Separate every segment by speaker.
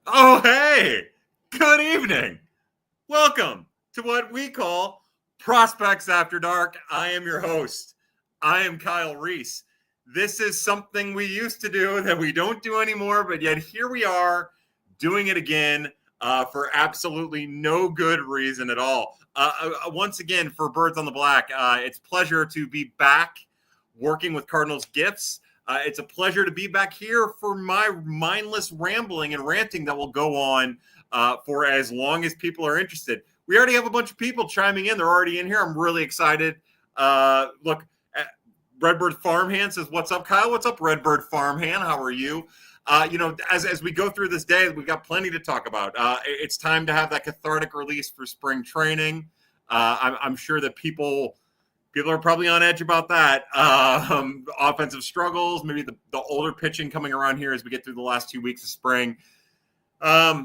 Speaker 1: Oh, hey, good evening. Welcome to what we call Prospects After Dark. I am your host. I am Kyle Reese. This is something we used to do that we don't do anymore, but yet here we are doing it again for absolutely no good reason at all. Once again, for Birds on the Black, it's a pleasure to be back working with Cardinals Gifts. It's a pleasure to be back here for my mindless rambling and ranting that will go on for as long as people are interested. We already have a bunch of people chiming in. They're already in here. I'm really excited. Look, Redbird Farmhand says, "What's up, Kyle? What's up, Redbird Farmhand? How are you?" As we go through this day, we've got plenty to talk about. It's time to have that cathartic release for spring training. I'm sure that people are probably on edge about that. Offensive struggles, maybe the older pitching coming around here as we get through the last 2 weeks of spring. I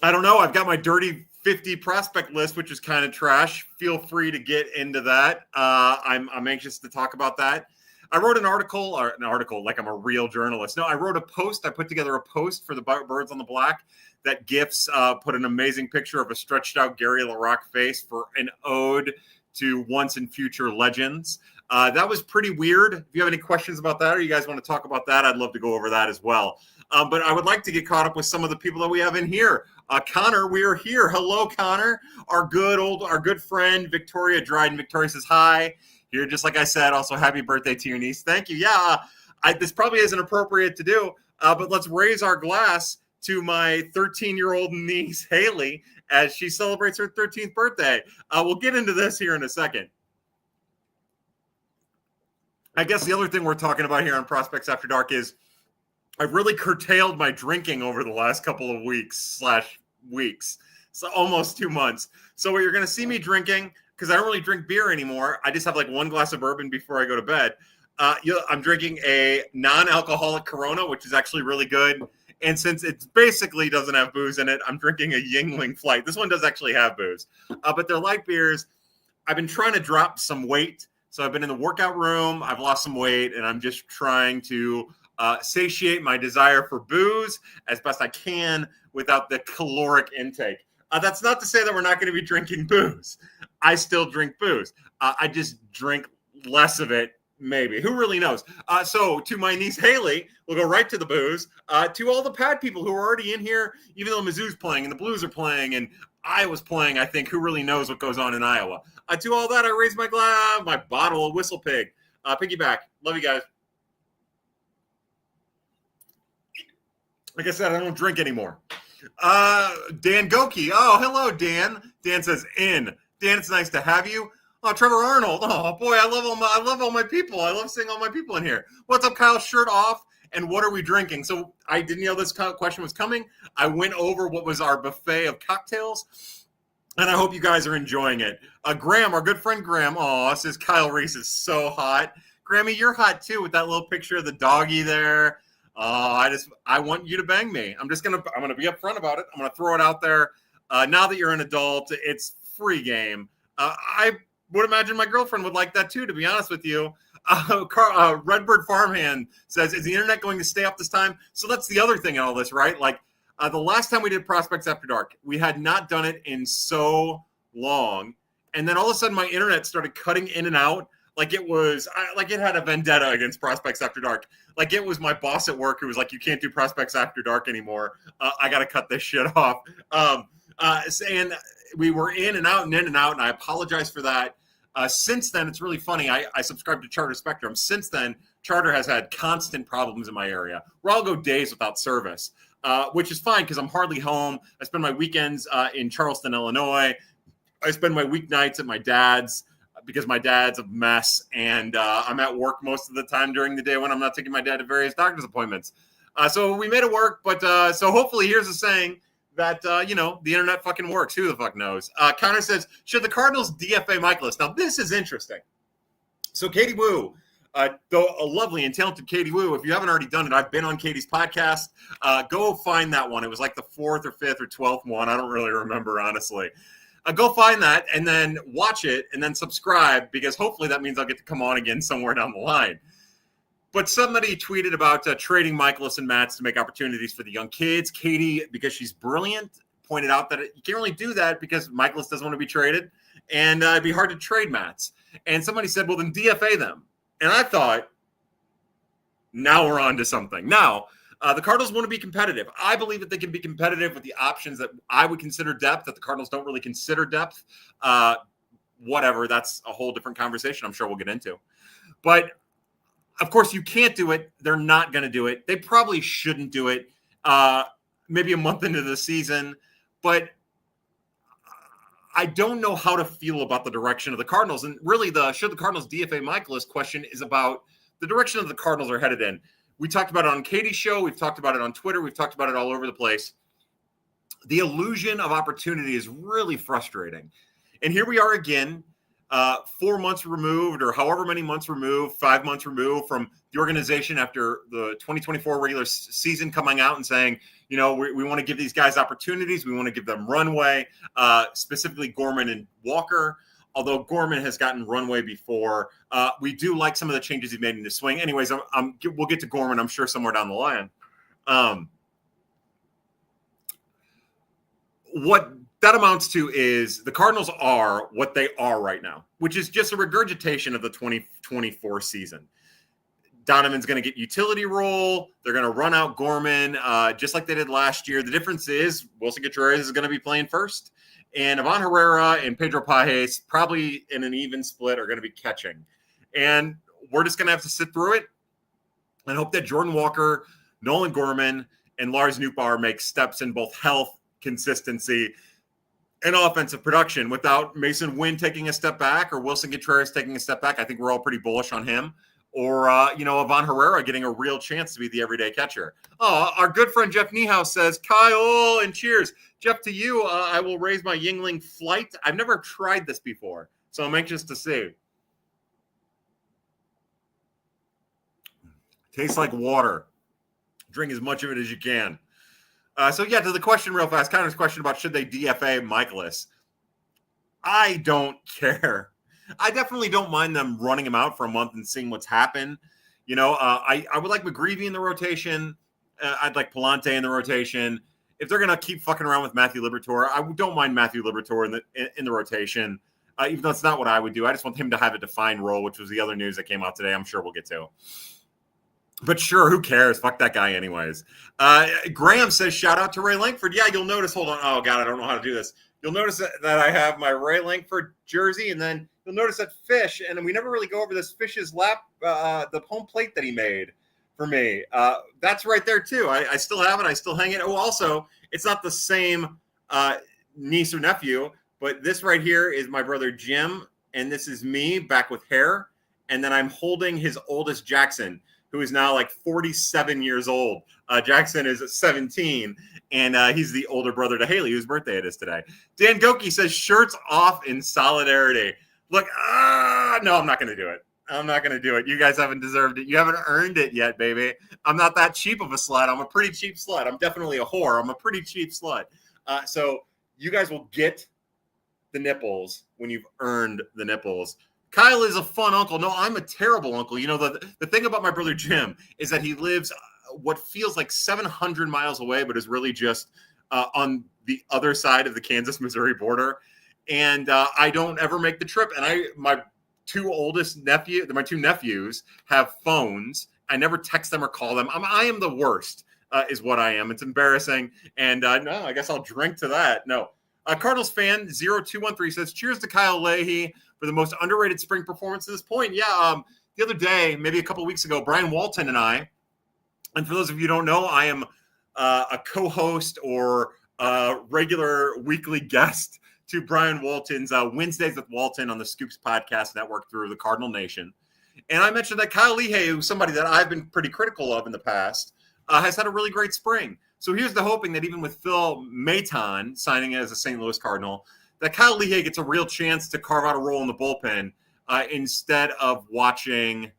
Speaker 1: don't know. I've got my dirty 50 prospect list, which is kind of trash. Feel free to get into that. I'm anxious to talk about that. I wrote an article like I'm a real journalist. No, I wrote a post. I put together a post for the Birds on the Black that Gifts put an amazing picture of a stretched out Gary LaRocque face for an ode to once and future legends. That was pretty weird. If you have any questions about that or you guys want to talk about that, I'd love to go over that as well. But I would like to get caught up with some of the people that we have in here. Connor, we are here. Hello, Connor. Our good friend, Victoria Dryden. Victoria says hi. Here, just like I said, also happy birthday to your niece. Thank you. Yeah, this probably isn't appropriate to do, but let's raise our glass to my 13-year-old niece, Haley, as she celebrates her 13th birthday. We'll get into this here in a second. I guess the other thing we're talking about here on Prospects After Dark is I've really curtailed my drinking over the last couple of weeks, so almost 2 months. So what you're going to see me drinking, because I don't really drink beer anymore, I just have like one glass of bourbon before I go to bed. I'm drinking a non-alcoholic Corona, which is actually really good. And since it basically doesn't have booze in it, I'm drinking a Yingling Flight. This one does actually have booze, but they're light beers. I've been trying to drop some weight. So I've been in the workout room. I've lost some weight, and I'm just trying to satiate my desire for booze as best I can without the caloric intake. That's not to say that we're not going to be drinking booze. I still drink booze. I just drink less of it. Maybe. Who really knows? So to my niece, Haley, we'll go right to the booze. To all the Pad people who are already in here, even though Mizzou's playing and the Blues are playing and Iowa's playing, I think, who really knows what goes on in Iowa? To all that, I raise my glass, my bottle of Whistle Pig. Piggyback. Love you guys. Like I said, I don't drink anymore. Dan Goki. Oh, hello, Dan. Dan says, in. Dan, it's nice to have you. Oh, Trevor Arnold. Oh, boy, I love all my people. I love seeing all my people in here. What's up, Kyle? Shirt off. And what are we drinking? So I didn't know this question was coming. I went over what was our buffet of cocktails, and I hope you guys are enjoying it. Graham, our good friend Graham, says Kyle Reese is so hot. Grammy, you're hot too with that little picture of the doggy there. I want you to bang me. I'm gonna be upfront about it. I'm gonna throw it out there. Now that you're an adult, it's free game. I would imagine my girlfriend would like that too, to be honest with you. Redbird Farmhand says, is the internet going to stay up this time? So that's the other thing in all this, right? Like the last time we did Prospects After Dark, we had not done it in so long. And then all of a sudden my internet started cutting in and out. Like it had a vendetta against Prospects After Dark. Like it was my boss at work who was like, you can't do Prospects After Dark anymore. I got to cut this shit off. And we were in and out, and I apologize for that. Since then, it's really funny. I subscribe to Charter Spectrum. Since then, Charter has had constant problems in my area where I'll go days without service, which is fine because I'm hardly home. I spend my weekends in Charleston, Illinois. I spend my weeknights at my dad's because my dad's a mess, and I'm at work most of the time during the day when I'm not taking my dad to various doctor's appointments. So we made it work, but so hopefully here's a saying that, the internet fucking works. Who the fuck knows? Connor says, should the Cardinals DFA Michaelis? Now, this is interesting. So Katie Woo, though a lovely and talented Katie Woo, if you haven't already done it, I've been on Katie's podcast. Go find that one. It was like the 4th or 5th or 12th one. I don't really remember, honestly. Go find that and then watch it and then subscribe because hopefully that means I'll get to come on again somewhere down the line. But somebody tweeted about trading Michaelis and Matz to make opportunities for the young kids. Katie, because she's brilliant, pointed out that you can't really do that because Michaelis doesn't want to be traded, and it'd be hard to trade Matz. And somebody said, well, then DFA them. And I thought, now we're on to something. Now, the Cardinals want to be competitive. I believe that they can be competitive with the options that I would consider depth, that the Cardinals don't really consider depth. Whatever, that's a whole different conversation I'm sure we'll get into. But of course, you can't do it. They're not going to do it. They probably shouldn't do it maybe a month into the season. But I don't know how to feel about the direction of the Cardinals. And really, should the Cardinals DFA Michaelis question is about the direction that the Cardinals are headed in. We talked about it on Katie's show. We've talked about it on Twitter. We've talked about it all over the place. The illusion of opportunity is really frustrating. And here we are again. 4 months removed, or however many months removed, 5 months removed from the organization after the 2024 regular season coming out and saying, we want to give these guys opportunities. We want to give them runway, specifically Gorman and Walker. Although Gorman has gotten runway before, we do like some of the changes he made in his swing. Anyways, we'll get to Gorman, I'm sure, somewhere down the line. What that amounts to is the Cardinals are what they are right now, which is just a regurgitation of the 2024 season. Donovan's going to get utility role. They're going to run out Gorman just like they did last year. The difference is Wilson Contreras is going to be playing first, and Ivan Herrera and Pedro Pages, probably in an even split, are going to be catching. And we're just going to have to sit through it and hope that Jordan Walker, Nolan Gorman, and Lars Nootbaar make steps in both health, consistency, and offensive production without Mason Wynn taking a step back or Wilson Contreras taking a step back. I think we're all pretty bullish on him. Or, Ivan Herrera getting a real chance to be the everyday catcher. Oh, our good friend Jeff Niehaus says, Kyle, and cheers. Jeff, to you, I will raise my Yingling flight. I've never tried this before, so I'm anxious to see. Tastes like water. Drink as much of it as you can. To the question real fast, Connor's question about should they DFA Michaelis. I don't care. I definitely don't mind them running him out for a month and seeing what's happened. I would like McGreevy in the rotation. I'd like Palante in the rotation. If they're going to keep fucking around with Matthew Liberatore, I don't mind Matthew Liberatore in the rotation, even though it's not what I would do. I just want him to have a defined role, which was the other news that came out today. I'm sure we'll get to. But sure, who cares? Fuck that guy anyways. Graham says, shout out to Ray Lankford. Yeah, you'll notice, hold on. Oh, God, I don't know how to do this. You'll notice that I have my Ray Lankford jersey, and then you'll notice that Fish, and we never really go over this Fish's the home plate that he made for me. That's right there, too. I still have it. I still hang it. Oh, also, it's not the same niece or nephew, but this right here is my brother Jim, and this is me back with hair, and then I'm holding his oldest Jackson, who is now like 47 years old. Jackson is 17, and he's the older brother to Haley, whose birthday it is today. Dan Goki says, shirts off in solidarity. Look, no, I'm not going to do it. I'm not going to do it. You guys haven't deserved it. You haven't earned it yet, baby. I'm not that cheap of a slut. I'm a pretty cheap slut. I'm definitely a whore. I'm a pretty cheap slut. So you guys will get the nipples when you've earned the nipples. Kyle is a fun uncle. No, I'm a terrible uncle. The thing about my brother Jim is that he lives what feels like 700 miles away, but is really just on the other side of the Kansas-Missouri border. And I don't ever make the trip. And my two nephews have phones. I never text them or call them. I am the worst, is what I am. It's embarrassing. And no, I guess I'll drink to that. No. Cardinals fan 0213 says, cheers to Kyle Leahy for the most underrated spring performance at this point. Yeah, the other day, maybe a couple of weeks ago, Brian Walton and I, and for those of you who don't know, I am a co-host or a regular weekly guest to Brian Walton's Wednesdays with Walton on the Scoops Podcast Network through the Cardinal Nation. And I mentioned that Kyle Leahy, who's somebody that I've been pretty critical of in the past, has had a really great spring. So here's the hoping that even with Phil Maton signing as a St. Louis Cardinal, that Kyle Leahy gets a real chance to carve out a role in the bullpen instead of doing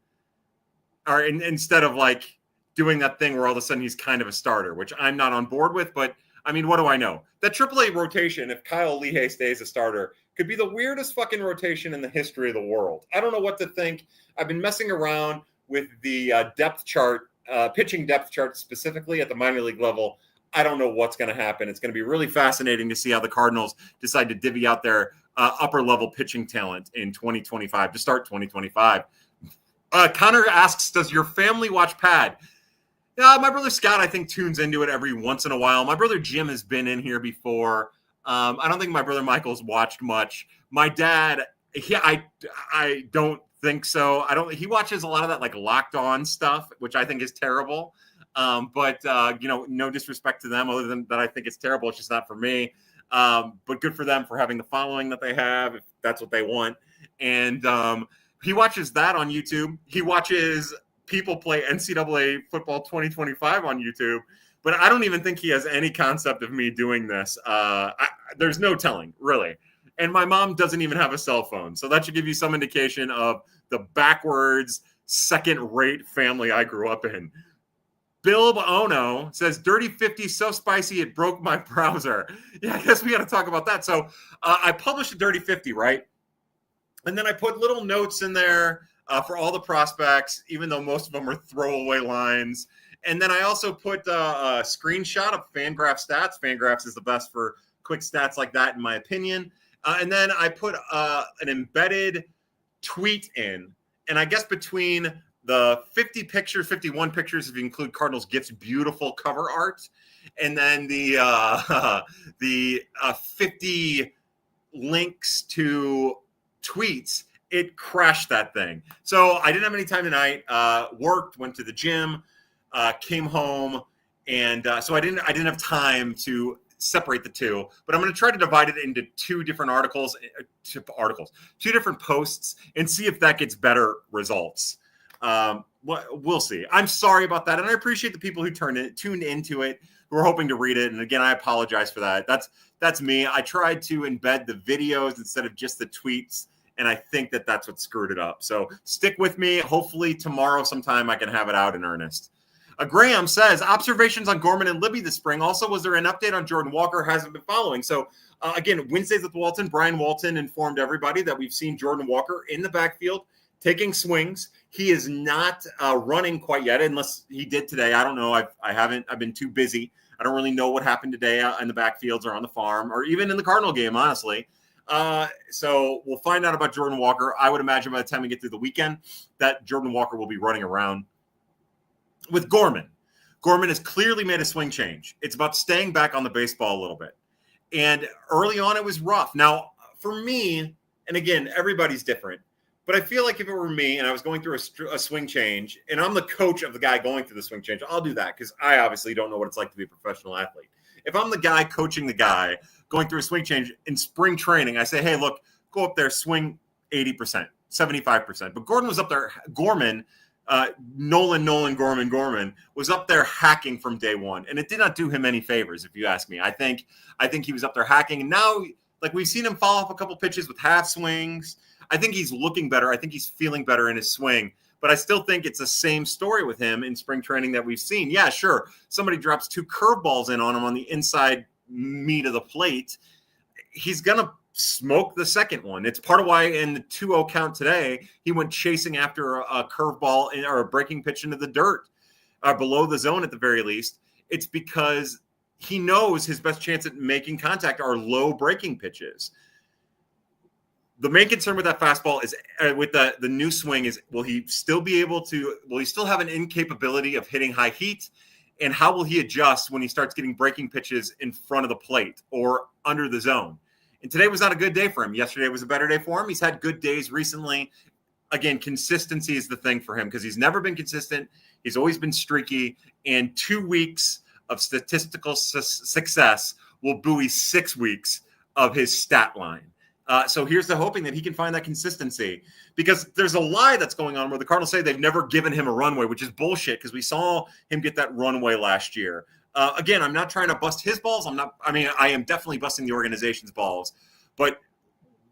Speaker 1: that thing where all of a sudden he's kind of a starter, which I'm not on board with. But, I mean, what do I know? That AAA rotation, if Kyle Leahy stays a starter, could be the weirdest fucking rotation in the history of the world. I don't know what to think. I've been messing around with the depth chart, pitching depth chart specifically at the minor league level, I don't know what's going to happen. It's going to be really fascinating to see how the Cardinals decide to divvy out their upper level pitching talent in 2025 to start 2025. Connor asks, does your family watch Pad? Yeah, my brother Scott, I think, tunes into it every once in a while. My brother Jim has been in here before. I don't think my brother Michael's watched much. My dad, I don't think so. He watches a lot of that like Locked On stuff, which I think is terrible. But no disrespect to them other than that I think it's terrible. It's just not for me. But good for them for having the following that they have, if that's what they want. And he watches that on YouTube. He watches people play NCAA football 2025 on YouTube. But I don't even think he has any concept of me doing this. There's no telling, really. And my mom doesn't even have a cell phone. So that should give you some indication of the backwards, second-rate family I grew up in. Bill Ono says, Dirty 50 so spicy it broke my browser. Yeah, I guess we got to talk about that. So I published a Dirty 50, right? And then I put little notes in there for all the prospects, even though most of them are throwaway lines. And then I also put a screenshot of Fangraphs stats. Fangraphs is the best for quick stats like that, in my opinion. And then I put an embedded tweet in. And I guess between the 51 pictures, if you include Cardinals Gifts, beautiful cover art, and then the 50 links to tweets, it crashed that thing. So I didn't have any time tonight. Worked, went to the gym, came home, and so I didn't have time to separate the two. But I'm going to try to divide it into two different two different posts, and see if that gets better results. We'll see. I'm sorry about that, and I appreciate the people who tuned into it, who are hoping to read it. And again, I apologize for that. That's me. I tried to embed the videos instead of just the tweets, and I think that's what screwed it up. So stick with me. Hopefully tomorrow sometime I can have it out in earnest. Graham says, observations on Gorman and Libby this spring. Also, was there an update on Jordan Walker? Hasn't been following. So again, Wednesdays with Walton, Brian Walton informed everybody that we've seen Jordan Walker in the backfield taking swings. He is not running quite yet, unless he did today. I don't know. I haven't. I've been too busy. I don't really know what happened today out in the backfields or on the farm or even in the Cardinal game, honestly. So we'll find out about Jordan Walker. I would imagine by the time we get through the weekend that Jordan Walker will be running around. With Gorman has clearly made a swing change. It's about staying back on the baseball a little bit. And early on, it was rough. Now, for me, and again, everybody's different, but I feel like if it were me and I was going through a swing change and I'm the coach of the guy going through the swing change, I'll do that because I obviously don't know what it's like to be a professional athlete. If I'm the guy coaching the guy going through a swing change in spring training, I say, hey, look, go up there, swing 80%, 75%. But Gorman was up there. Gorman was up there hacking from day one, and it did not do him any favors, if you ask me. I think he was up there hacking, and now, like, we've seen him fall off a couple pitches with half swings. I think he's looking better. I think he's feeling better in his swing, but I still think it's the same story with him in spring training that we've seen. Yeah, sure, somebody drops two curveballs in on him on the inside meat of the plate. He's gonna smoke the second one. It's part of why in the 2-0 count today, he went chasing after a curveball or a breaking pitch into the dirt, below the zone at the very least. It's because he knows his best chance at making contact are low breaking pitches. The main concern with that fastball is with the new swing is, will he still have an incapability of hitting high heat? And how will he adjust when he starts getting breaking pitches in front of the plate or under the zone? And today was not a good day for him. Yesterday was a better day for him. He's had good days recently. Again, consistency is the thing for him because he's never been consistent. He's always been streaky. And 2 weeks of statistical success will buoy 6 weeks of his stat line. So here's the hoping that he can find that consistency, because there's a lie that's going on where the Cardinals say they've never given him a runway, which is bullshit because we saw him get that runway last year. Again, I'm not trying to bust his balls. I am definitely busting the organization's balls. But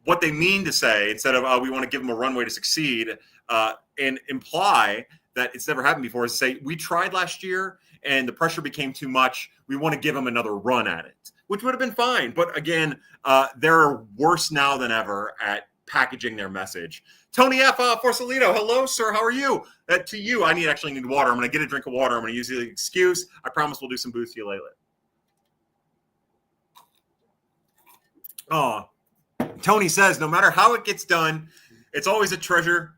Speaker 1: what they mean to say, instead of we want to give him a runway to succeed and imply that it's never happened before, is to say we tried last year and the pressure became too much. We want to give him another run at it, which would have been fine. But again, they're worse now than ever at packaging their message. Tony F. Forsalito, hello, sir. How are you? To you, I actually need water. I'm going to get a drink of water. I'm going to use the excuse. I promise we'll do some Boost You Lately. Oh, Tony says, no matter how it gets done, it's always a treasure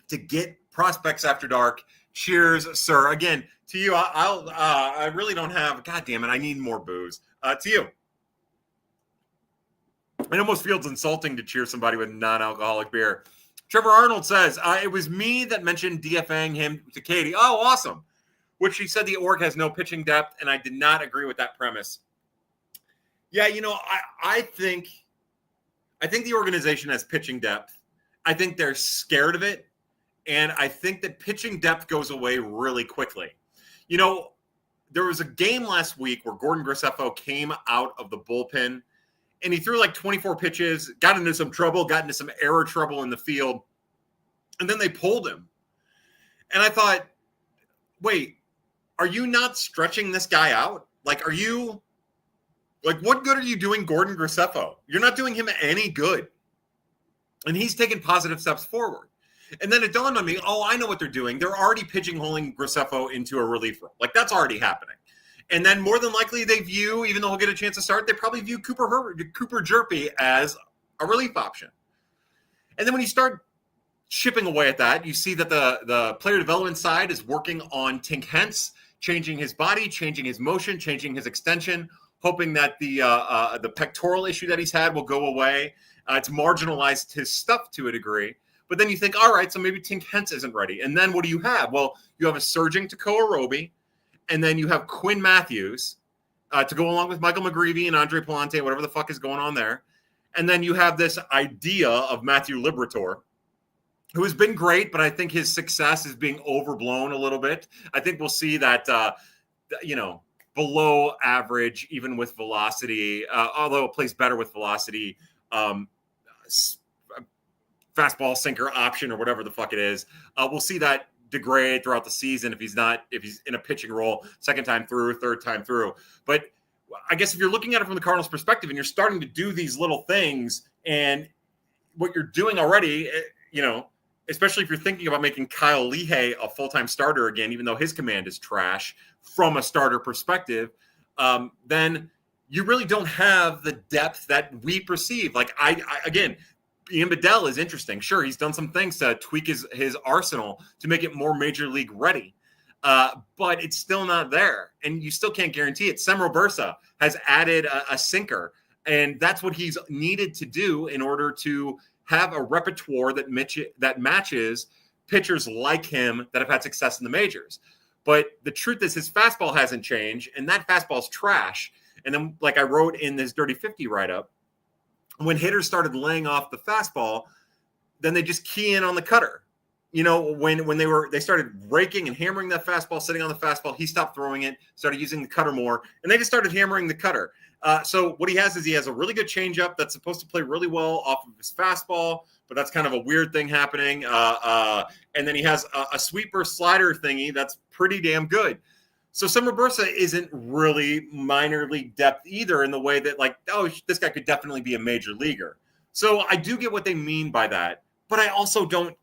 Speaker 1: to get prospects after dark. Cheers, sir. Again, to you, I really don't have, God damn it, I need more booze. To you. It almost feels insulting to cheer somebody with non-alcoholic beer. Trevor Arnold says, it was me that mentioned DFAing him to Katie. Oh, awesome. Which she said the org has no pitching depth, and I did not agree with that premise. Yeah, I think the organization has pitching depth. I think they're scared of it. And I think that pitching depth goes away really quickly. There was a game last week where Gordon Graceffo came out of the bullpen and he threw like 24 pitches, got into some trouble, got into some error trouble in the field. And then they pulled him. And I thought, wait, are you not stretching this guy out? What good are you doing Gordon Graceffo? You're not doing him any good. And he's taken positive steps forward. And then it dawned on me, I know what they're doing. They're already pigeonholing Graceffo into a relief role. That's already happening. And then more than likely they view, even though he'll get a chance to start, they probably view Cooper Jerpy as a relief option. And then when you start chipping away at that, you see that the player development side is working on Tink Hence, changing his body, changing his motion, changing his extension, hoping that the pectoral issue that he's had will go away. It's marginalized his stuff to a degree. But then you think, all right, so maybe Tink Hence isn't ready. And then what do you have? Well, you have a surging Tekoa Roby, and then you have Quinn Matthews to go along with Michael McGreevy and Andre Palante, whatever the fuck is going on there. And then you have this idea of Matthew Liberatore, who has been great, but I think his success is being overblown a little bit. I think we'll see that, below average, even with velocity, although it plays better with velocity, fastball sinker option or whatever the fuck it is. We'll see that degrade throughout the season if he's in a pitching role second time through, third time through. But I guess if you're looking at it from the Cardinals perspective and you're starting to do these little things and what you're doing already, especially if you're thinking about making Kyle Lehigh a full-time starter again, even though his command is trash from a starter perspective, then you really don't have the depth that we perceive. Again, Ian Bedell is interesting. Sure, he's done some things to tweak his arsenal to make it more major league ready. But it's still not there. And you still can't guarantee it. Sem Robersa has added a sinker. And that's what he's needed to do in order to have a repertoire that matches pitchers like him that have had success in the majors. But the truth is his fastball hasn't changed, and that fastball's trash. And then, like I wrote in this Dirty 50 write-up, when hitters started laying off the fastball, then they just key in on the cutter. When they started raking and hammering that fastball, sitting on the fastball, he stopped throwing it, started using the cutter more, and they just started hammering the cutter. So what he has a really good changeup that's supposed to play really well off of his fastball, but that's kind of a weird thing happening. And then he has a sweeper slider thingy that's pretty damn good. So Sem Robersa isn't really minor league depth either in the way that this guy could definitely be a major leaguer. So I do get what they mean by that, but I also don't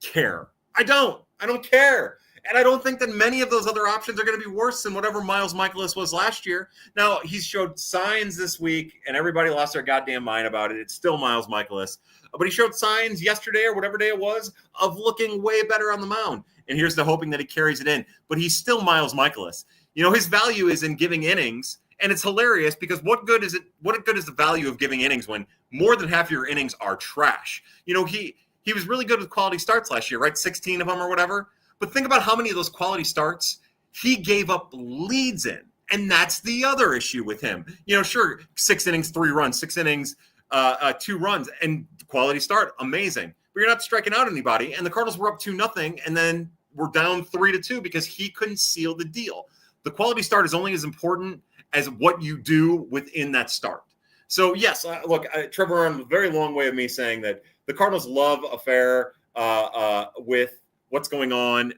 Speaker 1: care. I don't care. And I don't think that many of those other options are going to be worse than whatever Miles Michaelis was last year. Now, he's showed signs this week, and everybody lost their goddamn mind about it. It's still Miles Michaelis. But he showed signs yesterday or whatever day it was of looking way better on the mound. And here's the hoping that he carries it in. But he's still Miles Michaelis. His value is in giving innings. And it's hilarious because what good is the value of giving innings when more than half of your innings are trash? He was really good with quality starts last year, right? 16 of them or whatever. But think about how many of those quality starts he gave up leads in. And that's the other issue with him. Sure, 6 innings, 3 runs, 6 innings, 2 runs, and quality start, amazing. But you're not striking out anybody. And the Cardinals were up 2-0, and then we're down 3-2 because he couldn't seal the deal. The quality start is only as important as what you do within that start. So, yes, look, Trevor, a very long way of me saying that the Cardinals' love affair with what's going on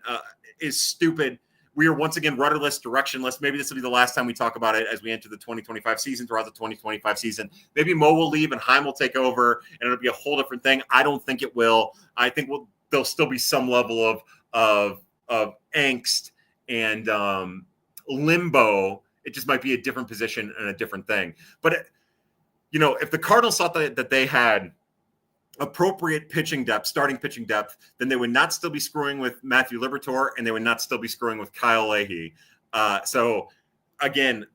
Speaker 1: is stupid. we are once again rudderless, directionless. Maybe this will be the last time we talk about it as we enter the 2025 season, throughout the 2025 season. Maybe Mo will leave and Heim will take over, and it'll be a whole different thing. I don't think it will. I think there'll still be some level of angst and limbo. It just might be a different position and a different thing. But, if the Cardinals thought that they had appropriate pitching depth, starting pitching depth, then they would not still be screwing with Matthew Liberatore, and they would not still be screwing with Kyle Leahy. So, again,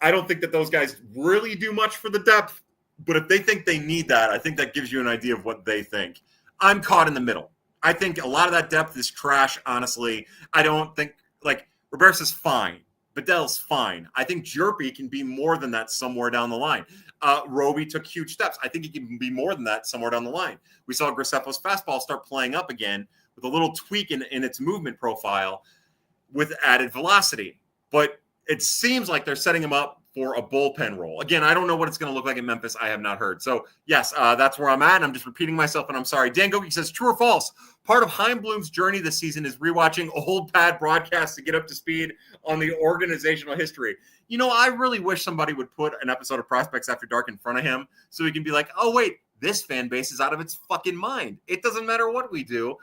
Speaker 1: I don't think that those guys really do much for the depth, but if they think they need that, I think that gives you an idea of what they think. I'm caught in the middle. I think a lot of that depth is trash, honestly. I don't think, Roberts is fine. Bedell's fine. I think Jerpy can be more than that somewhere down the line. Roby took huge steps. I think he can be more than that somewhere down the line. We saw Graceffo's fastball start playing up again with a little tweak in its movement profile with added velocity. But it seems like they're setting him up for a bullpen role. Again, I don't know what it's going to look like in Memphis. I have not heard. So, yes, that's where I'm at. And I'm just repeating myself, and I'm sorry. Dan Goki says, true or false? Part of Chaim Bloom's journey this season is rewatching old pad broadcasts to get up to speed on the organizational history. I really wish somebody would put an episode of Prospects After Dark in front of him so he can be like, oh, wait, this fan base is out of its fucking mind. It doesn't matter what we do.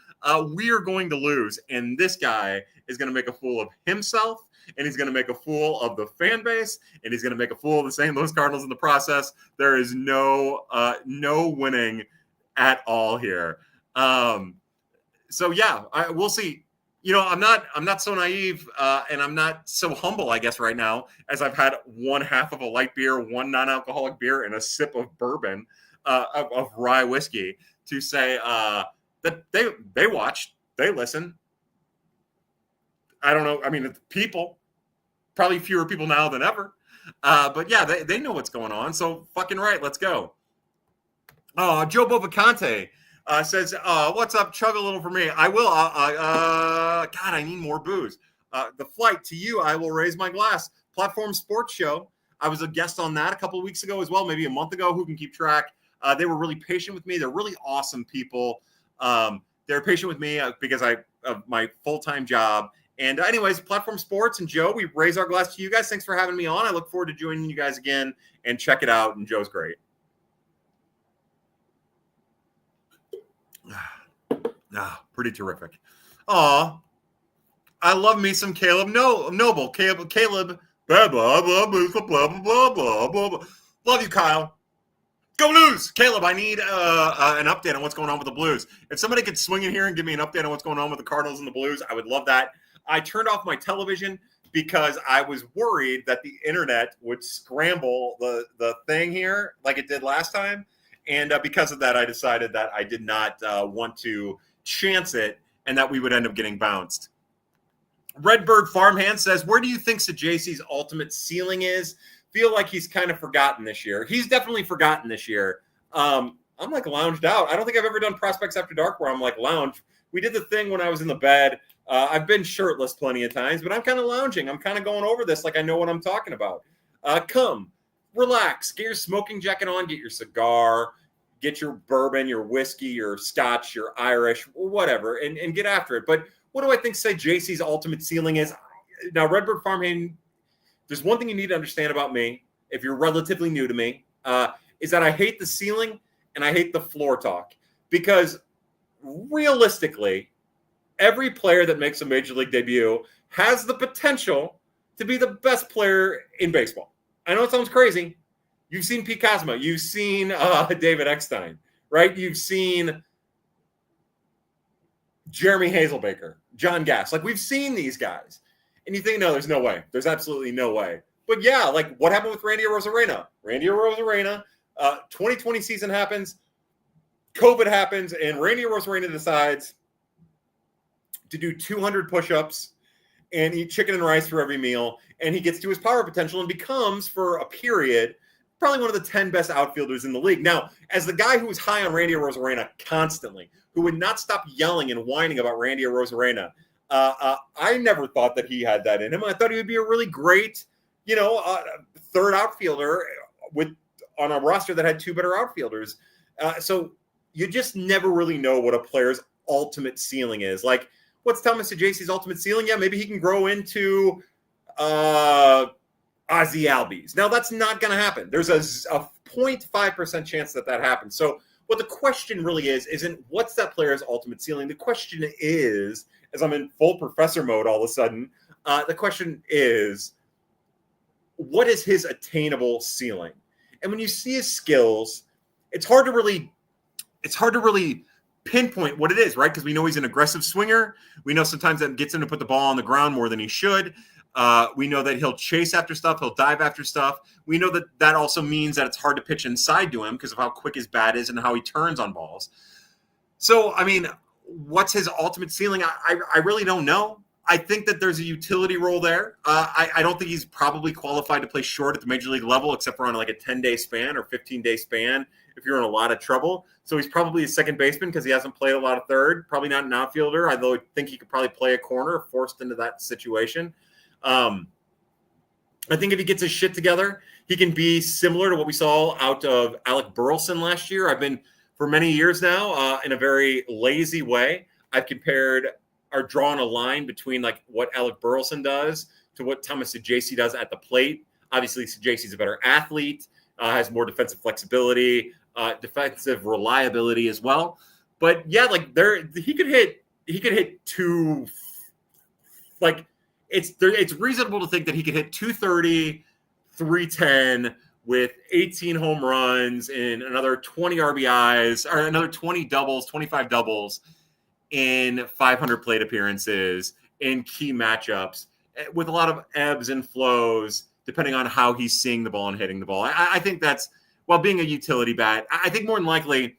Speaker 1: We are going to lose. And this guy is going to make a fool of himself, and he's going to make a fool of the fan base, and he's going to make a fool of the St. Louis Cardinals in the process. There is no winning at all here. So yeah, we'll see. I'm not so naive, and I'm not so humble, I guess, right now, as I've had one half of a light beer, one non-alcoholic beer, and a sip of bourbon, of rye whiskey, to say that they watch, they listen. I don't know. I mean, people, probably fewer people now than ever, but yeah, they know what's going on. So fucking right, let's go. Joe Bovacante says, what's up? Chug a little for me. I will. God, I need more booze. The flight to you, I will raise my glass. Platform Sports Show. I was a guest on that a couple of weeks ago as well, maybe a month ago. Who can keep track? They were really patient with me. They're really awesome people. They're patient with me because of my full-time job. And anyways, Platform Sports and Joe, we raise our glass to you guys. Thanks for having me on. I look forward to joining you guys again, and check it out. And Joe's great. Pretty terrific. I love me some Caleb Noble. Caleb, blah, blah, blah, blah, blah, blah, blah, blah, blah. Love you, Kyle. Go Blues! Caleb, I need an update on what's going on with the Blues. If somebody could swing in here and give me an update on what's going on with the Cardinals and the Blues, I would love that. I turned off my television because I was worried that the internet would scramble the thing here like it did last time. And because of that, I decided that I did not want to chance it and that we would end up getting bounced. Redbird Farmhand says, where do you think Sajayce's ultimate ceiling is? Feel like he's kind of forgotten this year. He's definitely forgotten this year. I'm like lounged out. I don't think I've ever done Prospects After Dark where I'm like lounge. We did the thing when I was in the bed. I've been shirtless plenty of times, but I'm kind of lounging. I'm kind of going over this like I know what I'm talking about. Come, relax, get your smoking jacket on, get your cigar, get your bourbon, your whiskey, your scotch, your Irish, whatever, and get after it. But what do I think Sajayce's ultimate ceiling is? Now, Redbird Farmhand, there's one thing you need to understand about me, if you're relatively new to me, is that I hate the ceiling and I hate the floor talk. Because realistically, every player that makes a major league debut has the potential to be the best player in baseball. I know it sounds crazy. You've seen Pete Kozma. You've seen David Eckstein, right? You've seen Jeremy Hazelbaker, John Gass. Like, we've seen these guys. And you think, no, there's no way. There's absolutely no way. But yeah, like what happened with Randy Arozarena? 2020 season happens, COVID happens, and Randy Arozarena decides to do 200 push-ups and eat chicken and rice for every meal, and he gets to his power potential and becomes, for a period, probably one of the 10 best outfielders in the league. Now, as the guy who was high on Randy Arozarena constantly, who would not stop yelling and whining about Randy Arozarena, I never thought that he had that in him. I thought he would be a really great, third outfielder on a roster that had two better outfielders. So you just never really know what a player's ultimate ceiling is. Like, What's Thomas Saggesi's ultimate ceiling? Yeah, maybe he can grow into Ozzy Albies. Now, that's not going to happen. There's a 0.5% chance that happens. So what the question really isn't what's that player's ultimate ceiling. The question is, as I'm in full professor mode all of a sudden, the question is, what is his attainable ceiling? And when you see his skills, it's hard to really pinpoint what it is, right? Because we know he's an aggressive swinger. We know sometimes that gets him to put the ball on the ground more than he should. We know that he'll chase after stuff. He'll dive after stuff. We know that also means that it's hard to pitch inside to him because of how quick his bat is and how he turns on balls. So, I mean, what's his ultimate ceiling? I really don't know. I think that there's a utility role there. I don't think he's probably qualified to play short at the major league level, except for on like a 10-day span or 15-day span if you're in a lot of trouble. So he's probably a second baseman because he hasn't played a lot of third. Probably not an outfielder, although I think he could probably play a corner forced into that situation. I think if he gets his shit together, he can be similar to what we saw out of Alec Burleson last year. I've been, for many years now, in a very lazy way, I've compared or drawn a line between like what Alec Burleson does to what Thomas Saggesi does at the plate. Obviously, Saggesi's a better athlete, has more defensive flexibility, defensive reliability as well. But yeah, like he could hit two, like it's reasonable to think that he could hit 230, 310 with 18 home runs and another 20 RBIs or another 20 doubles, 25 doubles in 500 plate appearances in key matchups with a lot of ebbs and flows, depending on how he's seeing the ball and hitting the ball. I think that's, while being a utility bat, I think more than likely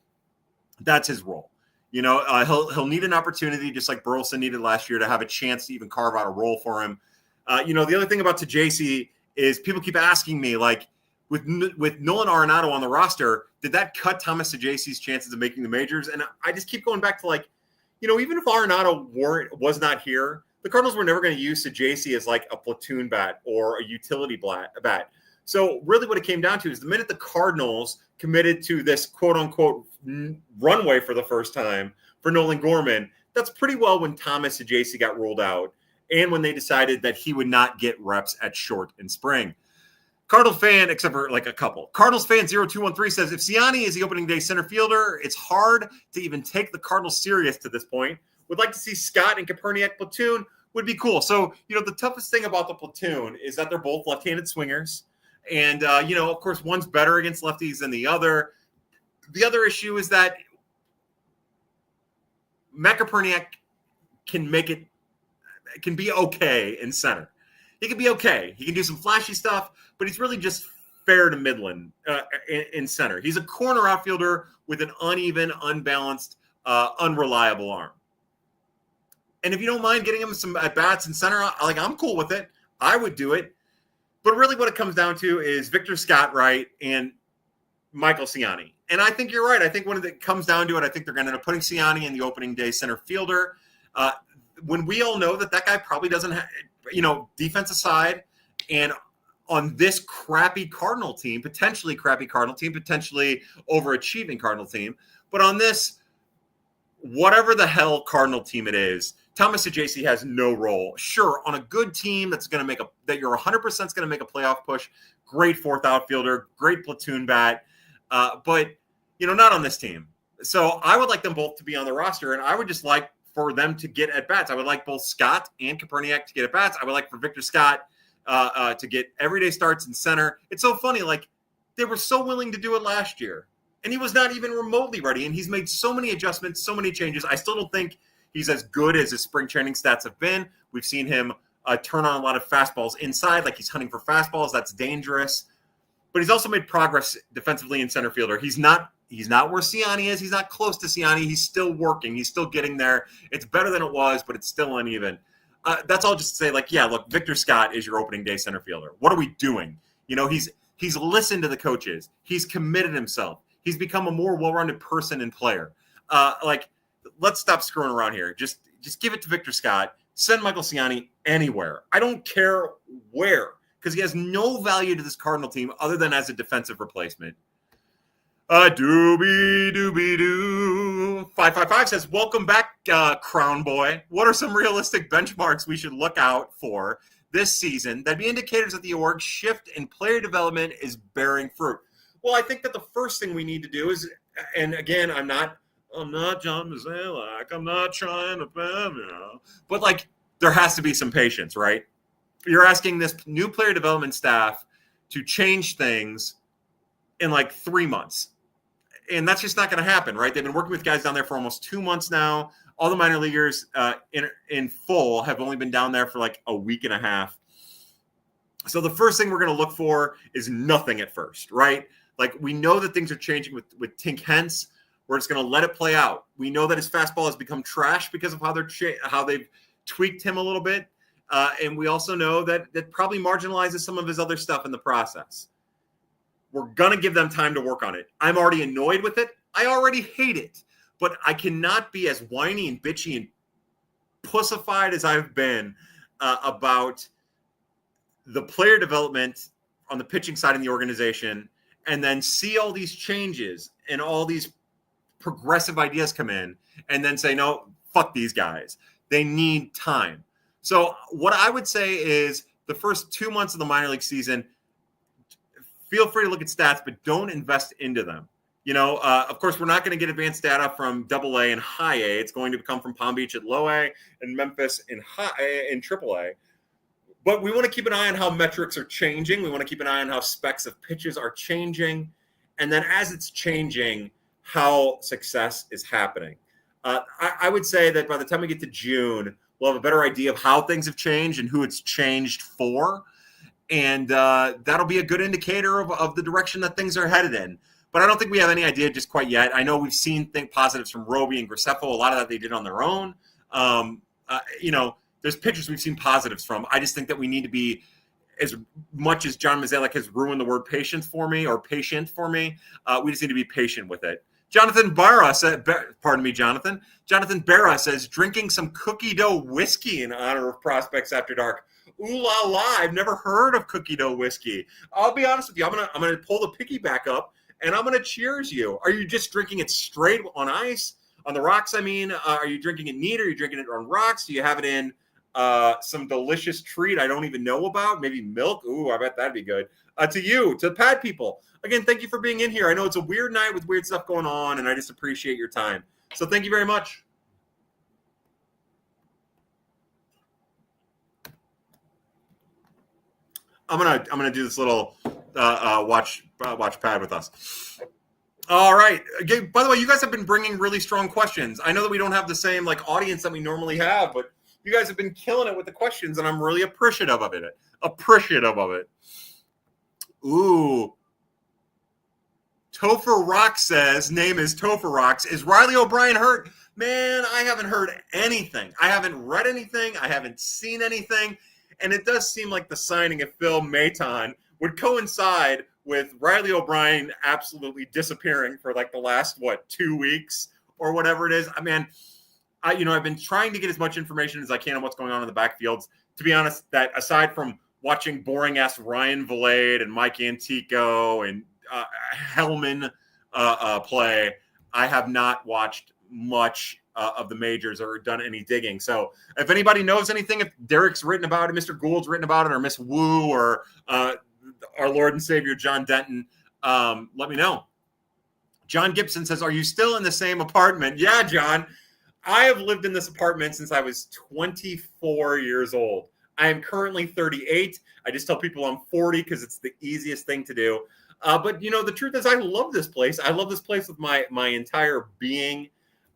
Speaker 1: that's his role. You know, he'll need an opportunity, just like Burleson needed last year, to have a chance to even carve out a role for him. The other thing about Saggesi is people keep asking me, like, with Nolan Arenado on the roster, did that cut Thomas Saggesi's chances of making the majors? And I just keep going back to, like, even if Arenado was not here, the Cardinals were never going to use Saggesi as like a platoon bat or a utility bat. So really what it came down to is the minute the Cardinals committed to this quote unquote runway for the first time for Nolan Gorman, that's pretty well when Thomas Saggesi got ruled out and when they decided that he would not get reps at short in spring. Cardinals fan, except for like a couple. Cardinals fan 0213 says, if Ciani is the opening day center fielder, it's hard to even take the Cardinals serious to this point. Would like to see Scott and Kaepernick platoon. Would be cool. So, the toughest thing about the platoon is that they're both left-handed swingers. And, of course, one's better against lefties than the other. The other issue is that Matt Kaepernick can be okay in center. He can be okay. He can do some flashy stuff, but he's really just fair to Midland in center. He's a corner outfielder with an uneven, unbalanced, unreliable arm. And if you don't mind getting him some at-bats in center, I'm cool with it. I would do it. But really what it comes down to is Victor Scott Wright and Michael Ciani. And I think you're right. I think when it comes down to it, I think they're going to end up putting Ciani in the opening day center fielder. When we all know that guy probably doesn't have, defense aside, and on this crappy Cardinal team, potentially overachieving Cardinal team, but on this, whatever the hell Cardinal team it is, Thomas Saggesi has no role. Sure, on a good team that you're 100% going to make a playoff push, great fourth outfielder, great platoon bat, but not on this team. So I would like them both to be on the roster, and I would just like for them to get at bats. I would like both Scott and Kaepernick to get at bats. I would like for Victor Scott to get everyday starts in center. It's so funny, like they were so willing to do it last year, and he was not even remotely ready. And he's made so many adjustments, so many changes. I still don't think he's as good as his spring training stats have been. We've seen him turn on a lot of fastballs inside, like he's hunting for fastballs. That's dangerous. But he's also made progress defensively in center fielder. He's not where Ciani is. He's not close to Ciani. He's still working. He's still getting there. It's better than it was, but it's still uneven. That's all just to say, look, Victor Scott is your opening day center fielder. What are we doing? He's listened to the coaches. He's committed himself. He's become a more well-rounded person and player. Let's stop screwing around here. Just give it to Victor Scott. Send Michael Ciani anywhere. I don't care where, because he has no value to this Cardinal team other than as a defensive replacement. Doobie doobie doo. 555 says, welcome back, Crown Boy. What are some realistic benchmarks we should look out for this season that'd be indicators that the org shift in player development is bearing fruit? Well, I think that the first thing we need to do is, and again, I'm not John Mozeliak. I'm not trying to, but like there has to be some patience, right? You're asking this new player development staff to change things in like 3 months. And that's just not going to happen, right? They've been working with guys down there for almost 2 months now. All the minor leaguers in full have only been down there for like a week and a half. So the first thing we're going to look for is nothing at first, right? Like we know that things are changing with Tink Hence. We're just going to let it play out. We know that his fastball has become trash because of how they've tweaked him a little bit. And we also know that probably marginalizes some of his other stuff in the process. We're going to give them time to work on it. I'm already annoyed with it. I already hate it. But I cannot be as whiny and bitchy and pussified as I've been about the player development on the pitching side in the organization and then see all these changes and all these progressive ideas come in and then say, no, fuck these guys. They need time. So what I would say is the first 2 months of the minor league season, feel free to look at stats, but don't invest into them. Of course, we're not going to get advanced data from AA and high A. It's going to come from Palm Beach at low A and Memphis in triple A. But we want to keep an eye on how metrics are changing. We want to keep an eye on how specs of pitches are changing. And then as it's changing, how success is happening. I would say that by the time we get to June, we'll have a better idea of how things have changed and who it's changed for. And that'll be a good indicator of the direction that things are headed in. But I don't think we have any idea just quite yet. I know we've seen positives from Roby and Graceffo. A lot of that they did on their own. There's pitchers we've seen positives from. I just think that we need to be, as much as John Mozeliak has ruined the word patient for me, we just need to be patient with it. Jonathan Barra said, Jonathan Barra says, drinking some cookie dough whiskey in honor of Prospects After Dark. Ooh la la! I've never heard of cookie dough whiskey. I'll be honest with you. I'm gonna pull the picky back up, and I'm gonna cheers you. Are you just drinking it straight on ice, on the rocks? I mean, are you drinking it neat? Or are you drinking it on rocks? Do you have it in some delicious treat I don't even know about? Maybe milk. Ooh, I bet that'd be good. To the pad people, again, thank you for being in here. I know it's a weird night with weird stuff going on, and I just appreciate your time. So thank you very much. I'm gonna do this little watch pad with us. All right. Again, by the way, you guys have been bringing really strong questions. I know that we don't have the same audience that we normally have, but you guys have been killing it with the questions, and I'm really appreciative of it. Ooh. Topher Rock says, name is Topher Rocks. Is Riley O'Brien hurt? Man, I haven't heard anything. I haven't read anything. I haven't seen anything. And it does seem like the signing of Phil Maton would coincide with Riley O'Brien absolutely disappearing for the last, 2 weeks or whatever it is. I mean, I've been trying to get as much information as I can on what's going on in the backfields. To be honest, that aside from watching boring-ass Ryan Vilade and Mike Antico and Hellman play, I have not watched much of the majors or done any digging. So if anybody knows anything, if Derek's written about it, Mr. Gould's written about it, or Miss Wu, or our Lord and Savior John Denton, let me know. John Gibson says, are you still in the same apartment? Yeah, John. I have lived in this apartment since I was 24 years old. I am currently 38. I just tell people I'm 40 because it's the easiest thing to do. But, the truth is I love this place. I love this place with my entire being.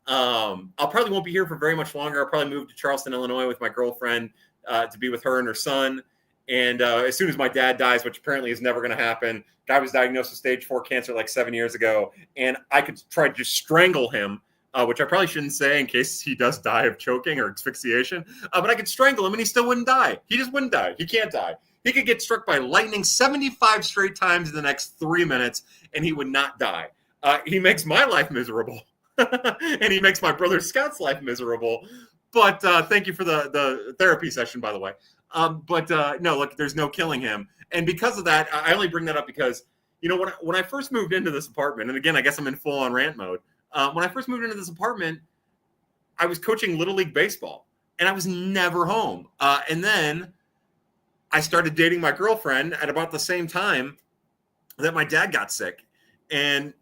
Speaker 1: I'll probably won't be here for very much longer. I'll probably move to Charleston, Illinois with my girlfriend to be with her and her son. And as soon as my dad dies, which apparently is never going to happen, guy was diagnosed with stage 4 cancer 7 years ago. And I could try to just strangle him, which I probably shouldn't say in case he does die of choking or asphyxiation. But I could strangle him and he still wouldn't die. He just wouldn't die. He can't die. He could get struck by lightning 75 straight times in the next 3 minutes and he would not die. He makes my life miserable. And he makes my brother Scott's life miserable. But thank you for the therapy session, by the way. No, look, there's no killing him. And because of that, I only bring that up because When I first moved into this apartment, and again, I guess I'm in full on rant mode. When I first moved into this apartment, I was coaching Little League baseball, and I was never home. And then I started dating my girlfriend at about the same time that my dad got sick. And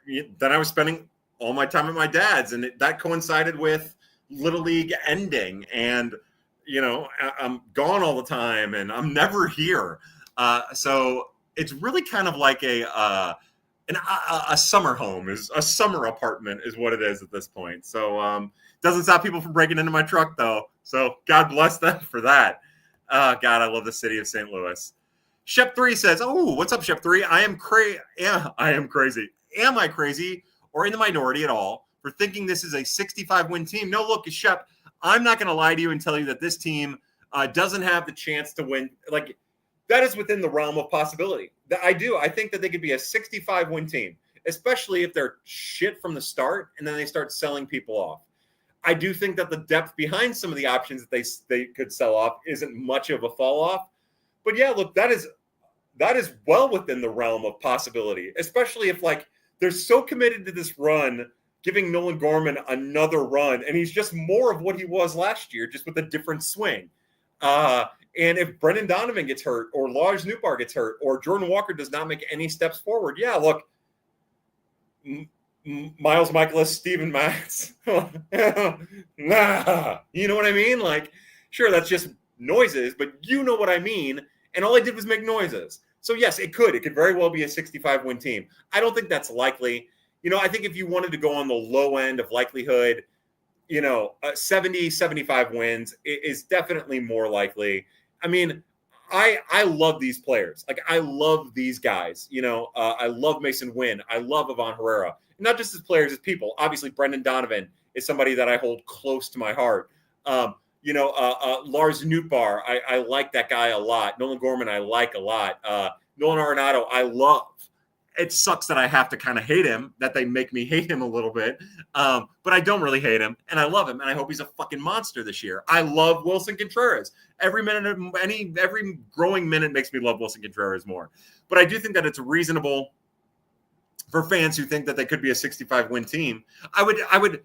Speaker 1: then I was spending all my time at my dad's, and that coincided with Little League ending. And, I'm gone all the time, and I'm never here. So it's really kind of like a summer home, is a summer apartment is what it is at this point. So doesn't stop people from breaking into my truck, though. So God bless them for that. God, I love the city of St. Louis. Shep3 says, "Oh, what's up, Shep3? I am crazy. Am I crazy or in the minority at all for thinking this is a 65-win team? No, look, Shep, I'm not going to lie to you and tell you that this team doesn't have the chance to win. Like, that is within the realm of possibility. I do. I think that they could be a 65-win team, especially if they're shit from the start and then they start selling people off. I do think that the depth behind some of the options that they could sell off isn't much of a fall off. But yeah, look, that is well within the realm of possibility, especially if they're so committed to this run, giving Nolan Gorman another run, and he's just more of what he was last year, just with a different swing. And if Brendan Donovan gets hurt, or Lars Nootbaar gets hurt, or Jordan Walker does not make any steps forward, yeah, look, Miles Michaelis, Steven Matz, nah, you know what I mean? Sure, that's just noises, but you know what I mean. And all I did was make noises. So yes, it could very well be a 65-win team. I don't think that's likely. I think if you wanted to go on the low end of likelihood, 70, 75 wins is definitely more likely. I mean, I love these players. I love these guys. I love Mason Wynn. I love Ivan Herrera. Not just as players, as people. Obviously, Brendan Donovan is somebody that I hold close to my heart. Lars Nootbaar, I like that guy a lot. Nolan Gorman, I like a lot. Nolan Arenado, I love. It sucks that I have to kind of hate him, that they make me hate him a little bit. But I don't really hate him, and I love him, and I hope he's a fucking monster this year. I love Wilson Contreras. Every growing minute makes me love Wilson Contreras more. But I do think that it's reasonable for fans who think that they could be a 65-win team. The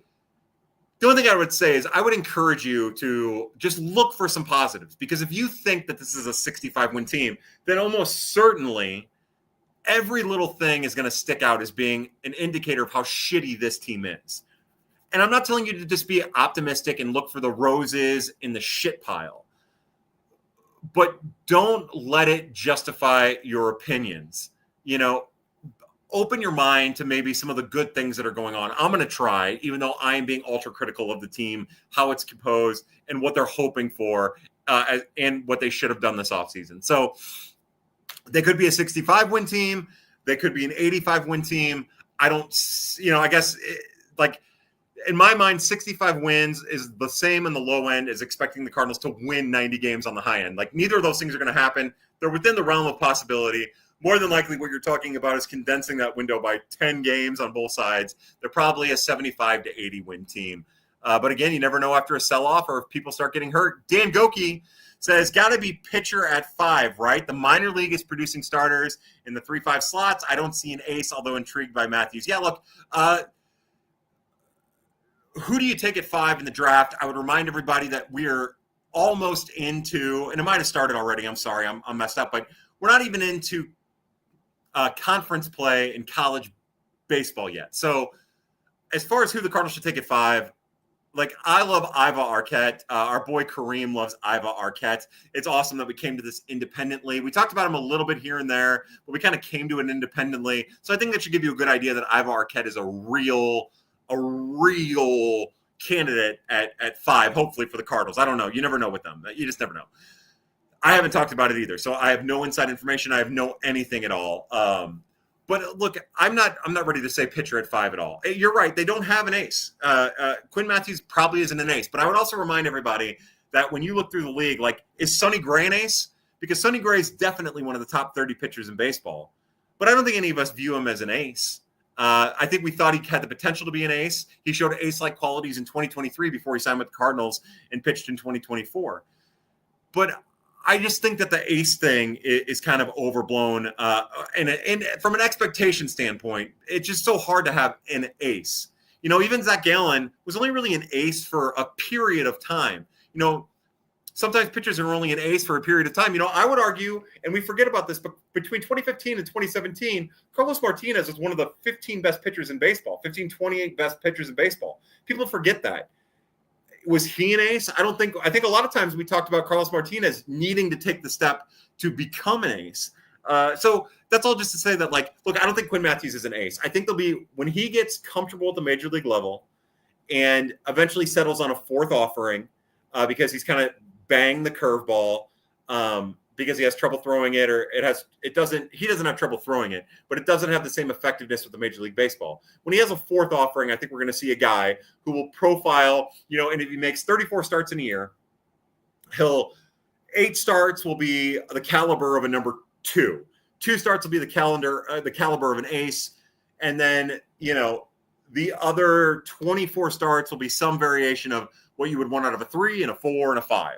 Speaker 1: only thing I would say is I would encourage you to just look for some positives, because if you think that this is a 65-win team, then almost certainly every little thing is going to stick out as being an indicator of how shitty this team is. And I'm not telling you to just be optimistic and look for the roses in the shit pile, but don't let it justify your opinions. Open your mind to maybe some of the good things that are going on. I'm going to try, even though I am being ultra critical of the team, how it's composed, and what they're hoping for, and what they should have done this offseason. So they could be a 65-win team. They could be an 85-win team. I guess in my mind, 65 wins is the same in the low end as expecting the Cardinals to win 90 games on the high end. Neither of those things are going to happen. They're within the realm of possibility. More than likely, what you're talking about is condensing that window by 10 games on both sides. They're probably a 75 to 80 win team. But again, you never know after a sell-off or if people start getting hurt. Dan Goki says, got to be pitcher at 5, right? The minor league is producing starters in the 3-5 slots. I don't see an ace, although intrigued by Matthews. Yeah, look, who do you take at 5 in the draft? I would remind everybody that we're almost into, and it might have started already. I'm sorry, I'm messed up, but we're not even into conference play in college baseball yet. So as far as who the Cardinals should take at 5, I love Iva Arquette. Our boy Kareem loves Iva Arquette. It's awesome that we came to this independently. We talked about him a little bit here and there, but we kind of came to it independently. So I think that should give you a good idea that Iva Arquette is a real candidate at 5, hopefully for the Cardinals. I don't know. You never know with them. You just never know. I haven't talked about it either, so I have no inside information. I have no anything at all. But look, I'm not ready to say pitcher at 5 at all. You're right; they don't have an ace. Quinn Matthews probably isn't an ace, but I would also remind everybody that when you look through the league, is Sonny Gray an ace? Because Sonny Gray is definitely one of the top 30 pitchers in baseball, but I don't think any of us view him as an ace. I think we thought he had the potential to be an ace. He showed ace-like qualities in 2023 before he signed with the Cardinals and pitched in 2024. But I just think that the ace thing is kind of overblown. And from an expectation standpoint, it's just so hard to have an ace. Even Zach Gallen was only really an ace for a period of time. Sometimes pitchers are only an ace for a period of time. I would argue, and we forget about this, but between 2015 and 2017, Carlos Martinez was one of the 15 best pitchers in baseball, 28 best pitchers in baseball. People forget that. Was he an ace? I think a lot of times we talked about Carlos Martinez needing to take the step to become an ace. So that's all just to say that, look, I don't think Quinn Matthews is an ace. I think when he gets comfortable at the major league level and eventually settles on a fourth offering because he's kind of banged the curveball because he has trouble throwing it, or he doesn't have trouble throwing it, but it doesn't have the same effectiveness with the Major League Baseball. When he has a fourth offering, I think we're going to see a guy who will profile, and if he makes 34 starts in a year, 8 starts will be the caliber of a number 2. 2 starts will be the caliber of an ace. And then, the other 24 starts will be some variation of what you would want out of a 3 and a 4 and a 5.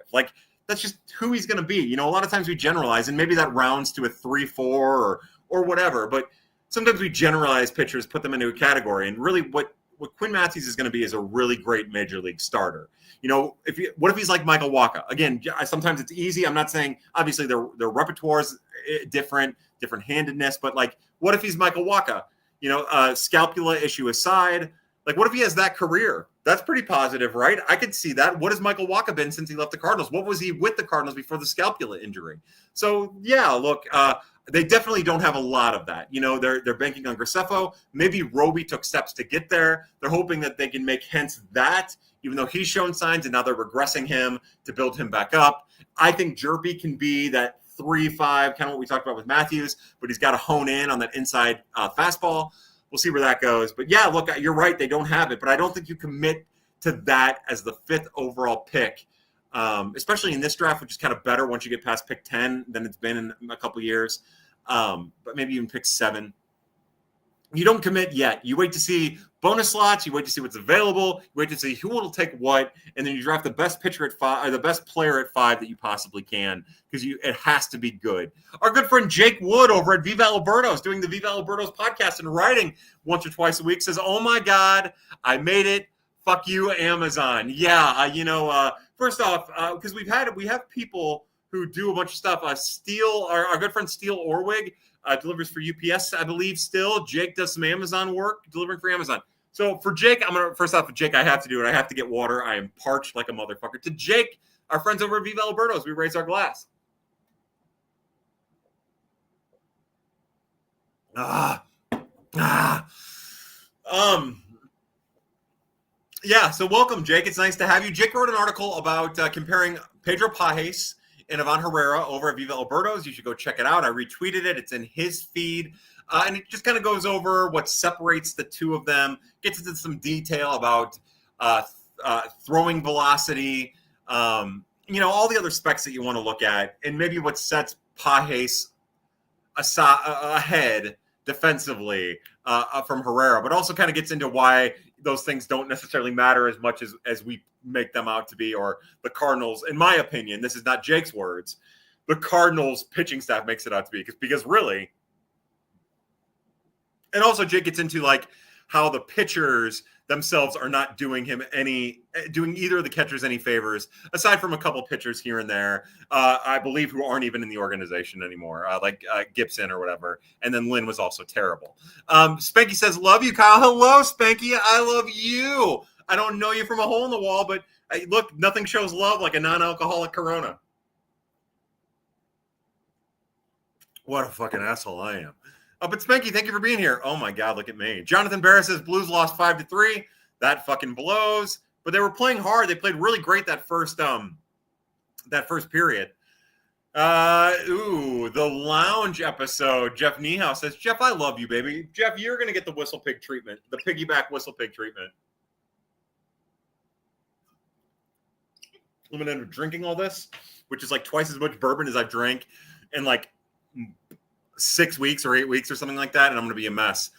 Speaker 1: That's just who he's going to be. A lot of times we generalize, and maybe that rounds to a 3-4 or whatever. But sometimes we generalize pitchers, put them into a category. And really what Quinn Matthews is going to be is a really great major league starter. What if he's like Michael Wacha? Again, sometimes it's easy. I'm not saying, obviously, their repertoire's different handedness. But, what if he's Michael Wacha? Scapula issue aside, what if he has that career? That's pretty positive, right? I could see that. What has Michael Wacha been since he left the Cardinals? What was he with the Cardinals before the scapula injury? So, yeah, look, they definitely don't have a lot of that. They're banking on Graceffo. Maybe Roby took steps to get there. They're hoping that they can make hence that, even though he's shown signs, and now they're regressing him to build him back up. I think Jerpy can be that 3-5, kind of what we talked about with Matthews, but he's got to hone in on that inside fastball. We'll see where that goes. But, yeah, look, you're right. They don't have it. But I don't think you commit to that as the 5th overall pick, especially in this draft, which is kind of better once you get past pick 10 than it's been in a couple years. But maybe even pick 7. You don't commit yet. You wait to see bonus slots. You wait to see what's available. You wait to see who will take what, and then you draft the best pitcher at 5, or the best player at 5 that you possibly can, because it has to be good. Our good friend Jake Wood over at Viva Alberto's, doing the Viva Alberto's podcast and writing once or twice a week, says, "Oh my God, I made it. Fuck you, Amazon." Yeah, first off, because we have people who do a bunch of stuff. Our good friend Steele Orwig delivers for UPS, I believe. Still, Jake does some Amazon work delivering for Amazon. So for Jake, first off, Jake, I have to do it. I have to get water. I am parched like a motherfucker. To Jake, our friends over at Viva Alberto's, we raise our glass. Yeah, so welcome, Jake. It's nice to have you. Jake wrote an article about comparing Pedro Pages and Ivan Herrera over at Viva Alberto's. You should go check it out. I retweeted it. It's in his feed. And it just kind of goes over what separates the two of them, gets into some detail about throwing velocity, all the other specs that you want to look at, and maybe what sets Pages ahead defensively from Herrera, but also kind of gets into why those things don't necessarily matter as much as we make them out to be, or the Cardinals, in my opinion, this is not Jake's words, the Cardinals pitching staff makes it out to be, because really, and also Jake gets into how the pitchers themselves are not doing either of the catchers any favors, aside from a couple pitchers here and there, I believe, who aren't even in the organization anymore, like Gibson or whatever. And then Lynn was also terrible. Spanky says, "Love you, Kyle." Hello, Spanky. I love you. I don't know you from a hole in the wall, but look, nothing shows love like a non-alcoholic Corona. What a fucking asshole I am. But Spanky, thank you for being here. Oh my God, look at me. Jonathan Barris says Blues lost 5-3. That fucking blows. But they were playing hard. They played really great that first period. The lounge episode. Jeff Niehaus says, "Jeff, I love you, baby." Jeff, you're gonna get the whistle pig treatment, the piggyback whistle pig treatment. I'm gonna end up drinking all this, which is twice as much bourbon as I drank in 6 weeks or 8 weeks or something like that, and I'm going to be a mess.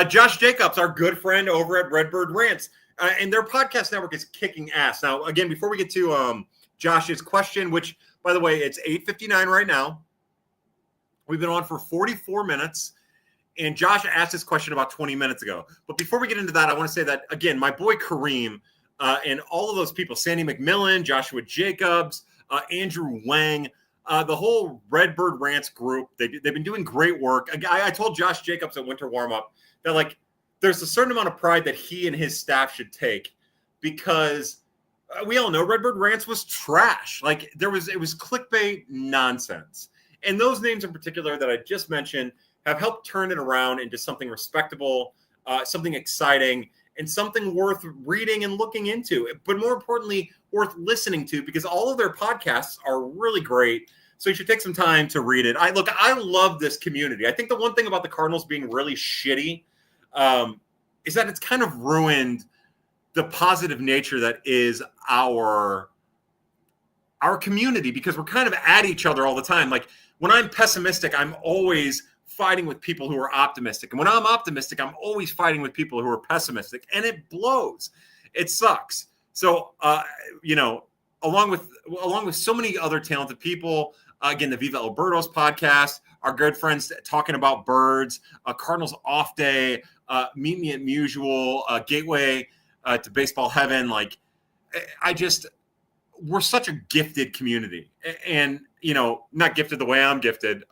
Speaker 1: Josh Jacobs, our good friend over at Redbird Rants, and their podcast network is kicking ass. Now, again, before we get to Josh's question, which, By the way, it's 8:59 right now. We've been on for 44 minutes. And Josh asked this question about 20 minutes ago. But before we get into that, I want to say that, again, my boy Kareem and all of those people, Sandy McMillan, Joshua Jacobs, Andrew Wang, the whole Redbird Rants group, they've been doing great work. I told Josh Jacobs at Winter Warm-Up that, like, there's a certain amount of pride that he and his staff should take because we all know Redbird Rants was trash. Like, it was clickbait nonsense. And those names in particular that I just mentioned have helped turn it around into something respectable, something exciting, and something worth reading and looking into, but more importantly, worth listening to, because all of their podcasts are really great. So you should take some time to read it. I love this community. I think the one thing about the Cardinals being really shitty is that it's kind of ruined the positive nature that is our community, because we're kind of at each other all the time. Like, when I'm pessimistic, I'm always fighting with people who are optimistic. And when I'm optimistic, I'm always fighting with people who are pessimistic. And it blows. It sucks. So, along with so many other talented people, again, the Viva Alberto's podcast, our good friends talking about birds, Cardinals Off Day, Meet Me at Mutual, Gateway to Baseball Heaven. Like, we're such a gifted community, and not gifted the way I'm gifted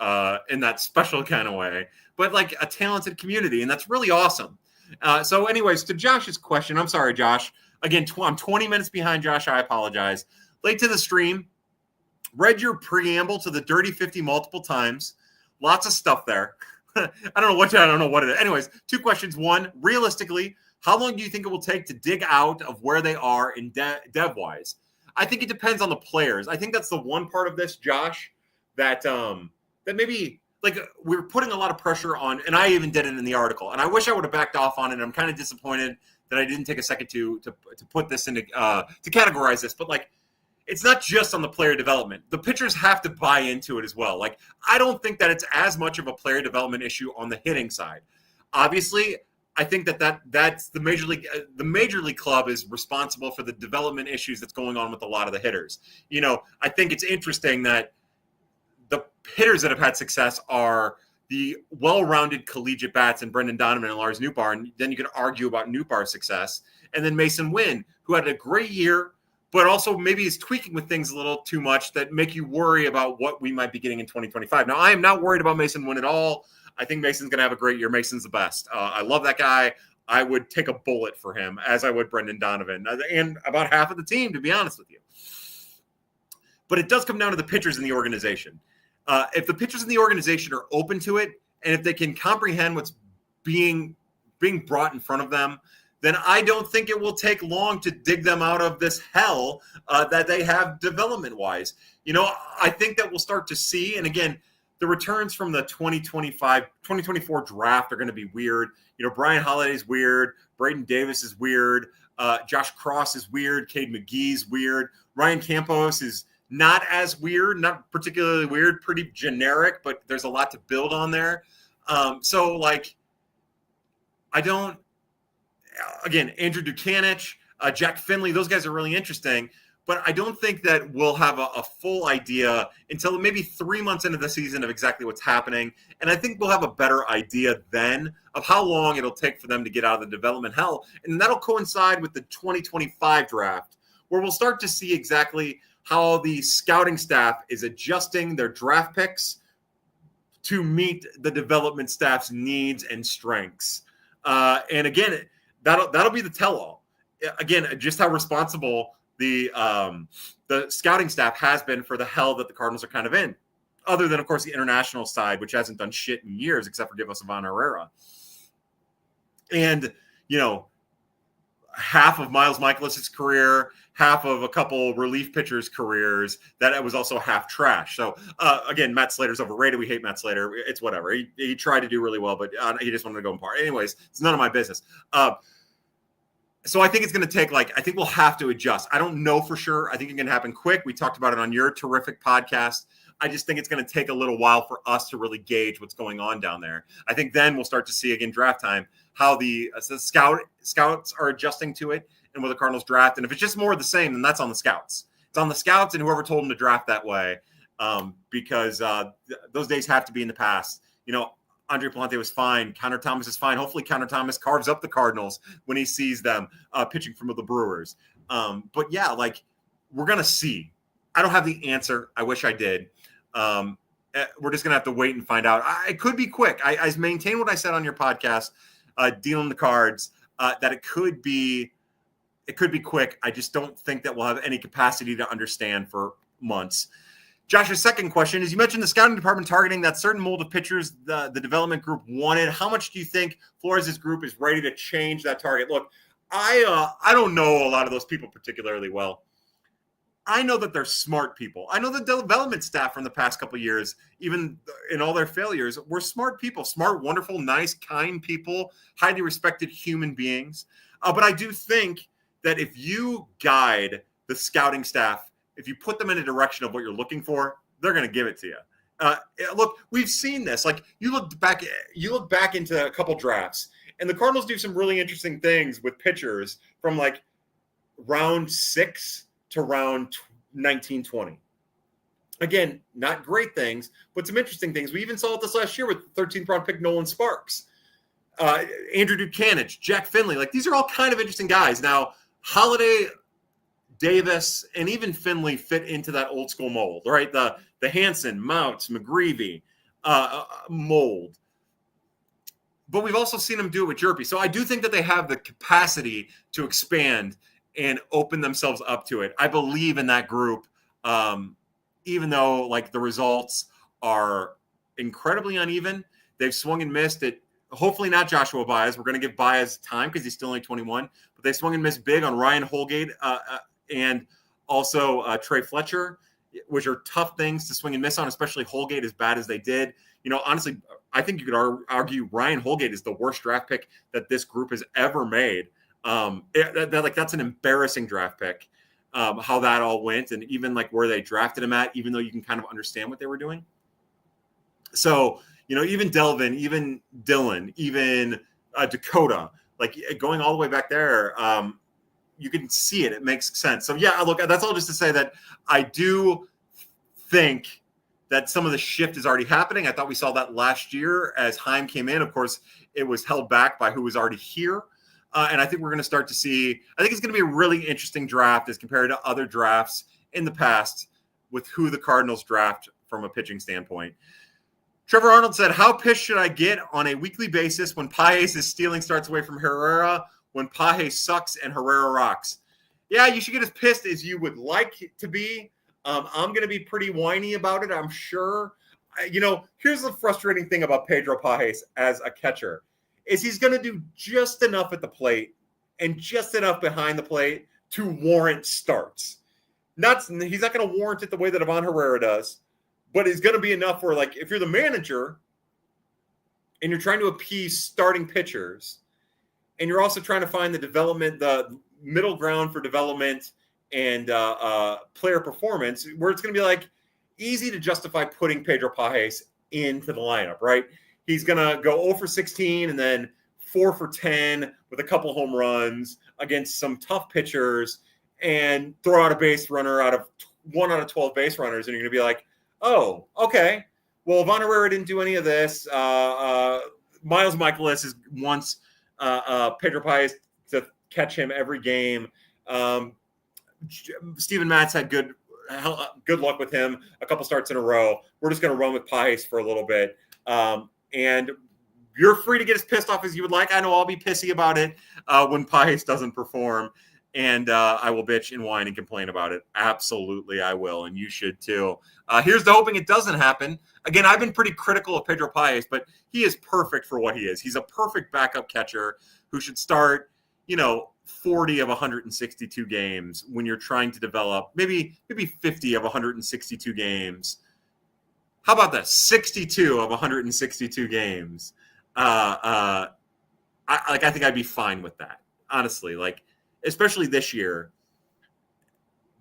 Speaker 1: in that special kind of way, but like a talented community, and that's really awesome. So anyways, to Josh's question, I'm sorry, Josh. Again, I'm 20 minutes behind, Josh. I apologize. Late to the stream. Read your preamble to the Dirty 50 multiple times. Lots of stuff there. I don't know what it is. Anyways, two questions. One, realistically, how long do you think it will take to dig out of where they are in dev-wise? I think it depends on the players. I think that's the one part of this, Josh, that maybe, like, we're putting a lot of pressure on, and I even did it in the article, and I wish I would have backed off on it. I'm kind of disappointed that I didn't take a second to put this into to categorize this, but like, it's not just on the player development. The pitchers have to buy into it as well. Like, I don't think that it's as much of a player development issue on the hitting side. Obviously, I think that's the major league. The major league club is responsible for the development issues that's going on with a lot of the hitters. I think it's interesting that the hitters that have had success are the well-rounded collegiate bats and Brendan Donovan and Lars Nootbaar, and then you can argue about Nootbaar's success, and then Mason Wynn, who had a great year, but also maybe is tweaking with things a little too much that make you worry about what we might be getting in 2025. Now, I am not worried about Mason Wynn at all. I think Mason's going to have a great year. Mason's the best. I love that guy. I would take a bullet for him, as I would Brendan Donovan, and about half of the team, to be honest with you. But it does come down to the pitchers in the organization. If the pitchers in the organization are open to it, and if they can comprehend what's being brought in front of them, then I don't think it will take long to dig them out of this hell that they have development-wise. I think that we'll start to see, and again, the returns from the 2024 draft are going to be weird. Brian Holiday's weird. Braden Davis is weird. Josh Cross is weird. Cade McGee's weird. Ryan Campos is not as weird, not particularly weird, pretty generic, but there's a lot to build on there. Andrew Dukanich, Jack Finley, those guys are really interesting. But I don't think that we'll have a full idea until maybe 3 months into the season of exactly what's happening. And I think we'll have a better idea then of how long it'll take for them to get out of the development hell. And that'll coincide with the 2025 draft, where we'll start to see exactly how the scouting staff is adjusting their draft picks to meet the development staff's needs and strengths. And again, that'll be the tell-all. Again, just how responsible the scouting staff has been for the hell that the Cardinals are kind of in, other than, of course, the international side, which hasn't done shit in years except for give us Ivan Herrera. And, half of Miles Michaelis' career, half of a couple relief pitchers' careers, that was also half trash. So, again, Matt Slater's overrated. We hate Matt Slater. It's whatever. He tried to do really well, but he just wanted to go in par. Anyways, it's none of my business. So I think it's going to take, I think we'll have to adjust. I don't know for sure. I think it can happen quick. We talked about it on your terrific podcast. I just think it's going to take a little while for us to really gauge what's going on down there. I think then we'll start to see, again, draft time, how the scouts are adjusting to it and what the Cardinals draft. And if it's just more of the same, then that's on the scouts. It's on the scouts and whoever told them to draft that way, because those days have to be in the past. Andre Palante was fine. Counter Thomas is fine. Hopefully Counter Thomas carves up the Cardinals when he sees them pitching from the Brewers. But yeah, we're going to see. I don't have the answer. I wish I did. We're just going to have to wait and find out. It could be quick. I maintain what I said on your podcast, Dealing the Cards, that it could be quick. I just don't think that we'll have any capacity to understand for months. Josh's second question is, you mentioned the scouting department targeting that certain mold of pitchers the development group wanted. How much do you think Flores' group is ready to change that target? Look, I don't know a lot of those people particularly well. I know that they're smart people. I know the development staff from the past couple of years, even in all their failures, were smart people, smart, wonderful, nice, kind people, highly respected human beings. But I do think that if you guide the scouting staff, if you put them in a direction of what you're looking for, they're going to give it to you. Look, we've seen this. You look back into a couple drafts, and the Cardinals do some really interesting things with pitchers from round 6 to round 19, 20. Again, not great things, but some interesting things. We even saw it this last year with the 13th round pick Nolan Sparks, Andrew Buchanan, Jack Finley. These are all kind of interesting guys. Now, Holiday, Davis, and even Finley fit into that old school mold, right? The Hansen, Mounts, McGreevy mold. But we've also seen them do it with Jerpy. So I do think that they have the capacity to expand and open themselves up to it. I believe in that group, even though the results are incredibly uneven. They've swung and missed it. Hopefully not Joshua Baez. We're going to give Baez time because he's still only 21. But they swung and missed big on Ryan Holgate and also Trey Fletcher, which are tough things to swing and miss on, especially Holgate as bad as they did. Honestly, I think you could argue Ryan Holgate is the worst draft pick that this group has ever made. That's an embarrassing draft pick, how that all went, and even where they drafted him at, even though you can kind of understand what they were doing. So, even Delvin, even Dylan, even Dakota, going all the way back there, you can see it. It makes sense. So yeah, look, that's all just to say that I do think that some of the shift is already happening. I thought we saw that last year as Heim came in. Of course, it was held back by who was already here. And I think we're going to start to see, I think it's going to be a really interesting draft as compared to other drafts in the past with who the Cardinals draft from a pitching standpoint. Trevor Arnold said, how pissed should I get on a weekly basis when Pages' stealing starts away from Herrera, when Pages sucks and Herrera rocks? Yeah, you should get as pissed as you would like to be. I'm going to be pretty whiny about it, I'm sure. Here's the frustrating thing about Pedro Pages as a catcher, is he's going to do just enough at the plate and just enough behind the plate to warrant starts. He's not going to warrant it the way that Ivan Herrera does, but it's going to be enough where, if you're the manager and you're trying to appease starting pitchers and you're also trying to find the middle ground for development and player performance, where it's going to be easy to justify putting Pedro Pages into the lineup, right? He's going to go 0 for 16 and then 4 for 10 with a couple home runs against some tough pitchers and throw out a base runner out of 1 out of 12 base runners. And you're going to be like, oh, okay. Well, Ivan Herrera didn't do any of this. Miles Michaelis wants Pedro Pages to catch him every game. Steven Matz had good luck with him a couple starts in a row. We're just going to run with Pages for a little bit. And you're free to get as pissed off as you would like. I know I'll be pissy about it when Pages doesn't perform. And I will bitch and whine and complain about it. Absolutely, I will. And you should too. Here's to hoping it doesn't happen. Again, I've been pretty critical of Pedro Pages, but he is perfect for what he is. He's a perfect backup catcher who should start, 40 of 162 games when you're trying to develop, maybe 50 of 162 games. How about that? 62 of 162 games. I think I'd be fine with that, honestly. Especially this year,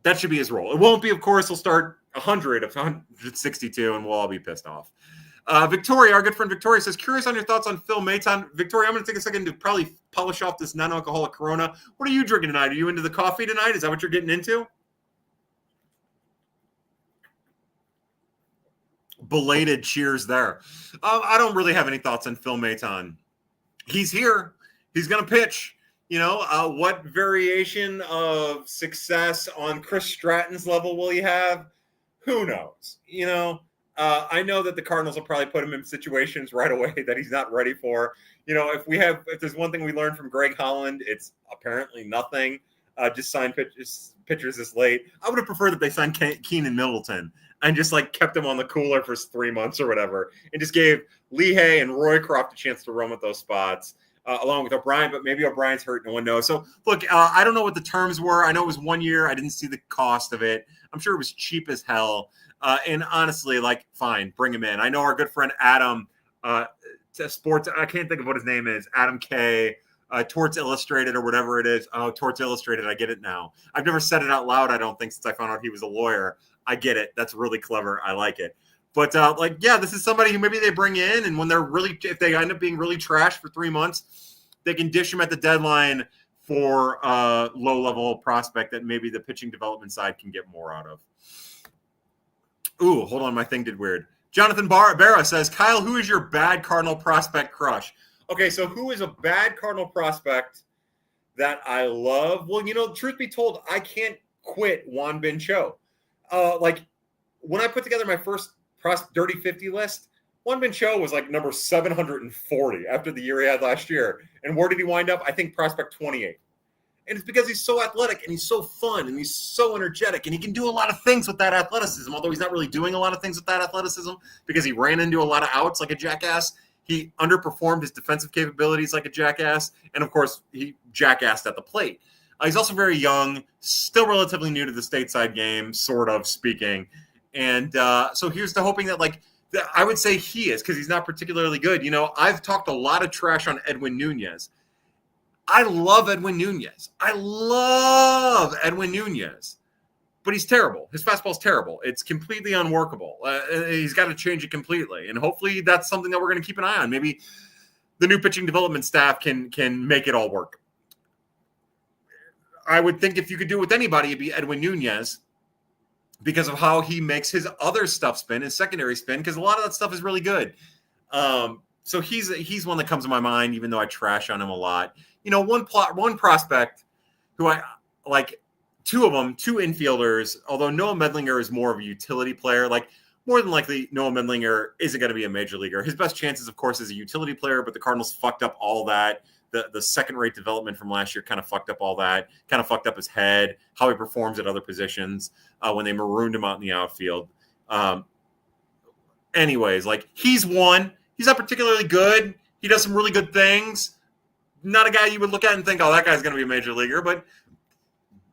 Speaker 1: that should be his role. It won't be, of course. He'll start 100 of 162, and we'll all be pissed off. Victoria, our good friend Victoria, says, curious on your thoughts on Phil Maton. Victoria, I'm going to take a second to probably polish off this non-alcoholic Corona. What are you drinking tonight? Are you into the coffee tonight? Is that what you're getting into? belated cheers there. I don't really have any thoughts on Phil Maton. He's here. He's going to pitch. What variation of success on Chris Stratton's level will he have? Who knows? I know that the Cardinals will probably put him in situations right away that he's not ready for. If there's one thing we learned from Greg Holland, it's apparently nothing. Just sign pitchers this late. I would have preferred that they signed Keenan Middleton and just kept him on the cooler for 3 months or whatever, and just gave Lehigh and Roycroft a chance to run with those spots. Along with O'Brien, but maybe O'Brien's hurt. No one knows. So, look, I don't know what the terms were. I know it was 1 year. I didn't see the cost of it. I'm sure it was cheap as hell. And honestly, fine, bring him in. I know our good friend Adam, sports. I can't think of what his name is. Adam K. Torts Illustrated or whatever it is. Oh, Torts Illustrated. I get it now. I've never said it out loud, I don't think, since I found out he was a lawyer. I get it. That's really clever. I like it. But this is somebody who maybe they bring in, and if they end up being really trash for 3 months, they can dish them at the deadline for a low-level prospect that maybe the pitching development side can get more out of. Ooh, hold on, my thing did weird. Jonathan Barra says, Kyle, who is your bad Cardinal prospect crush? Okay, so who is a bad Cardinal prospect that I love? Well, truth be told, I can't quit Juan Bin Cho. When I put together my first Dirty 50 list, Juan Bin Cho was number 740 after the year he had last year. And where did he wind up? I think prospect 28. And it's because he's so athletic and he's so fun and he's so energetic and he can do a lot of things with that athleticism, although he's not really doing a lot of things with that athleticism because he ran into a lot of outs like a jackass. He underperformed his defensive capabilities like a jackass. And, of course, he jackassed at the plate. He's also very young, still relatively new to the stateside game, sort of speaking. And so here's the hoping that, I would say he is because he's not particularly good. I've talked a lot of trash on Edwin Nunez. I love Edwin Nunez. But he's terrible. His fastball's terrible. It's completely unworkable. He's got to change it completely. And hopefully that's something that we're going to keep an eye on. Maybe the new pitching development staff can make it all work. I would think if you could do it with anybody, it'd be Edwin Nunez, because of how he makes his other stuff spin, his secondary spin, because a lot of that stuff is really good. So he's one that comes to my mind, even though I trash on him a lot. One prospect who I like, two infielders, although Noah Medlinger is more of a utility player. More than likely, Noah Medlinger isn't going to be a major leaguer. His best chances, of course, is a utility player, but the Cardinals fucked up all that. The second-rate development from last year kind of fucked up all that, kind of fucked up his head, how he performs at other positions when they marooned him out in the outfield. Anyways, he's one. He's not particularly good. He does some really good things. Not a guy you would look at and think, oh, that guy's going to be a major leaguer. But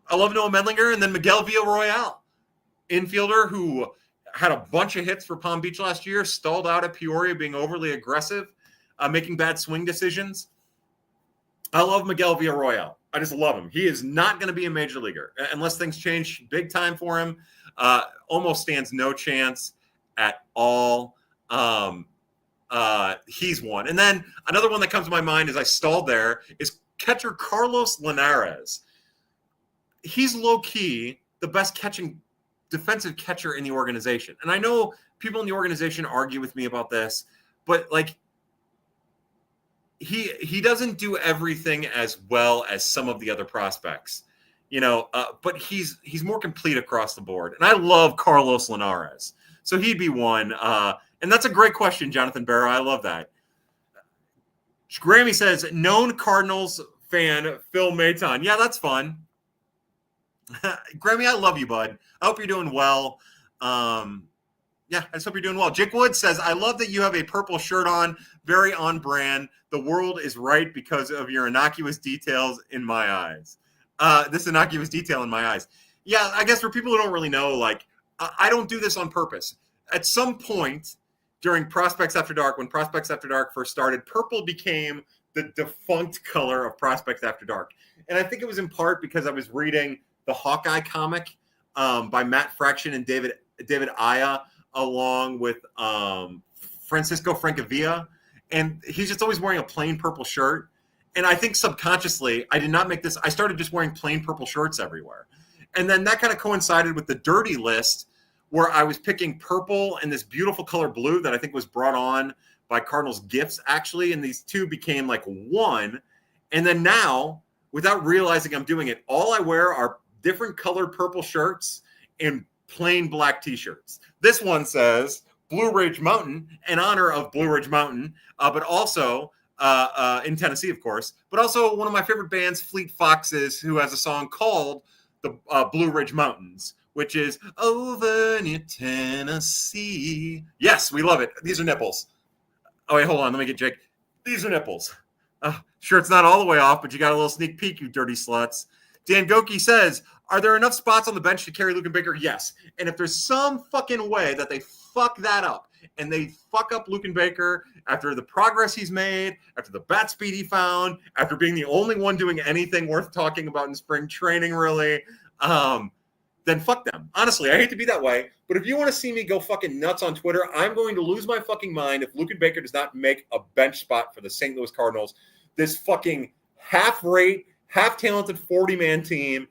Speaker 1: I love Noah Medlinger. And then Miguel Villarroel, infielder who had a bunch of hits for Palm Beach last year, stalled out at Peoria being overly aggressive, making bad swing decisions. I love Miguel Villarroel. I just love him. He is not going to be a major leaguer unless things change big time for him. Almost stands no chance at all. He's one. And then another one that comes to my mind as I stalled there is catcher Carlos Linares. He's low-key the best defensive catcher in the organization. And I know people in the organization argue with me about this, but he doesn't do everything as well as some of the other prospects, but he's more complete across the board. And I love Carlos Linares. So he'd be one. And that's a great question, Jonathan Barrow. I love that. Grammy says, known Cardinals fan, Phil Maton. Yeah, that's fun. Grammy, I love you, bud. I hope you're doing well. Yeah, I just hope you're doing well. Jake Wood says, I love that you have a purple shirt on, very on brand. The world is right because of your innocuous details in my eyes. This innocuous detail in my eyes. Yeah, I guess for people who don't really know, I don't do this on purpose. At some point during Prospects After Dark, when Prospects After Dark first started, purple became the defunct color of Prospects After Dark. And I think it was in part because I was reading the Hawkeye comic by Matt Fraction and David Aya, along with Francisco Francavilla. And he's just always wearing a plain purple shirt. And I think subconsciously, I did not make this. I started just wearing plain purple shirts everywhere. And then that kind of coincided with the dirty list, where I was picking purple and this beautiful color blue that I think was brought on by Cardinals gifts, actually. And these two became like one. And then now, without realizing I'm doing it, all I wear are different colored purple shirts and plain black t-shirts. This one says Blue Ridge Mountain in honor of Blue Ridge Mountain, but also in Tennessee, of course, but also one of my favorite bands, Fleet Foxes, who has a song called the Blue Ridge Mountains, which is over near Tennessee. Yes, we love it. These are nipples. Oh, wait, hold on. Let me get Jake. These are nipples. Sure, it's not all the way off, but you got a little sneak peek, you dirty sluts. Dan Goki says, are there enough spots on the bench to carry Luken Baker? Yes. And if there's some fucking way that they fuck that up and they fuck up Luken Baker after the progress he's made, after the bat speed he found, after being the only one doing anything worth talking about in spring training, really, then fuck them. Honestly, I hate to be that way, but if you want to see me go fucking nuts on Twitter, I'm going to lose my fucking mind if Luken Baker does not make a bench spot for the St. Louis Cardinals. This fucking half-rate, half-talented 40-man team.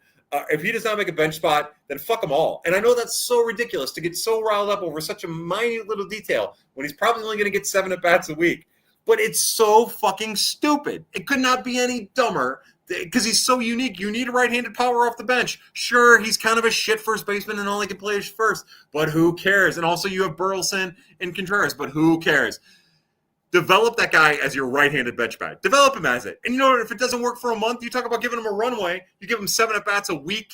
Speaker 1: If he does not make a bench spot, then fuck them all. And I know that's so ridiculous to get so riled up over such a minute little detail when he's probably only going to get 7 at-bats a week. But it's so fucking stupid. It could not be any dumber because he's so unique. You need a right-handed power off the bench. Sure, he's kind of a shit first baseman and all he can play is first, but who cares? And also you have Burleson and Contreras, but who cares? Develop that guy as your right-handed bench bat. Develop him as it. And you know what? If it doesn't work for a month, you talk about giving him a runway. You give him 7 at-bats a week.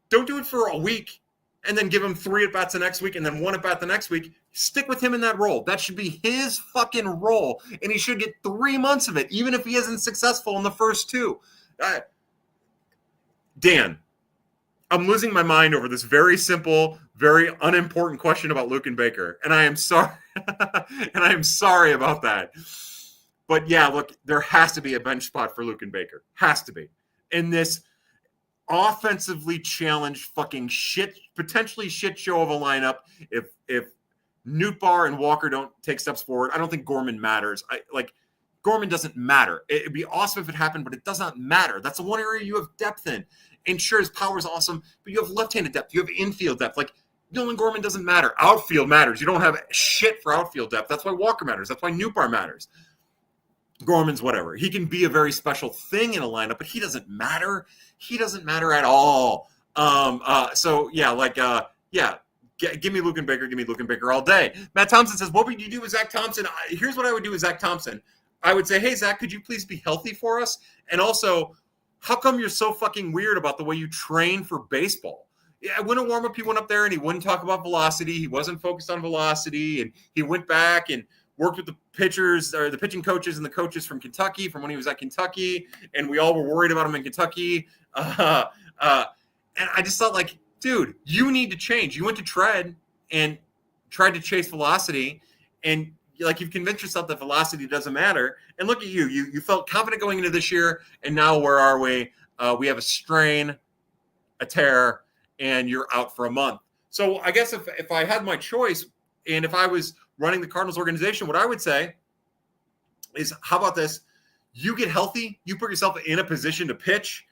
Speaker 1: Don't do it for a week and then give him 3 at-bats the next week and then 1 at-bat the next week. Stick with him in that role. That should be his fucking role, and he should get 3 months of it, even if he isn't successful in the first 2. Dan, I'm losing my mind over this very simple, very unimportant question about Luken Baker, and I am sorry. And I am sorry about that. But yeah, look, there has to be a bench spot for Luken Baker. Has to be. In this offensively challenged fucking shit, potentially shit show of a lineup, if Nootbaar and Walker don't take steps forward, I don't think Gorman matters. Gorman doesn't matter. It'd be awesome if it happened, but it does not matter. That's the one area you have depth in. And sure, his power is awesome, but you have left-handed depth. You have infield depth. Nolan Gorman doesn't matter. Outfield matters. You don't have shit for outfield depth. That's why Walker matters. That's why Nootbaar matters. Gorman's whatever. He can be a very special thing in a lineup, but he doesn't matter. He doesn't matter at all. Give me Luken Baker. Give me Luken Baker all day. Matt Thompson says, what would you do with Zach Thompson? Here's what I would do with Zach Thompson. I would say, hey, Zach, could you please be healthy for us? And also, how come you're so fucking weird about the way you train for baseball? Yeah, when a warm-up, he went up there and he wouldn't talk about velocity. He wasn't focused on velocity. And he went back and worked with the pitchers or the pitching coaches and the coaches from Kentucky from when he was at Kentucky. And we all were worried about him in Kentucky. And I just thought, dude, you need to change. You went to Tread and tried to chase velocity. And you've convinced yourself that velocity doesn't matter. And look at you. You felt confident going into this year. And now where are we? We have a strain, a tear, and you're out for a month. So I guess if I had my choice and if I was running the Cardinals organization, what I would say is, how about this? You get healthy, you put yourself in a position to pitch,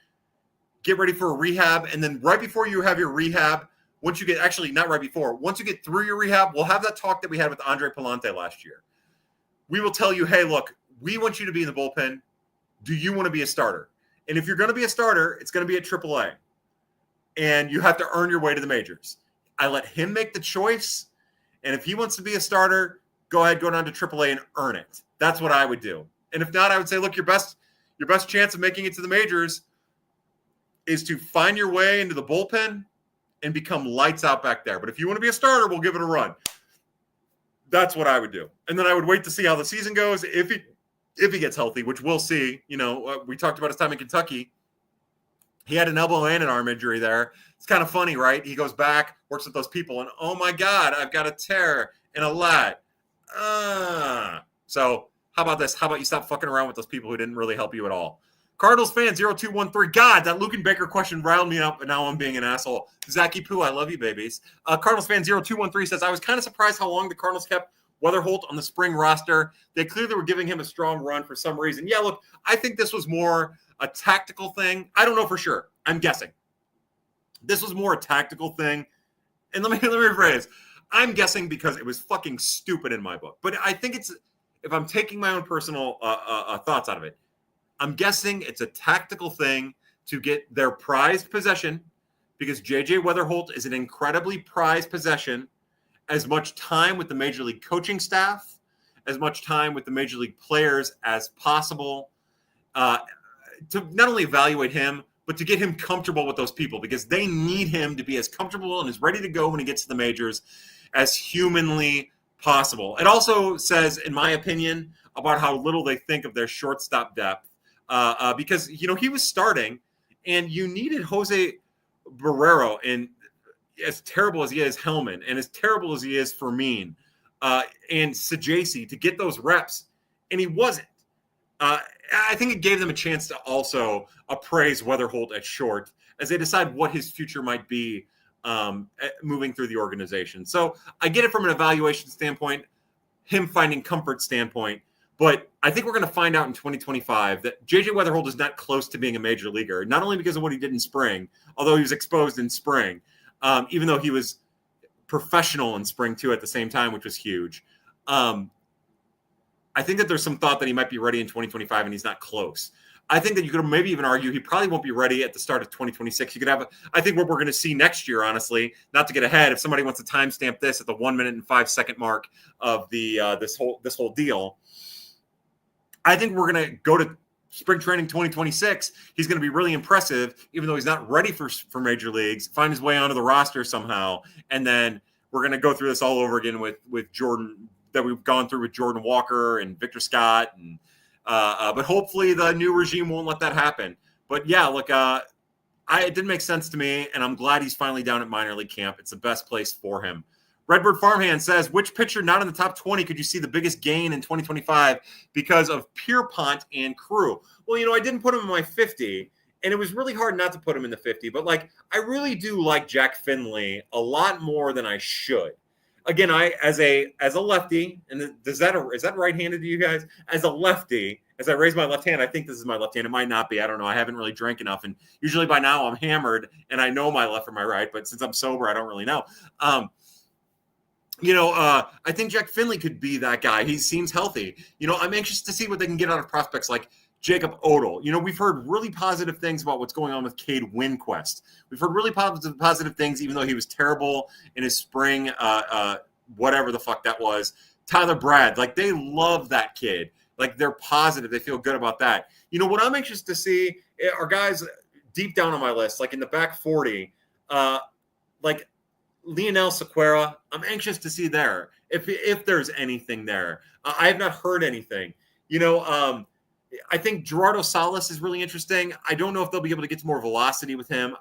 Speaker 1: get ready for a rehab, and then right before you have your rehab, once you get through your rehab, we'll have that talk that we had with Andre Palante last year. We will tell you, hey, look, we want you to be in the bullpen. Do you want to be a starter? And if you're going to be a starter, it's going to be at AAA. And you have to earn your way to the majors. I let him make the choice. And if he wants to be a starter, go ahead, go down to AAA and earn it. That's what I would do. And if not, I would say, look, your best chance of making it to the majors is to find your way into the bullpen and become lights out back there. But if you want to be a starter, we'll give it a run. That's what I would do. And then I would wait to see how the season goes. If he gets healthy, which we'll see. We talked about his time in Kentucky. He had an elbow and an arm injury there. It's kind of funny, right? He goes back, works with those people, and oh my God, I've got a tear and a lat. So how about this? How about you stop fucking around with those people who didn't really help you at all? Cardinals fan 0213. God, that Luken Baker question riled me up, and now I'm being an asshole. Zachy Poo, I love you, babies. Cardinals fan 0213 says, I was kind of surprised how long the Cardinals kept Weatherholt on the spring roster. They clearly were giving him a strong run for some reason. Yeah, look, I think this was more a tactical thing. I don't know for sure. I'm guessing. This was more a tactical thing and let me rephrase. I'm guessing because it was fucking stupid in my book. But I think it's, if I'm taking my own personal thoughts out of it, I'm guessing it's a tactical thing to get their prized possession, because J.J. Weatherholt is an incredibly prized possession, as much time with the Major League coaching staff, as much time with the Major League players as possible, to not only evaluate him, but to get him comfortable with those people, because they need him to be as comfortable and as ready to go when he gets to the majors as humanly possible. It also says, in my opinion, about how little they think of their shortstop depth, because, you know, he was starting and you needed Jose Barrero, and as terrible as he is, Hellman, and as terrible as he is, Fermin, and Sajasi, to get those reps, and he wasn't. I think it gave them a chance to also appraise Weatherholt at short as they decide what his future might be moving through the organization. So I get it from an evaluation standpoint, him finding comfort standpoint, but I think we're going to find out in 2025 that J.J. Weatherholt is not close to being a major leaguer, not only because of what he did in spring, although he was exposed in spring, even though he was professional in spring too at the same time, which was huge. I think that there's some thought that he might be ready in 2025 and he's not close. I think that you could maybe even argue he probably won't be ready at the start of 2026. You could have, I think what we're going to see next year, honestly, not to get ahead, if somebody wants to timestamp this at the 1 minute and 5 second mark of the this whole deal, I think we're going to go to spring training 2026. He's going to be really impressive, even though he's not ready for major leagues, find his way onto the roster somehow. And then we're going to go through this all over again with Jordan, that we've gone through with Jordan Walker and Victor Scott. And but hopefully the new regime won't let that happen. But yeah, look, it didn't make sense to me, and I'm glad he's finally down at minor league camp. It's the best place for him. Redbird Farmhand says, which pitcher not in the top 20 could you see the biggest gain in 2025 because of Pierpont and crew? Well, you know, I didn't put him in my 50, and it was really hard not to put him in the 50. But, like, I really do like Jack Finley a lot more than I should. Again, I as a lefty, and is that right-handed to you guys? As a lefty, as I raise my left hand, I think this is my left hand. It might not be. I don't know. I haven't really drank enough, and usually by now I'm hammered, and I know my left from my right. But since I'm sober, I don't really know. I think Jack Finley could be that guy. He seems healthy. You know, I'm anxious to see what they can get out of prospects like Jacob Odell. You know, we've heard really positive things about what's going on with Cade Winquist. We've heard really positive things, even though he was terrible in his spring, whatever the fuck that was. Tyler Brad, like, they love that kid. Like, they're positive. They feel good about that. You know, what I'm anxious to see are guys deep down on my list, like in the back 40, like Lionel Sequeira. I'm anxious to see there if there's anything there. I have not heard anything. You know, I think Gerardo Salas is really interesting. I don't know if they'll be able to get to more velocity with him.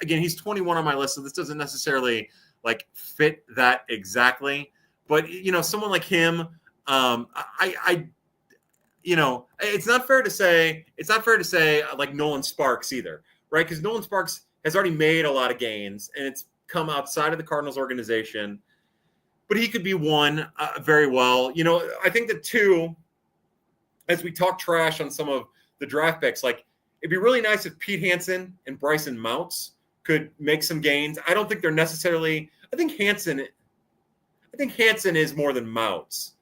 Speaker 1: Again, he's 21 on my list, so this doesn't necessarily like fit that exactly. But you know, someone like him, it's not fair to say like Nolan Sparks either, right? Because Nolan Sparks has already made a lot of gains, and it's come outside of the Cardinals organization. But he could be one very well. You know, I think the two, as we talk trash on some of the draft picks, like, it'd be really nice if Pete Hansen and Bryson Mounts could make some gains. I don't think they're necessarily. I think Hansen is more than Mounts,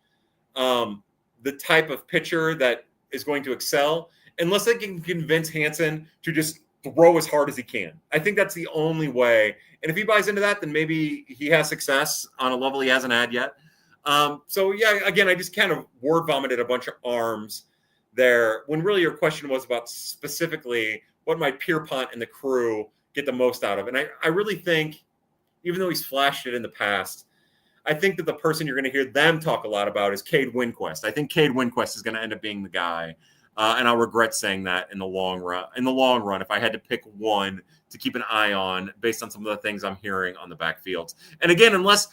Speaker 1: the type of pitcher that is going to excel, unless they can convince Hansen to just throw as hard as he can. I think that's the only way. And if he buys into that, then maybe he has success on a level he hasn't had yet. So yeah, again, I just kind of word vomited a bunch of arms there when really your question was about specifically what might Pierpont and the crew get the most out of. And I really think, even though he's flashed it in the past, I think that the person you're going to hear them talk a lot about is Cade Winquist. I think Cade Winquist is going to end up being the guy. And I'll regret saying that in the long run, if I had to pick one to keep an eye on based on some of the things I'm hearing on the backfields. And again, unless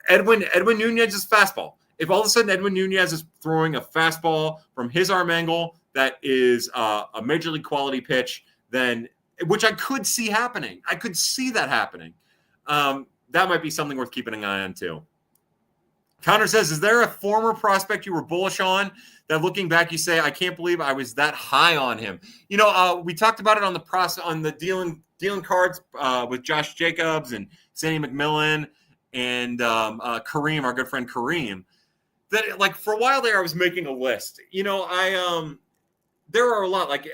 Speaker 1: Edwin Nunez's fastball, if all of a sudden Edwin Nunez is throwing a fastball from his arm angle that is a major league quality pitch, then, which I could see happening. I could see that happening. That might be something worth keeping an eye on too. Connor says, is there a former prospect you were bullish on that looking back you say, I can't believe I was that high on him? You know, we talked about it on the deal dealing cards with Josh Jacobs and Sandy McMillan and Kareem, our good friend Kareem, that like for a while there I was making a list. There are a lot. Like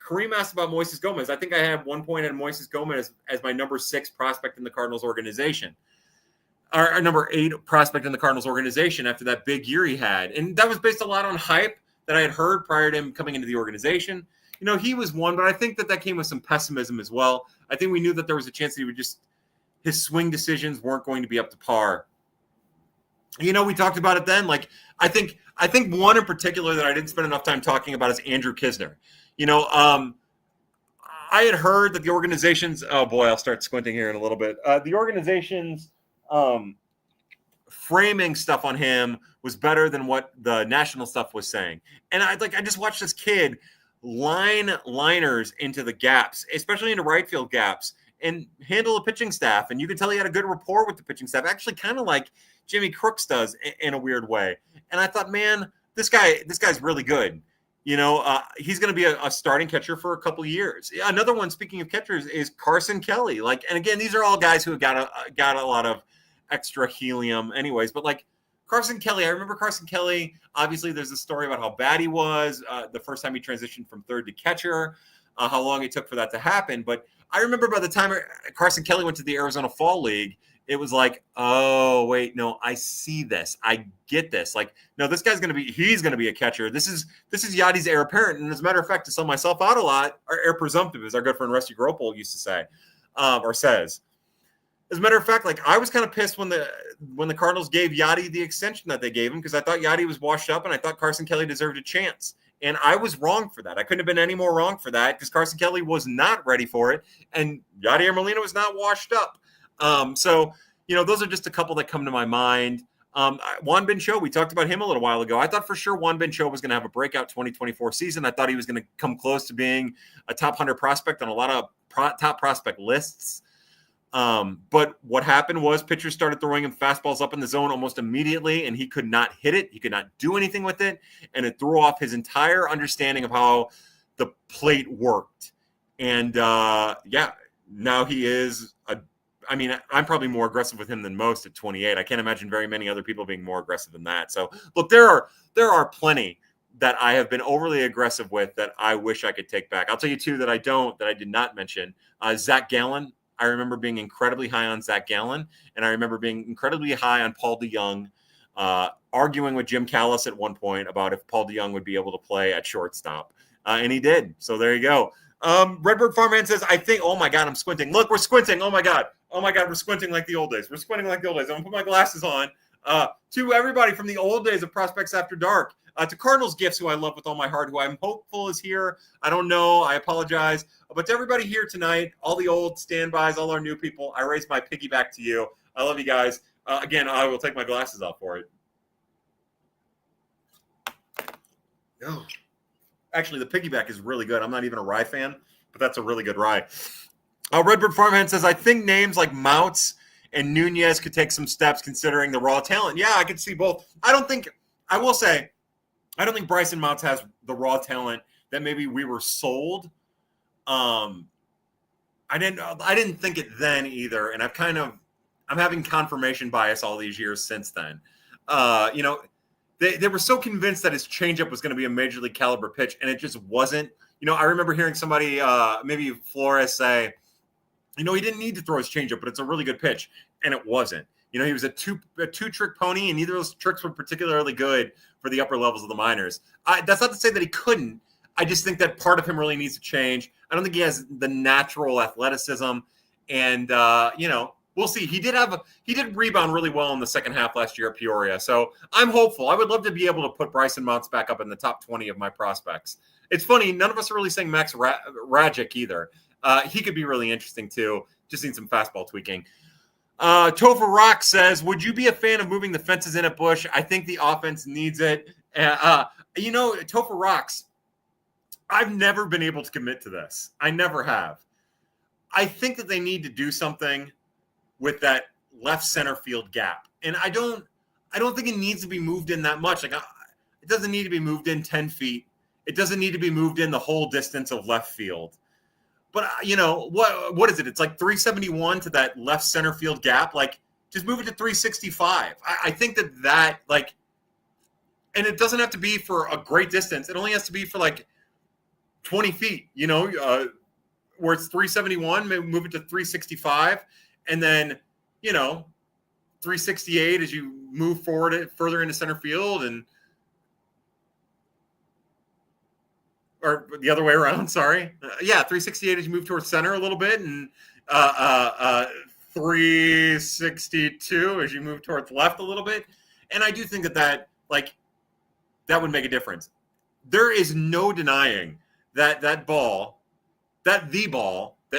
Speaker 1: Kareem asked about Moises Gomez. I think I had one point at Moises Gomez as my number 6 prospect in the Cardinals organization. Our number 8 prospect in the Cardinals organization after that big year he had. And that was based a lot on hype that I had heard prior to him coming into the organization. He was one, but I think that came with some pessimism as well. I think we knew that there was a chance that his swing decisions weren't going to be up to par. We talked about it then. Like, I think one in particular that I didn't spend enough time talking about is Andrew Kisner. I had heard that the organization's, oh boy, I'll start squinting here in a little bit. The organization's framing stuff on him was better than what the national stuff was saying. And I just watched this kid liners into the gaps, especially into right field gaps, and handle a pitching staff. And you could tell he had a good rapport with the pitching staff, actually kind of like Jimmy Crooks does in a weird way. And I thought, man, this guy's really good. He's going to be a starting catcher for a couple of years. Another one, speaking of catchers, is Carson Kelly. And again, these are all guys who have got a lot of extra helium anyways. But like Carson Kelly, I remember Carson Kelly. Obviously, there's a story about how bad he was the first time he transitioned from third to catcher, how long it took for that to happen. But I remember by the time Carson Kelly went to the Arizona Fall League, it was like, oh, wait, no, I see this. I get this. Like, no, this guy's he's going to be a catcher. This is Yadi's heir apparent. And as a matter of fact, to sell myself out a lot, or heir presumptive, as our good friend Rusty Gropel used to say, or says. As a matter of fact, like I was kind of pissed when the Cardinals gave Yadi the extension that they gave him, because I thought Yadi was washed up and I thought Carson Kelly deserved a chance. And I was wrong for that. I couldn't have been any more wrong for that, because Carson Kelly was not ready for it. And Yadier Molina was not washed up. So, those are just a couple that come to my mind. Juan Bin Cho, we talked about him a little while ago. I thought for sure Juan Bin Cho was going to have a breakout 2024 season. I thought he was going to come close to being a top 100 prospect on a lot of top prospect lists. But what happened was pitchers started throwing him fastballs up in the zone almost immediately, and he could not hit it. He could not do anything with it. And it threw off his entire understanding of how the plate worked. And now he is I'm probably more aggressive with him than most at 28. I can't imagine very many other people being more aggressive than that. So look, there are plenty that I have been overly aggressive with that I wish I could take back. I'll tell you two that I did not mention. Zach Gallen. I remember being incredibly high on Zach Gallen, and I remember being incredibly high on Paul DeJong, arguing with Jim Callis at one point about if Paul DeJong would be able to play at shortstop. And he did. So there you go. Redbird Farmhand says, I think, oh my God, I'm squinting. Look, we're squinting. Oh my God, we're squinting like the old days. I'm going to put my glasses on. To everybody from the old days of Prospects After Dark, to Cardinals Gifts, who I love with all my heart, who I'm hopeful is here. I don't know. I apologize. But to everybody here tonight, all the old standbys, all our new people, I raise my piggyback to you. I love you guys. Again, I will take my glasses off for it. Oh. Actually, the piggyback is really good. I'm not even a rye fan, but that's a really good rye. Redbird Farmhand says, I think names like Mounts and Nunez could take some steps considering the raw talent. Yeah, I could see both. I don't think Bryson Mounts has the raw talent that maybe we were sold. I didn't think it then either, and I'm having confirmation bias all these years since then. They were so convinced that his changeup was going to be a major league caliber pitch, and it just wasn't. I remember hearing somebody, maybe Flores, say, he didn't need to throw his changeup, but it's a really good pitch, and it wasn't. He was a two-trick pony, and neither of those tricks were particularly good for the upper levels of the minors. That's not to say that he couldn't. I just think that part of him really needs to change. I don't think he has the natural athleticism, and we'll see. He did rebound really well in the second half last year at Peoria, so I'm hopeful. I would love to be able to put Bryson Mounts back up in the top 20 of my prospects. It's funny, none of us are really saying Max Rajic either. He could be really interesting too. Just need some fastball tweaking. Topher Rock says, would you be a fan of moving the fences in at Busch? I think the offense needs it. Topher Rocks, I've never been able to commit to this. I never have. I think that they need to do something with that left center field gap. And I don't think it needs to be moved in that much. It doesn't need to be moved in 10 feet. It doesn't need to be moved in the whole distance of left field. But, what is it? It's like 371 to that left center field gap. Like, just move it to 365. I think that like, and it doesn't have to be for a great distance. It only has to be for like 20 feet, where it's 371, maybe move it to 365. And then, 368 as you move forward further into center field or the other way around, sorry. 368 as you move towards center a little bit, and 362 as you move towards left a little bit. And I do think that would make a difference. There is no denying that the ball that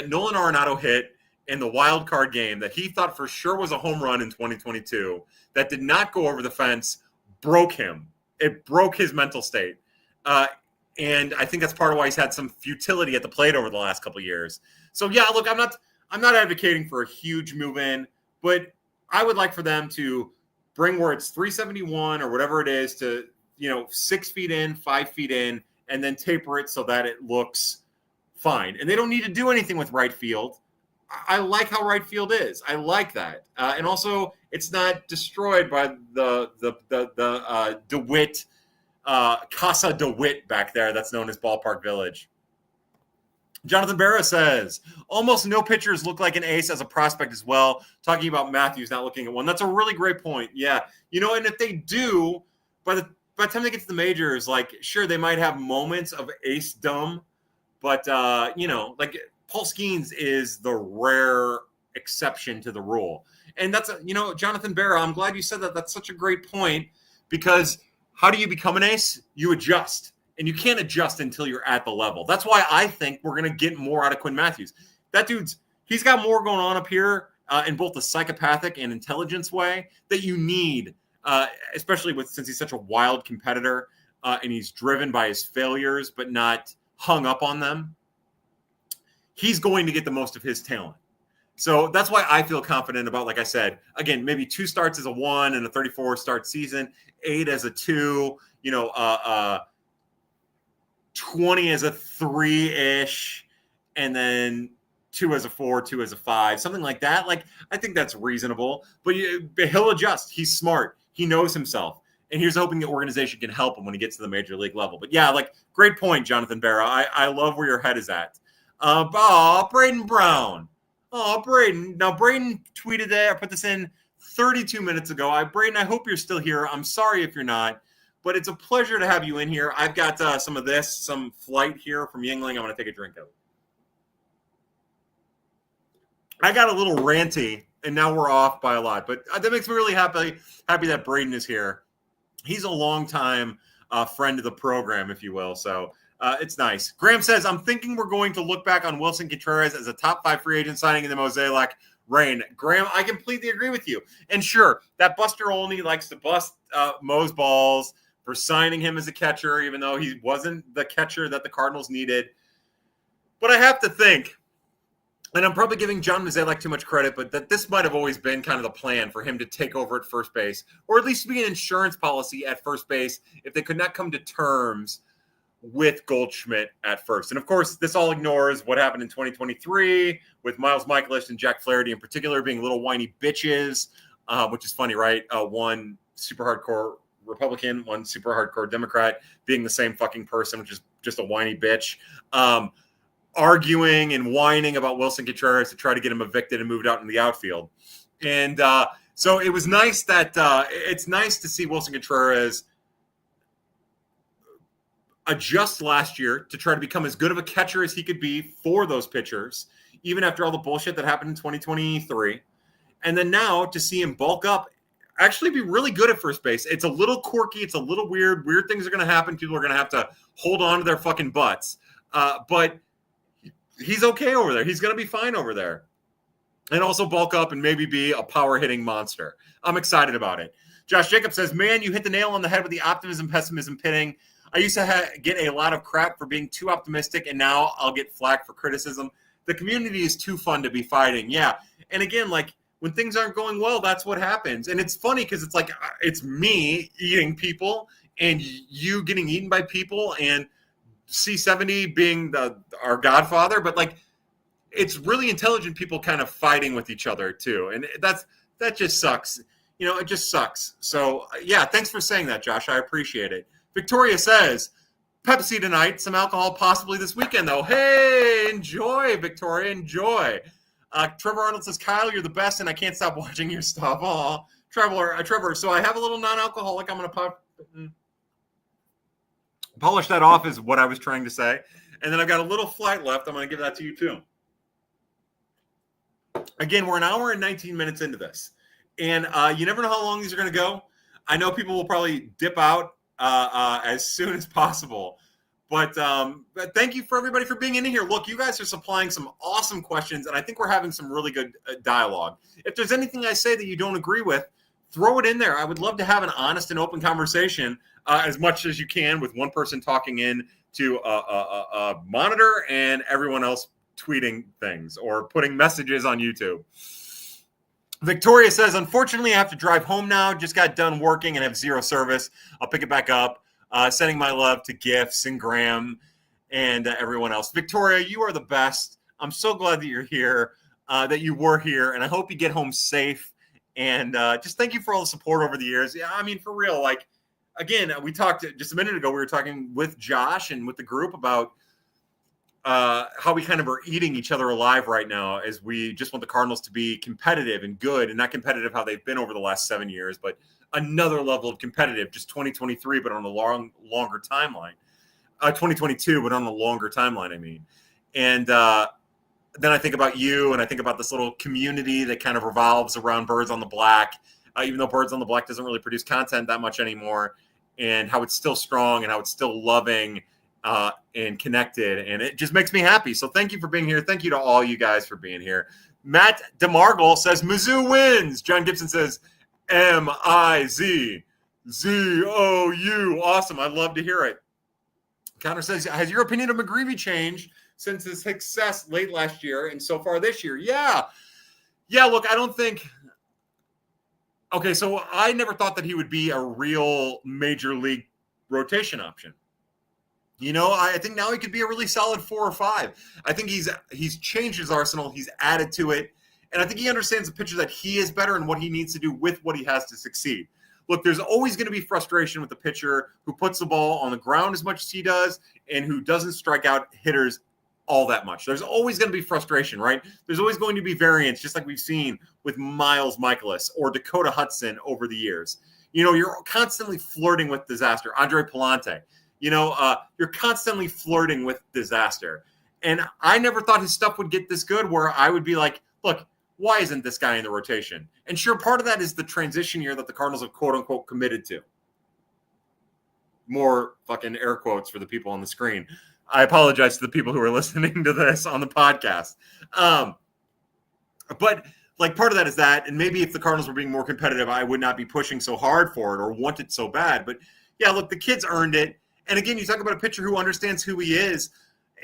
Speaker 1: Nolan Arenado hit in the wild card game that he thought for sure was a home run in 2022 that did not go over the fence broke him. It broke his mental state. And I think that's part of why he's had some futility at the plate over the last couple of years. So yeah, look, I'm not advocating for a huge move in, but I would like for them to bring where it's 371 or whatever it is to, 6 feet in, 5 feet in, and then taper it so that it looks fine. And they don't need to do anything with right field. I like how right field is. I like that. And also it's not destroyed by the DeWitt, Casa DeWitt back there that's known as Ballpark Village. Jonathan Barra says, almost no pitchers look like an ace as a prospect as well. Talking about Matthews not looking at one. That's a really great point. Yeah. And if they do, by the time they get to the majors, like, sure, they might have moments of ace-dom, but, Paul Skeens is the rare exception to the rule. And that's, Jonathan Barra, I'm glad you said that. That's such a great point, because how do you become an ace? You adjust. And you can't adjust until you're at the level. That's why I think we're going to get more out of Quinn Matthews. That he's got more going on up here in both the psychopathic and intelligence way that you need, especially since he's such a wild competitor and he's driven by his failures but not hung up on them. He's going to get the most of his talent. So that's why I feel confident about, like I said, again, maybe 2 starts as a 1 and a 34-start season, 8 as a 2, 20 as a 3-ish, and then 2 as a 4, 2 as a 5, something like that. Like, I think that's reasonable, but he'll adjust. He's smart. He knows himself. And here's hoping the organization can help him when he gets to the major league level. But yeah, great point, Jonathan Barra. I love where your head is at. Braden Brown. Oh, Braden. Now, Braden tweeted that. I put this in 32 minutes ago. Braden, I hope you're still here. I'm sorry if you're not, but it's a pleasure to have you in here. I've got some flight here from Yingling. I'm going to take a drink of. I got a little ranty, and now we're off by a lot, but that makes me really happy that Braden is here. He's a longtime friend of the program, if you will, so it's nice. Graham says, I'm thinking we're going to look back on Wilson Contreras as a top 5 free agent signing in the Mosaic reign. Graham, I completely agree with you. And sure, that Buster Olney likes to bust Mo's balls for signing him as a catcher, even though he wasn't the catcher that the Cardinals needed. But I have to think, and I'm probably giving John Mozeliak too much credit, but that this might have always been kind of the plan for him to take over at first base, or at least be an insurance policy at first base if they could not come to terms with Goldschmidt at first. And of course, this all ignores what happened in 2023 with Miles Michaelis and Jack Flaherty in particular being little whiny bitches, which is funny, right? One super hardcore Republican, one super hardcore Democrat being the same fucking person, which is just a whiny bitch, arguing and whining about Wilson Contreras to try to get him evicted and moved out in the outfield. And so it was nice that it's nice to see Wilson Contreras adjust last year to try to become as good of a catcher as he could be for those pitchers, even after all the bullshit that happened in 2023. And then now to see him bulk up, actually be really good at first base. It's a little quirky. It's a little weird. Weird things are going to happen. People are going to have to hold on to their fucking butts. But he's okay over there. He's going to be fine over there. And also bulk up and maybe be a power hitting monster. I'm excited about it. Josh Jacobs says, man, you hit the nail on the head with the optimism, pessimism pitting. I used to get a lot of crap for being too optimistic, and now I'll get flack for criticism. The community is too fun to be fighting. Yeah. And again, when things aren't going well, that's what happens. And it's funny because it's me eating people and you getting eaten by people and C70 being our godfather. But it's really intelligent people kind of fighting with each other too. And that just sucks. It just sucks. So yeah, thanks for saying that, Josh. I appreciate it. Victoria says, Pepsi tonight, some alcohol possibly this weekend though. Hey, enjoy, Victoria, enjoy. Trevor Arnold says, Kyle, you're the best, and I can't stop watching your stuff. Aw, Trevor. So I have a little non-alcoholic. I'm going to polish that off is what I was trying to say. And then I've got a little flight left. I'm going to give that to you too. Again, we're an hour and 19 minutes into this. And you never know how long these are going to go. I know people will probably dip out as soon as possible. But thank you for everybody for being in here. Look, you guys are supplying some awesome questions, and I think we're having some really good dialogue. If there's anything I say that you don't agree with, throw it in there. I would love to have an honest and open conversation as much as you can, with one person talking in to a monitor and everyone else tweeting things or putting messages on YouTube. Victoria says, unfortunately, I have to drive home now. Just got done working and have zero service. I'll pick it back up. Sending my love to Gifts and Graham and everyone else. Victoria, you are the best. I'm so glad that you're here, that you were here, and I hope you get home safe. And just thank you for all the support over the years. Yeah, I mean, for real, like, again, we talked just a minute ago, we were talking with Josh and with the group about how we kind of are eating each other alive right now, as we just want the Cardinals to be competitive and good, and not competitive how they've been over the last 7 years, but another level of competitive, just 2023, but on a longer timeline. 2022, but on a longer timeline, I mean. And then I think about you, and I think about this little community that kind of revolves around Birds on the Black, even though Birds on the Black doesn't really produce content that much anymore, and how it's still strong and how it's still loving and connected. And it just makes me happy. So thank you for being here. Thank you to all you guys for being here. Matt DeMargle says, Mizzou wins. John Gibson says, Mizzou. Awesome. I love to hear it. Connor says, has your opinion of McGreevy changed since his success late last year and so far this year? Yeah, look, I don't think – okay, so I never thought that he would be a real major league rotation option. I think now he could be a really solid 4 or 5. I think he's changed his arsenal. He's added to it. And I think he understands the pitcher that he is better and what he needs to do with what he has to succeed. Look, there's always going to be frustration with the pitcher who puts the ball on the ground as much as he does and who doesn't strike out hitters all that much. There's always going to be frustration, right? There's always going to be variance, just like we've seen with Miles Michaelis or Dakota Hudson over the years. You're constantly flirting with disaster. Andre Palante, you're constantly flirting with disaster. And I never thought his stuff would get this good where I would be like, look, why isn't this guy in the rotation? And sure, part of that is the transition year that the Cardinals have quote unquote committed to. More fucking air quotes for the people on the screen. I apologize to the people who are listening to this on the podcast. But like part of that is that, and maybe if the Cardinals were being more competitive, I would not be pushing so hard for it or want it so bad. But yeah, look, the kid's earned it. And again, you talk about a pitcher who understands who he is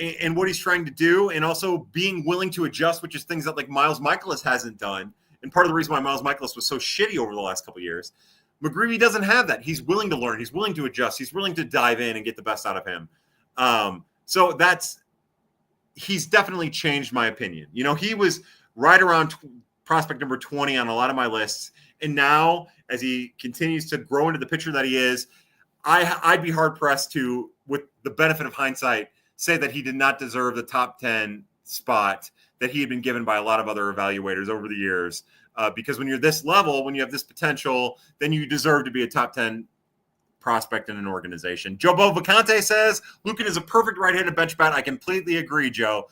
Speaker 1: and what he's trying to do, and also being willing to adjust, which is things that like Miles Michaelis hasn't done. And part of the reason why Miles Michaelis was so shitty over the last couple of years, McGreevy doesn't have that. He's willing to learn. He's willing to adjust. He's willing to dive in and get the best out of him. So he's definitely changed my opinion. He was right around prospect number 20 on a lot of my lists. And now as he continues to grow into the pitcher that he is, I'd be hard pressed to, with the benefit of hindsight, say that he did not deserve the top 10 spot that he had been given by a lot of other evaluators over the years. Because when you're this level, when you have this potential, then you deserve to be a top 10 prospect in an organization. Joe Bovacante says, Lucan is a perfect right-handed bench bat. I completely agree, Joe.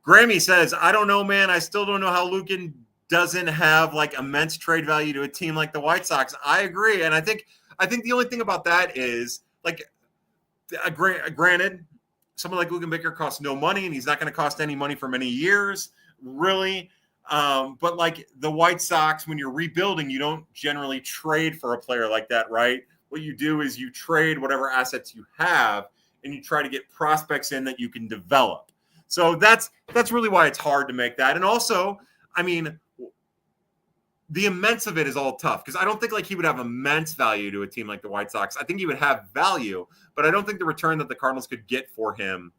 Speaker 1: Grammy says, I don't know, man. I still don't know how Lucan doesn't have like immense trade value to a team like the White Sox. I agree. And I think the only thing about that is, like, granted, someone like Lucan Baker costs no money, and he's not going to cost any money for many years, really. But like the White Sox, when you're rebuilding, you don't generally trade for a player like that, right? What you do is you trade whatever assets you have, and you try to get prospects in that you can develop. So that's really why it's hard to make that. And also, I mean, the immense of it is all tough, because I don't think like he would have immense value to a team like the White Sox. I think he would have value, but I don't think the return that the Cardinals could get for him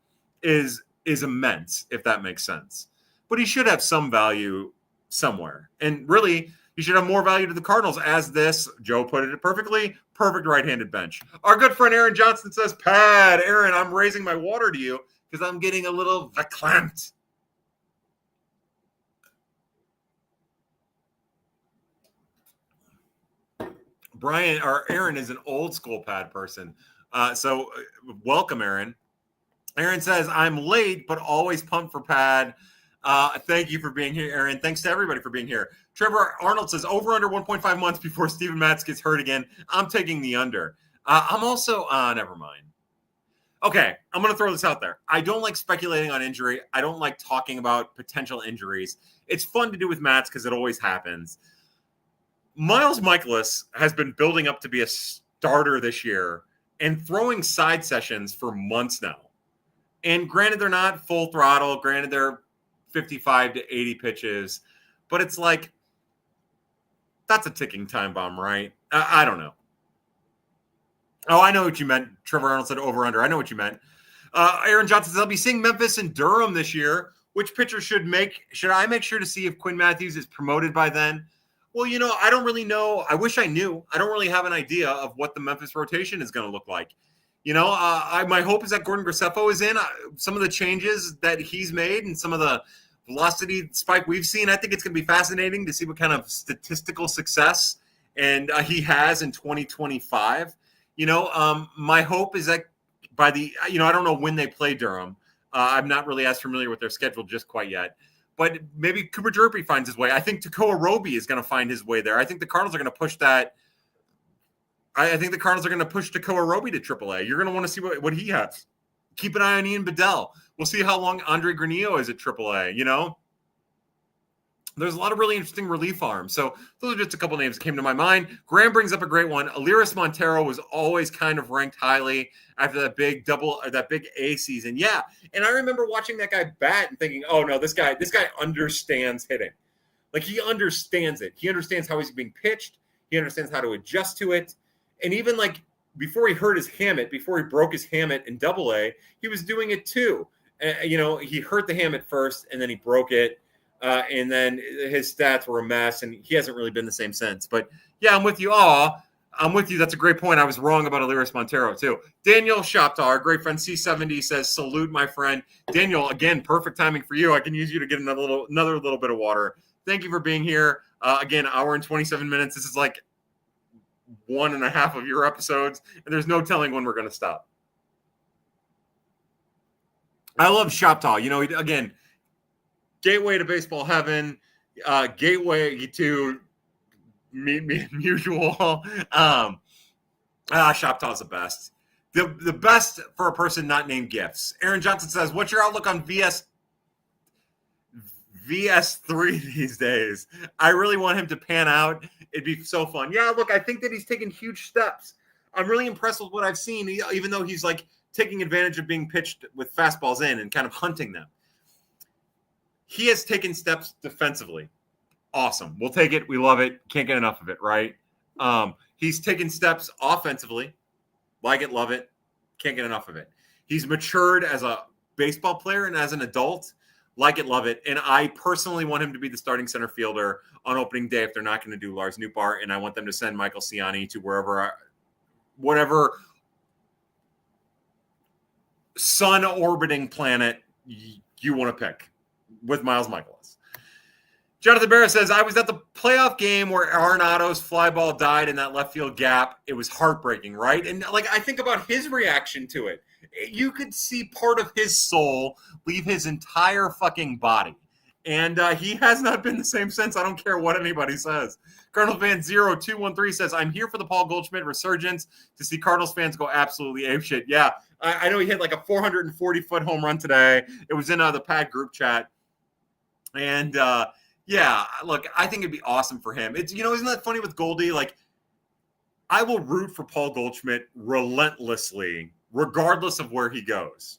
Speaker 1: is immense, if that makes sense. but he should have some value somewhere. And really, he should have more value to the Cardinals as this, Joe put it perfectly, perfect right-handed bench. Our good friend Aaron Johnson says, Pad, Aaron, I'm raising my water to you because I'm getting a little verklempt. Brian or Aaron is an old school Pad person. So welcome, Aaron. Aaron says, I'm late, but always pumped for Pad. Thank you for being here, Aaron. Thanks to everybody for being here. Trevor Arnold says, over under 1.5 months before Steven Matz gets hurt again. I'm taking the under. I'm also, never mind. Okay, I'm going to throw this out there. I don't like speculating on injury. I don't like talking about potential injuries. It's fun to do with Matz because it always happens. Miles Michaelis has been building up to be a starter this year and throwing side sessions for months now. And granted, they're not full throttle. Granted, they're 55 to 80 pitches. But it's like, that's a ticking time bomb, right? I don't know. Oh, I know what you meant. Trevor Arnold said over-under. I know what you meant. Aaron Johnson says, I'll be seeing Memphis and Durham this year. Which pitcher should I make sure to see if Quinn Matthews is promoted by then? Well, I don't really know. I wish I knew. I don't really have an idea of what the Memphis rotation is going to look like. My hope is that Gordon Graceffo is in. Some of the changes that he's made and some of the velocity spike we've seen, I think it's going to be fascinating to see what kind of statistical success and he has in 2025. My hope is that by the, I don't know when they play Durham. I'm not really as familiar with their schedule just quite yet. But maybe Cooper Jerpy finds his way. I think Tekoa Roby is going to find his way there. I think the Cardinals are going to push that. I think the Cardinals are going to push Tekoa Roby to AAA. You're going to want to see what he has. Keep an eye on Ian Bedell. We'll see how long Andre Granillo is at AAA, There's a lot of really interesting relief arms. So those are just a couple names that came to my mind. Graham brings up a great one. Aliris Montero was always kind of ranked highly after that big A season. Yeah. And I remember watching that guy bat and thinking, oh no, this guy understands hitting. Like he understands it. He understands how he's being pitched. He understands how to adjust to it. And even like before he hurt his hamate, before he broke his hamate in AA, he was doing it too. He hurt the hamate first and then he broke it. And then his stats were a mess, and he hasn't really been the same since. But, yeah, I'm with you. I'm with you. That's a great point. I was wrong about Aliris Montero, too. Daniel Shopta, our great friend C70, says, salute, my friend. Daniel, again, perfect timing for you. I can use you to get another little bit of water. Thank you for being here. Again, hour and 27 minutes. This is like 1.5 of your episodes, and there's no telling when we're going to stop. I love Shopta. Again, gateway to baseball heaven, gateway to meet me usual. Shopta's the best. The best for a person not named Gifts. Aaron Johnson says, what's your outlook on VS3 these days? I really want him to pan out. It'd be so fun. Yeah, look, I think that he's taken huge steps. I'm really impressed with what I've seen, even though he's like taking advantage of being pitched with fastballs in and kind of hunting them. He has taken steps defensively. Awesome. We'll take it. We love it. Can't get enough of it, right? He's taken steps offensively. Like it, love it. Can't get enough of it. He's matured as a baseball player and as an adult. Like it, love it. And I personally want him to be the starting center fielder on opening day if they're not going to do Lars Nootbaar. And I want them to send Michael Ciani to whatever sun-orbiting planet you want to pick with Miles Michaelis. Jonathan Barra says, I was at the playoff game where Arenado's fly ball died in that left field gap. It was heartbreaking, right? And I think about his reaction to it. You could see part of his soul leave his entire fucking body. And he has not been the same since. I don't care what anybody says. Cardinals fan 0213 says, I'm here for the Paul Goldschmidt resurgence to see Cardinals fans go absolutely apeshit. Yeah, I know he hit like a 440-foot home run today. It was in the Pad group chat. And, yeah, look, I think it'd be awesome for him. It's, isn't that funny with Goldie? Like, I will root for Paul Goldschmidt relentlessly, regardless of where he goes.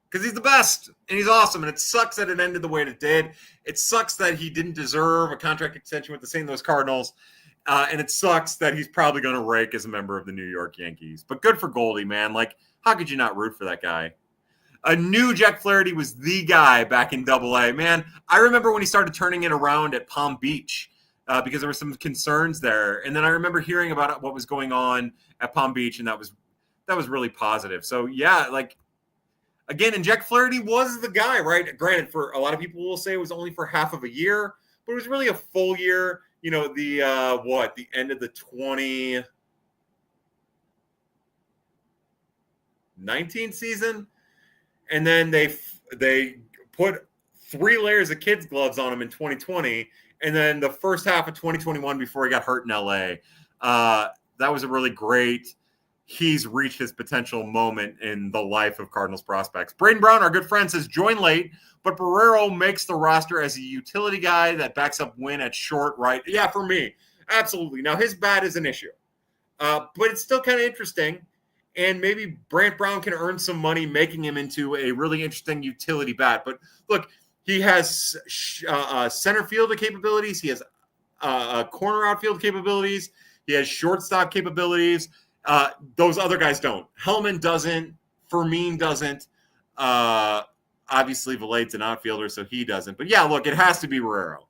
Speaker 1: Because he's the best, and he's awesome, and it sucks that it ended the way it did. It sucks that he didn't deserve a contract extension with the St. Louis Cardinals, and it sucks that he's probably going to rake as a member of the New York Yankees. But good for Goldie, man. Like, how could you not root for that guy? I knew Jack Flaherty was the guy back in Double-A. Man, I remember when he started turning it around at Palm Beach because there were some concerns there. And then I remember hearing about what was going on at Palm Beach, and that was really positive. So, yeah, like, again, and Jack Flaherty was the guy, right? Granted, for a lot of people will say it was only for half of a year, but it was really a full year. You know, the end of the 2019 season, and then they put 3 layers of kids gloves on him in 2020, and then the first half of 2021 before he got hurt in LA. That was a really great. He's reached his potential moment in the life of Cardinals prospects. Braden Brown, our good friend, says join late, but Barrero makes the roster as a utility guy that backs up Win at short, right? Yeah, for me, absolutely. Now, his bat is an issue, but it's still kind of interesting, and maybe Brant Brown can earn some money making him into a really interesting utility bat. But look, he has center field capabilities. He has corner outfield capabilities. He has shortstop capabilities. Those other guys don't. Hellman doesn't. Fermin doesn't. Obviously, Valade's an outfielder, so he doesn't. But, yeah, look, it has to be Barrero.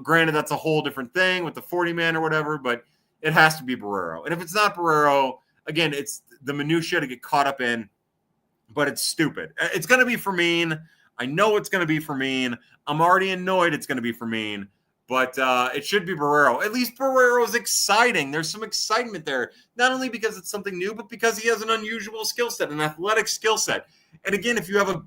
Speaker 1: Granted, that's a whole different thing with the 40-man or whatever, but it has to be Barrero. And if it's not Barrero, again, it's the minutia to get caught up in, but it's stupid. It's going to be Fermin. I know it's going to be Fermin. I'm already annoyed it's going to be Fermin. But it should be Barrero. At least Barrero is exciting. There's some excitement there, not only because it's something new, but because he has an unusual skill set, an athletic skill set. And again, if you have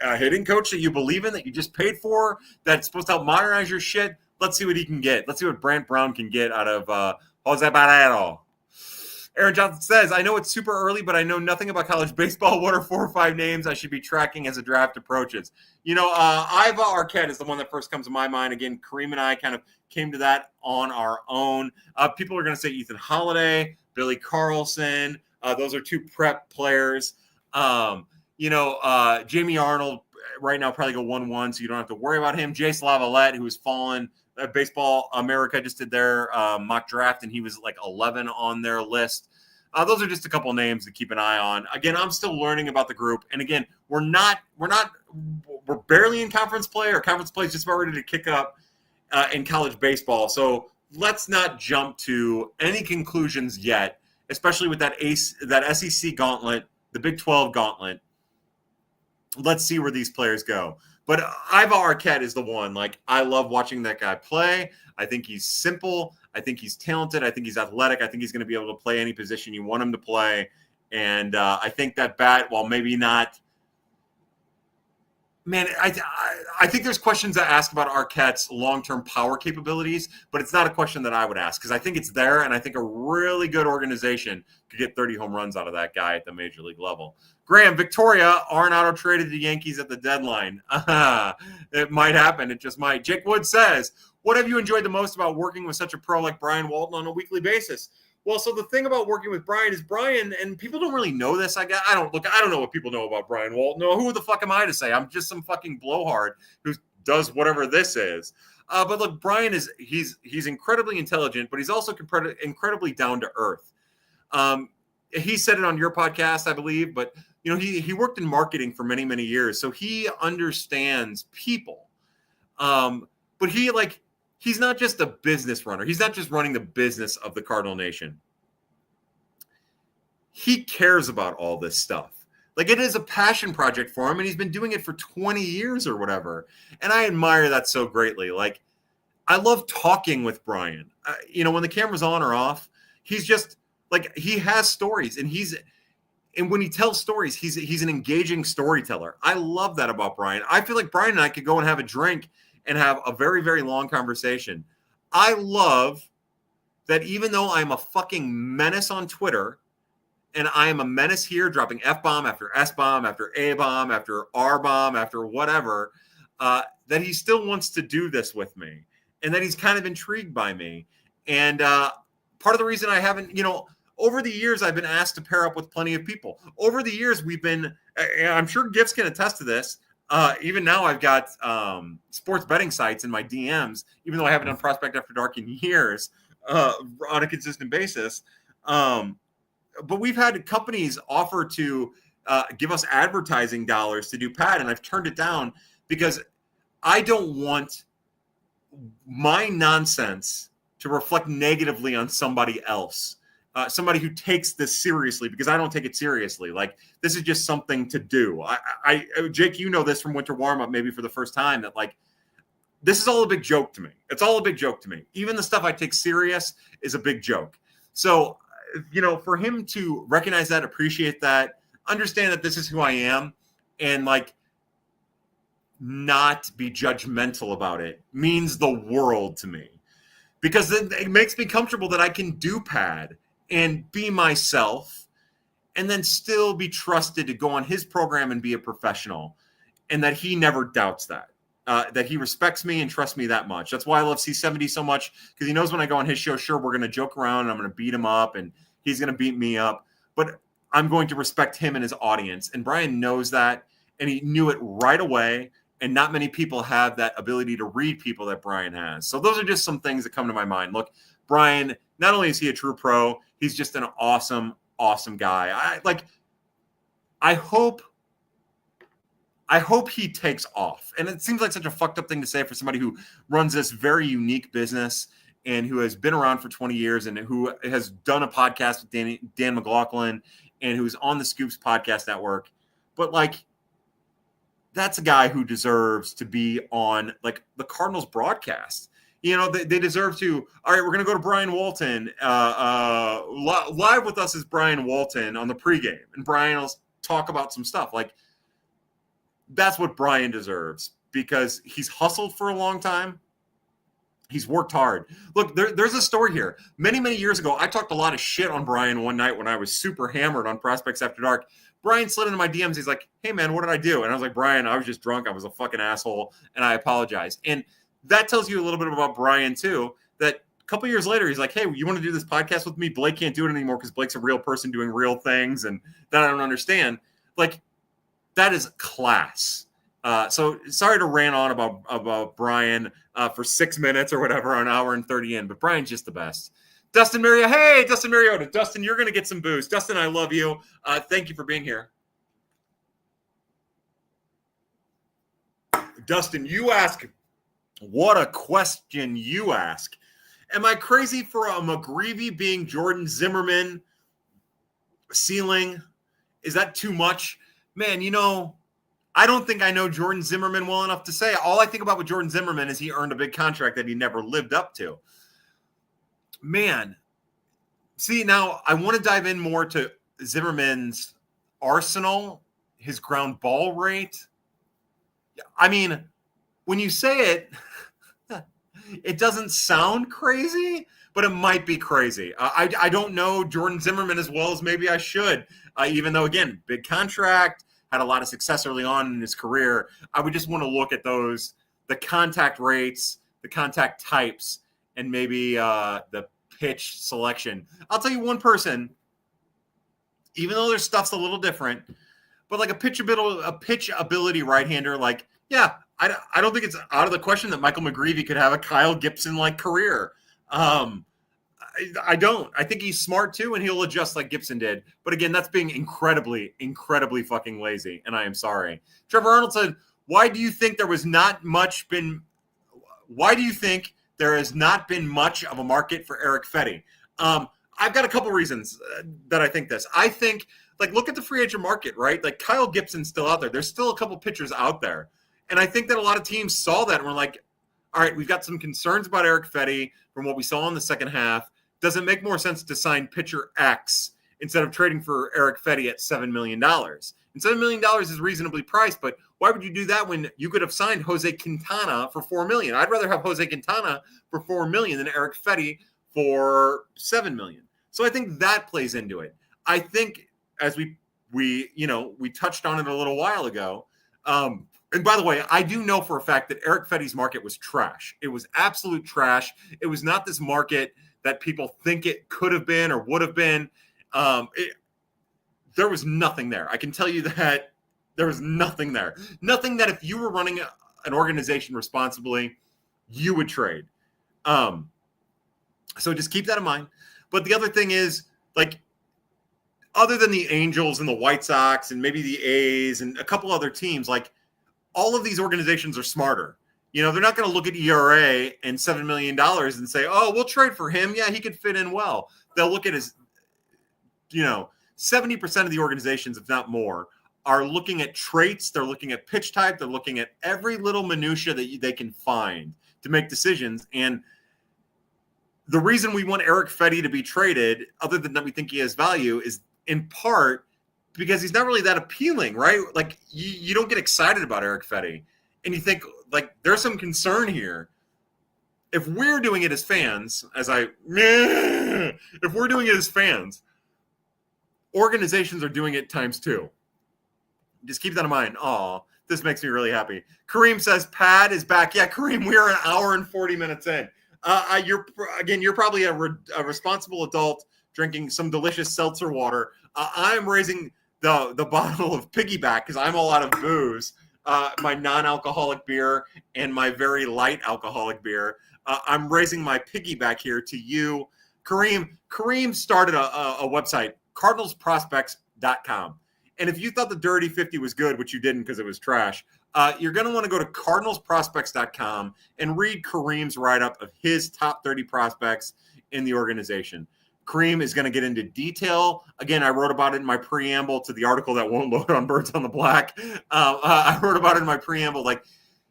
Speaker 1: a hitting coach that you believe in, that you just paid for, that's supposed to help modernize your shit, let's see what he can get. Let's see what Brant Brown can get out of Jose Barrero. Aaron Johnson says, I know it's super early, but I know nothing about college baseball. What are 4 or 5 names I should be tracking as the draft approaches? You know, Iva Arquette is the one that first comes to my mind. Again, Kareem and I kind of came to that on our own. People are going to say Ethan Holiday, Billy Carlson. Those are 2 prep players. Jamie Arnold right now probably go 1-1, so you don't have to worry about him. Jace Lavalette, who has fallen. Baseball America just did their mock draft, and he was like 11 on their list. Those are just a couple names to keep an eye on. Again, I'm still learning about the group, and again, we're barely in conference play. Our conference play is just about ready to kick up in college baseball. So let's not jump to any conclusions yet, especially with that SEC gauntlet, the Big 12 gauntlet. Let's see where these players go. But Iva Arquette is the one. Like, I love watching that guy play. I think he's simple. I think he's talented. I think he's athletic. I think he's going to be able to play any position you want him to play. And I think that bat, while maybe not – man, I think there's questions to ask about Arquette's long-term power capabilities, but it's not a question that I would ask because I think it's there, and I think a really good organization could get 30 home runs out of that guy at the major league level. Graham, Victoria, Arenado traded the Yankees at the deadline. It might happen. It just might. Jake Wood says, what have you enjoyed the most about working with such a pro like Brian Walton on a weekly basis? Well, so the thing about working with Brian is Brian, and people don't really know this. I don't know what people know about Brian Walton. No, who the fuck am I to say? I'm just some fucking blowhard who does whatever this is. But look, Brian he's incredibly intelligent, but he's also incredibly down to earth. He said it on your podcast, I believe, but you know, he worked in marketing for many, many years, so he understands people. But he's not just a business runner. He's not just running the business of the Cardinal Nation. He cares about all this stuff. Like, it is a passion project for him, and he's been doing it for 20 years or whatever. And I admire that so greatly. Like, I love talking with Brian. When the camera's on or off, he's just like, he has stories, and when he tells stories, he's an engaging storyteller. I love that about Brian. I feel like Brian and I could go and have a drink and have a very, very long conversation. I love that even though I'm a fucking menace on Twitter, and I am a menace here, dropping F-bomb after S-bomb after A-bomb after R-bomb after whatever, that he still wants to do this with me, and that he's kind of intrigued by me. And part of the reason I haven't, over the years, I've been asked to pair up with plenty of people. Over the years, we've been, I'm sure Gifts can attest to this. Even now, I've got sports betting sites in my DMs, even though I haven't done Prospect After Dark in years on a consistent basis. But we've had companies offer to give us advertising dollars to do Pat, and I've turned it down because I don't want my nonsense to reflect negatively on somebody else, somebody who takes this seriously, because I don't take it seriously. Like, this is just something to do. Jake, you know this from Winter Warm-Up, maybe for the first time, that like, this is all a big joke to me. It's all a big joke to me. Even the stuff I take serious is a big joke. So, for him to recognize that, appreciate that, understand that this is who I am, and like not be judgmental about it means the world to me, because then it makes me comfortable that I can do Pad and be myself and then still be trusted to go on his program and be a professional, and that he never doubts that he respects me and trusts me that much. That's why I love C70 so much, because he knows when I go on his show, sure, we're going to joke around and I'm going to beat him up and he's going to beat me up, but I'm going to respect him and his audience. And Brian knows that, and he knew it right away. And not many people have that ability to read people that Brian has. So those are just some things that come to my mind. Look, Brian, not only is he a true pro, he's just an awesome, awesome guy. I hope he takes off. And it seems like such a fucked up thing to say for somebody who runs this very unique business and who has been around for 20 years and who has done a podcast with Dan McLaughlin and who's on the Scoops Podcast Network. But like, that's a guy who deserves to be on like the Cardinals broadcast. They deserve to. All right, we're going to go to Brian Walton. Live with us is Brian Walton on the pregame, and Brian will talk about some stuff. Like, that's what Brian deserves, because he's hustled for a long time. He's worked hard. Look, there's a story here. Many, many years ago, I talked a lot of shit on Brian one night when I was super hammered on Prospects After Dark. Brian slid into my DMs. He's like, hey, man, what did I do? And I was like, Brian, I was just drunk. I was a fucking asshole, and I apologize. And that tells you a little bit about Brian, too, that a couple years later, he's like, hey, you want to do this podcast with me? Blake can't do it anymore because Blake's a real person doing real things, and that I don't understand. Like, that is class. So sorry to rant on about Brian for 6 minutes or whatever, an hour and 30 in, but Brian's just the best. Dustin Mariota. Hey, Dustin Mariota. Dustin, you're going to get some booze. Dustin, I love you. Thank you for being here. Dustin, you ask, what a question you ask. Am I crazy for a McGreevy being Jordan Zimmerman ceiling? Is that too much? Man, I don't think I know Jordan Zimmerman well enough to say. All I think about with Jordan Zimmerman is he earned a big contract that he never lived up to. Man, see, now I want to dive in more to Zimmerman's arsenal, his ground ball rate. I mean, when you say it, it doesn't sound crazy, but it might be crazy. I don't know Jordan Zimmerman as well as maybe I should, even though, again, big contract, had a lot of success early on in his career. I would just want to look at the contact rates, the contact types, and maybe the pitch selection. I'll tell you one person, even though their stuff's a little different, but like a pitch ability right-hander, like, yeah, I don't think it's out of the question that Michael McGreevy could have a Kyle Gibson-like career. I don't. I think he's smart too, and he'll adjust like Gibson did. But again, that's being incredibly, incredibly fucking lazy, and I am sorry. Trevor Arnold said, why do you think there has not been much of a market for Eric Fetty? I've got a couple reasons that I think this. I think, like, look at the free agent market, right? Like, Kyle Gibson's still out there. There's still a couple pitchers out there. And I think that a lot of teams saw that and were like, all right, we've got some concerns about Eric Fetty from what we saw in the second half. Does it make more sense to sign pitcher X instead of trading for Eric Fetty at $7 million? And $7 million is reasonably priced, but why would you do that when you could have signed Jose Quintana for $4 million? I'd rather have Jose Quintana for $4 million than Eric Fetty for $7 million. So I think that plays into it. I think, as we touched on it a little while ago, and by the way, I do know for a fact that Eric Fetty's market was trash. It was absolute trash. It was not this market that people think it could have been or would have been. There was nothing there. I can tell you that there was nothing there. Nothing that if you were running an organization responsibly, you would trade. So just keep that in mind. But the other thing is, like, other than the Angels and the White Sox and maybe the A's and a couple other teams, like all of these organizations are smarter. They're not going to look at ERA and $7 million and say, oh, we'll trade for him. Yeah, he could fit in well. They'll look at his, 70% of the organizations, if not more, are looking at traits. They're looking at pitch type. They're looking at every little minutia that they can find to make decisions. And the reason we want Eric Fetty to be traded, other than that we think he has value, is in part because he's not really that appealing, right? Like you don't get excited about Eric Fetty, and you think like there's some concern here. If we're doing it as fans, if we're doing it as fans, organizations are doing it times 2. Just keep that in mind. Oh, this makes me really happy. Kareem says Pad is back. Yeah, Kareem, we are an hour and 40 minutes in. You're probably a responsible adult drinking some delicious seltzer water. I'm raising the bottle of Piggyback because I'm all out of booze. My non-alcoholic beer and my very light alcoholic beer. I'm raising my Piggyback here to you. Kareem started a website, cardinalsprospects.com. And if you thought the Dirty 50 was good, which you didn't because it was trash, you're going to want to go to cardinalsprospects.com and read Kareem's write-up of his top 30 prospects in the organization. Kareem is going to get into detail. Again, I wrote about it in my preamble to the article that won't load on Birds on the Black. I wrote about it in my preamble. Like,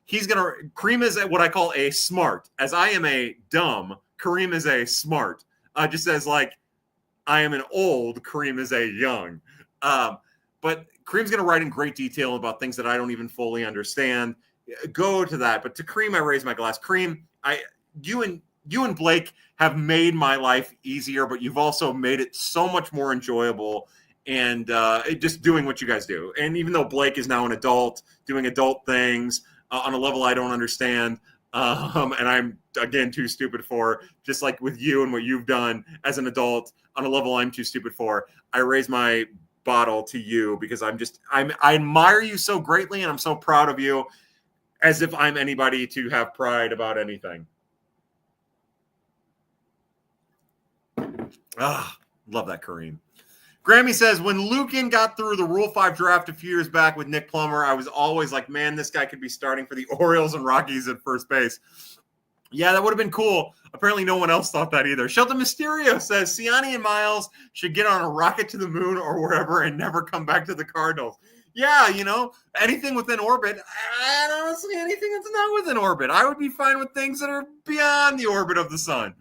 Speaker 1: Kareem is what I call a smart. As I am a dumb, Kareem is a smart. Just as like I am an old, Kareem is a young. But Kareem's going to write in great detail about things that I don't even fully understand. Go to that. But to Kareem, I raise my glass. Kareem, you and Blake have made my life easier, but you've also made it so much more enjoyable and just doing what you guys do. And even though Blake is now an adult, doing adult things on a level I don't understand, and I'm, again, too stupid for, just like with you and what you've done as an adult on a level I'm too stupid for, I raise my bottle to you because I admire you so greatly and I'm so proud of you, as if I'm anybody to have pride about anything. Love that, Kareem. Grammy says, when Lukin got through the Rule 5 draft a few years back with Nick Plummer, I was always like, man, this guy could be starting for the Orioles and Rockies at first base. Yeah, that would have been cool. Apparently no one else thought that either. Shelton Mysterio says, Siani and Miles should get on a rocket to the moon or wherever and never come back to the Cardinals. Yeah, anything within orbit. I don't see anything that's not within orbit. I would be fine with things that are beyond the orbit of the sun.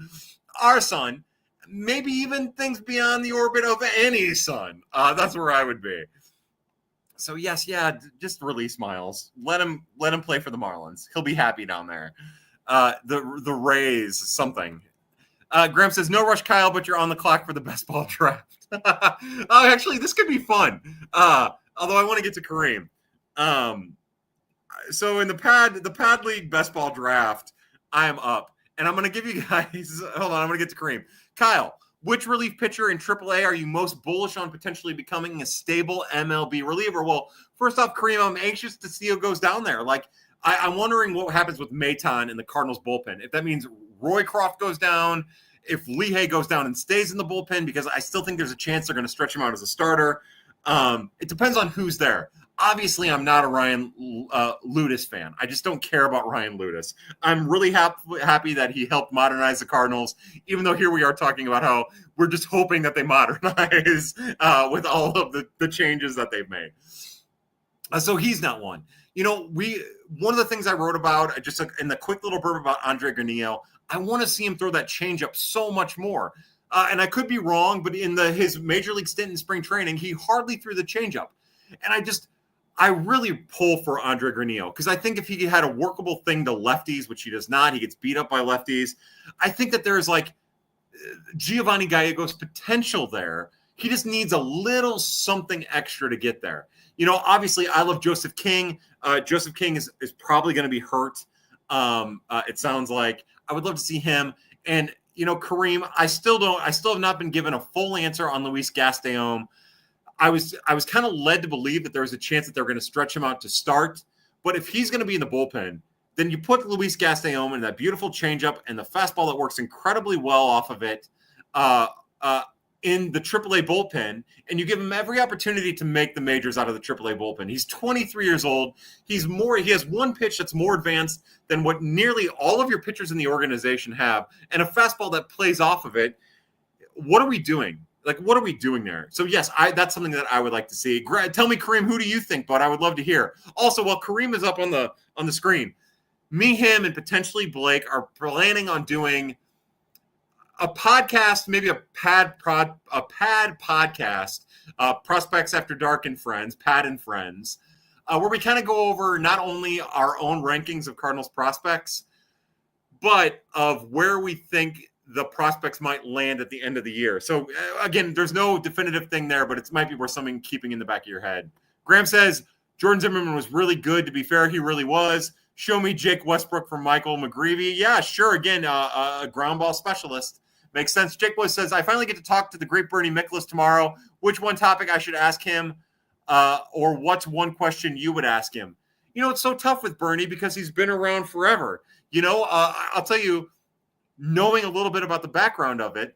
Speaker 1: Our sun. Maybe even things beyond the orbit of any sun. That's where I would be. So yes, just release Miles. Let him play for the Marlins. He'll be happy down there. The Rays, something. Graham says, no rush, Kyle, but you're on the clock for the best ball draft. Actually, this could be fun. Although I want to get to Kareem. So in the Pad League best ball draft, I am up. And I'm going to give you guys, hold on, I'm going to get to Kareem. Kyle, which relief pitcher in AAA are you most bullish on potentially becoming a stable MLB reliever? Well, first off, Kareem, I'm anxious to see who goes down there. Like, I'm wondering what happens with Maton in the Cardinals bullpen. If that means Roycroft goes down, if Lehigh goes down and stays in the bullpen, because I still think there's a chance they're going to stretch him out as a starter. It depends on who's there. Obviously, I'm not a Ryan Ludus fan. I just don't care about Ryan Ludus. I'm really happy that he helped modernize the Cardinals, even though here we are talking about how we're just hoping that they modernize with all of the changes that they've made. So he's not one. One of the things I wrote about, just in the quick little blurb about Andre Granillo, I want to see him throw that changeup so much more. And I could be wrong, but in his major league stint in spring training, he hardly threw the changeup. And I really pull for Andre Granillo because I think if he had a workable thing to lefties, which he does not, he gets beat up by lefties. I think that there's like Giovanni Gallegos potential there. He just needs a little something extra to get there. Obviously I love Joseph King. Joseph King is probably going to be hurt. It sounds like I would love to see him. And, Kareem, I still have not been given a full answer on Luis Gasteum. I was kind of led to believe that there was a chance that they're going to stretch him out to start. But if he's going to be in the bullpen, then you put Luis Gasteum in that beautiful changeup and the fastball that works incredibly well off of it. in the AAA bullpen, and you give him every opportunity to make the majors out of the AAA bullpen. He's 23 years old. He has one pitch that's more advanced than what nearly all of your pitchers in the organization have, and a fastball that plays off of it. What are we doing? Like, what are we doing there? So, yes, that's something that I would like to see. Tell me, Kareem, who do you think, bud? I would love to hear. Also, while Kareem is up on the screen, me, him, and potentially Blake are planning on doing a podcast, maybe a pad podcast, Prospects After Dark and Friends, Pad and Friends, where we kind of go over not only our own rankings of Cardinals prospects, but of where we think the prospects might land at the end of the year. So again, there's no definitive thing there, but it might be worth something keeping in the back of your head. Graham says, Jordan Zimmerman was really good. To be fair, he really was. Show me Jake Westbrook from Michael McGreevy. Yeah, sure. Again, a ground ball specialist. Makes sense. Jake Boy says, I finally get to talk to the great Bernie Miklasz tomorrow. Which one topic I should ask him, or what's one question you would ask him? You know, it's so tough with Bernie because he's been around forever. You know, I'll tell you, knowing a little bit about the background of it,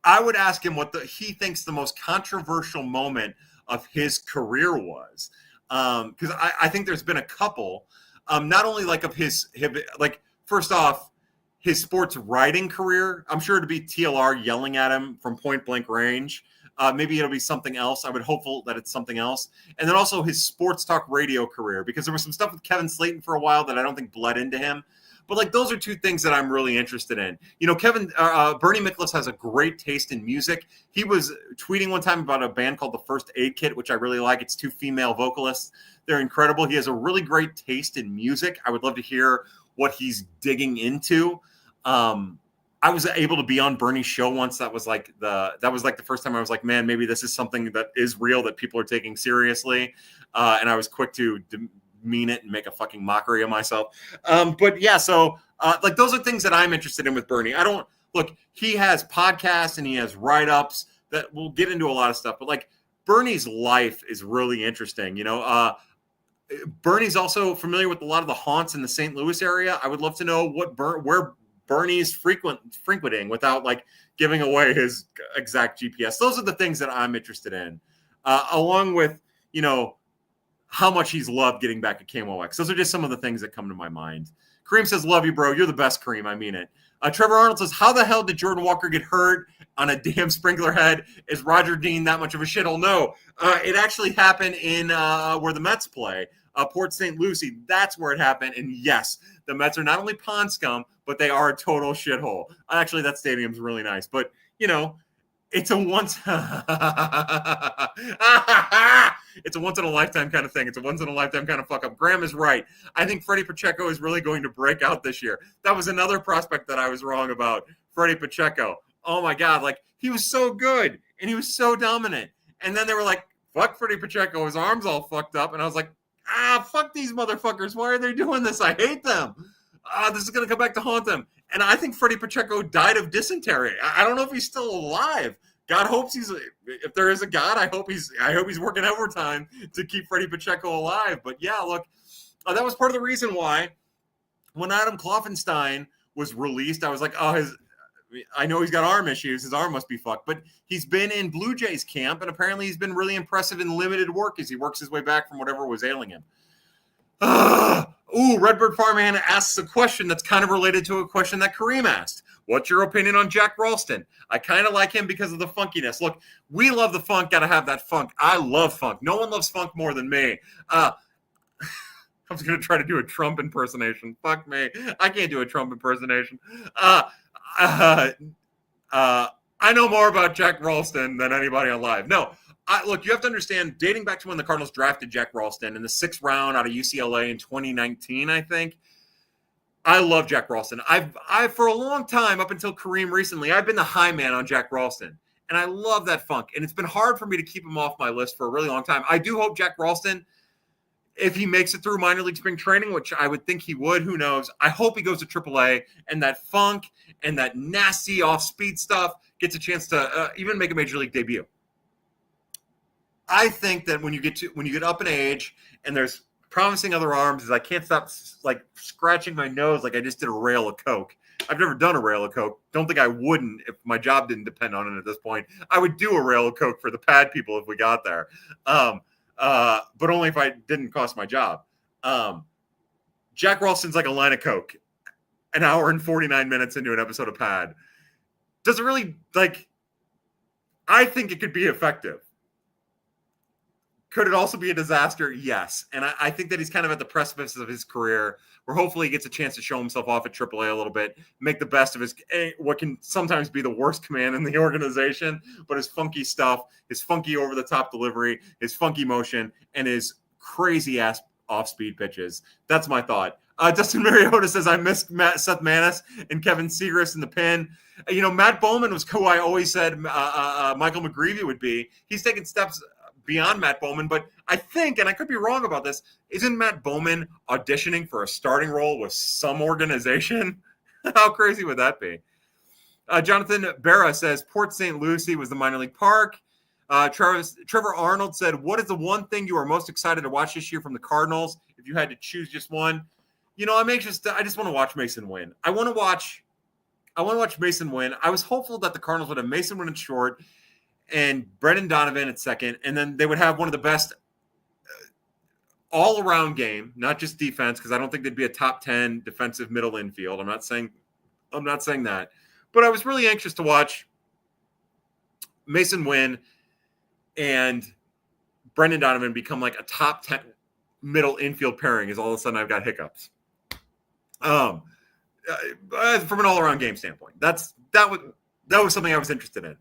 Speaker 1: I would ask him what he thinks the most controversial moment of his career was. Because I think there's been a couple, not only like of his like, first off, his sports writing career. I'm sure it'd be TLR yelling at him from point blank range. Maybe it'll be something else. I would hopeful that it's something else. And then also his sports talk radio career, because there was some stuff with Kevin Slayton for a while that I don't think bled into him. But like, those are two things that I'm really interested in. You know, Bernie Miklasz has a great taste in music. He was tweeting one time about a band called The First Aid Kit, which I really like. It's two female vocalists. They're incredible. He has a really great taste in music. I would love to hear what he's digging into. I was able to be on Bernie's show once. That was like the first time I was like, man, maybe this is something that is real that people are taking seriously. And I was quick to demean it and make a fucking mockery of myself. But yeah, so like, those are things that I'm interested in with Bernie. He has podcasts and he has write-ups that we'll get into a lot of stuff, but like, Bernie's life is really interesting. You know, Bernie's also familiar with a lot of the haunts in the St. Louis area. I would love to know where Bernie's frequenting without like giving away his exact GPS. Those are the things that I'm interested in, along with, you know, how much he's loved getting back at KMOX. Those are just some of the things that come to my mind. Kareem says, love you, bro. You're the best, Kareem. I mean it. Trevor Arnold says, how the hell did Jordan Walker get hurt on a damn sprinkler head? Is Roger Dean that much of a shithole? No, it actually happened in where the Mets play, Port St. Lucie. That's where it happened. And yes, the Mets are not only pond scum, but they are a total shithole. Actually, that stadium's really nice. But, you know, it's a once it's a once-in-a-lifetime kind of thing. It's a once-in-a-lifetime kind of fuck-up. Graham is right. I think Freddie Pacheco is really going to break out this year. That was another prospect that I was wrong about, Freddie Pacheco. Oh, my God. Like, he was so good, and he was so dominant. And then they were like, fuck Freddie Pacheco. His arm's all fucked up. And I was like, fuck these motherfuckers. Why are they doing this? I hate them. This is going to come back to haunt them. And I think Freddie Pacheco died of dysentery. I don't know if he's still alive. God hopes if there is a God, I hope he's working overtime to keep Freddie Pacheco alive. But yeah, look, that was part of the reason why when Adam Kloffenstein was released, I was like, I know he's got arm issues. His arm must be fucked. But he's been in Blue Jays camp, and apparently he's been really impressive in limited work as he works his way back from whatever was ailing him. Redbird Farmhand asks a question that's kind of related to a question that Kareem asked. What's your opinion on Jack Ralston? I kind of like him because of the funkiness. Look, we love the funk. Got to have that funk. I love funk. No one loves funk more than me. I was going to try to do a Trump impersonation. Fuck me. I can't do a Trump impersonation. I know more about Jack Ralston than anybody alive. No. Look, you have to understand, dating back to when the Cardinals drafted Jack Ralston in the 6th round out of UCLA in 2019, I think. I love Jack Ralston. I've for a long time, up until Kareem recently, I've been the high man on Jack Ralston. And I love that funk. And it's been hard for me to keep him off my list for a really long time. I do hope Jack Ralston, if he makes it through minor league spring training, which I would think he would, who knows, I hope he goes to AAA and that funk and that nasty off-speed stuff gets a chance to even make a major league debut. I think that when you get up in age and there's promising other arms, is I can't stop like scratching my nose like I just did a rail of coke. I've never done a rail of coke. Don't think I wouldn't if my job didn't depend on it at this point. I would do a rail of coke for the pad people if we got there, but only if I didn't cost my job. Jack Ralston's like a line of coke, an hour and 49 minutes into an episode of pad. Does it really, like, I think it could be effective. Could it also be a disaster? Yes. And I think that he's kind of at the precipice of his career where hopefully he gets a chance to show himself off at AAA a little bit, make the best of his what can sometimes be the worst command in the organization, but his funky stuff, his funky over-the-top delivery, his funky motion, and his crazy-ass off-speed pitches. That's my thought. Dustin Mariota says, I missed Seth Manis and Kevin Segrist in the pin. Matt Bowman was who I always said Michael McGreevy would be. He's taken steps beyond Matt Bowman, but I think, and I could be wrong about this, isn't Matt Bowman auditioning for a starting role with some organization? How crazy would that be? Jonathan Barra says Port St. Lucie was the minor league park. Trevor Arnold said, what is the one thing you are most excited to watch this year from the Cardinals if you had to choose just one? I'm anxious. I just want to watch Mason win. I want to watch Mason win. I was hopeful that the Cardinals would have Mason win in short and Brendan Donovan at second, and then they would have one of the best all-around game, not just defense, because I don't think they'd be a top 10 defensive middle infield. I'm not saying that. But I was really anxious to watch Mason win and Brendan Donovan become like a top 10 middle infield pairing as all of a sudden I've got hiccups. From an all-around game standpoint. That was something I was interested in.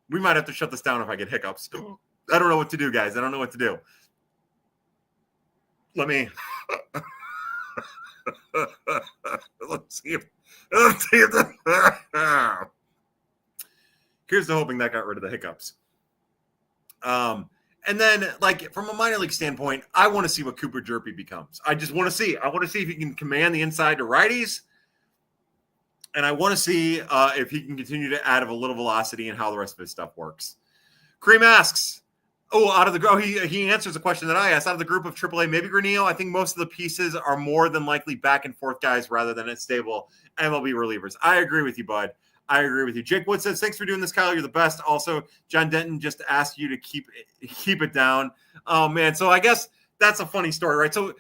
Speaker 1: We might have to shut this down if I get hiccups. I don't know what to do, guys. I don't know what to do. Let me let's see if here's the hoping that got rid of the hiccups. And then, like, from a minor league standpoint, I want to see what Cooper Jerpy becomes. I just want to see. I want to see if he can command the inside to righties. And I want to see if he can continue to add a little velocity and how the rest of his stuff works. Cream asks, he answers a question that I asked. Out of the group of AAA, maybe Granillo, I think most of the pieces are more than likely back and forth guys rather than stable MLB relievers. I agree with you, bud. I agree with you. Jake Wood says, thanks for doing this, Kyle. You're the best. Also, John Denton just asked you to keep it down. Oh, man. So I guess that's a funny story, right? So,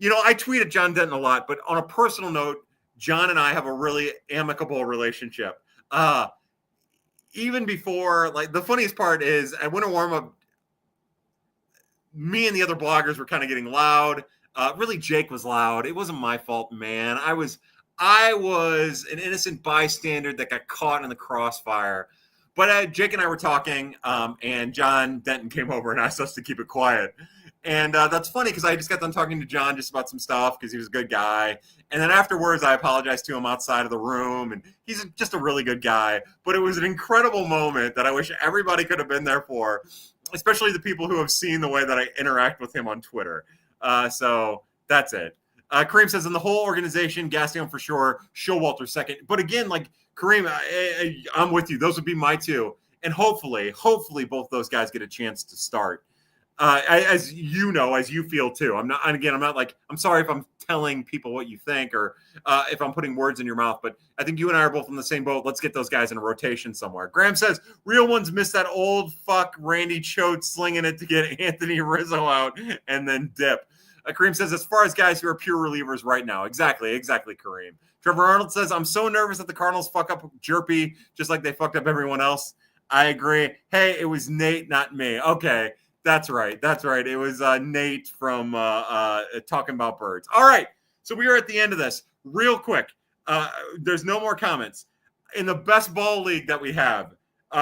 Speaker 1: I tweeted John Denton a lot, but on a personal note, John and I have a really amicable relationship. Even before, like, the funniest part is at winter warm-up, me and the other bloggers were kind of getting loud. Really, Jake was loud. It wasn't my fault, man. I was an innocent bystander that got caught in the crossfire. But Jake and I were talking, and John Denton came over and asked us to keep it quiet. And that's funny because I just got done talking to John just about some stuff because he was a good guy. And then afterwards, I apologized to him outside of the room. And he's just a really good guy. But it was an incredible moment that I wish everybody could have been there for, especially the people who have seen the way that I interact with him on Twitter. So that's it. Kareem says, in the whole organization, Gaston for sure, Showalter second. But again, like, Kareem, I'm with you. Those would be my two. And hopefully both those guys get a chance to start. As you know, as you feel too. I'm not like, I'm sorry if I'm telling people what you think or if I'm putting words in your mouth, but I think you and I are both in the same boat. Let's get those guys in a rotation somewhere. Graham says, real ones miss that old fuck Randy Choate slinging it to get Anthony Rizzo out and then dip. Kareem says, as far as guys who are pure relievers right now. Exactly, Kareem. Trevor Arnold says, I'm so nervous that the Cardinals fuck up Jerpy just like they fucked up everyone else. I agree. Hey, it was Nate, not me. Okay. That's right. It was Nate from Talking About Birds. All right. So we are at the end of this. Real quick. There's no more comments. In the best ball league that we have,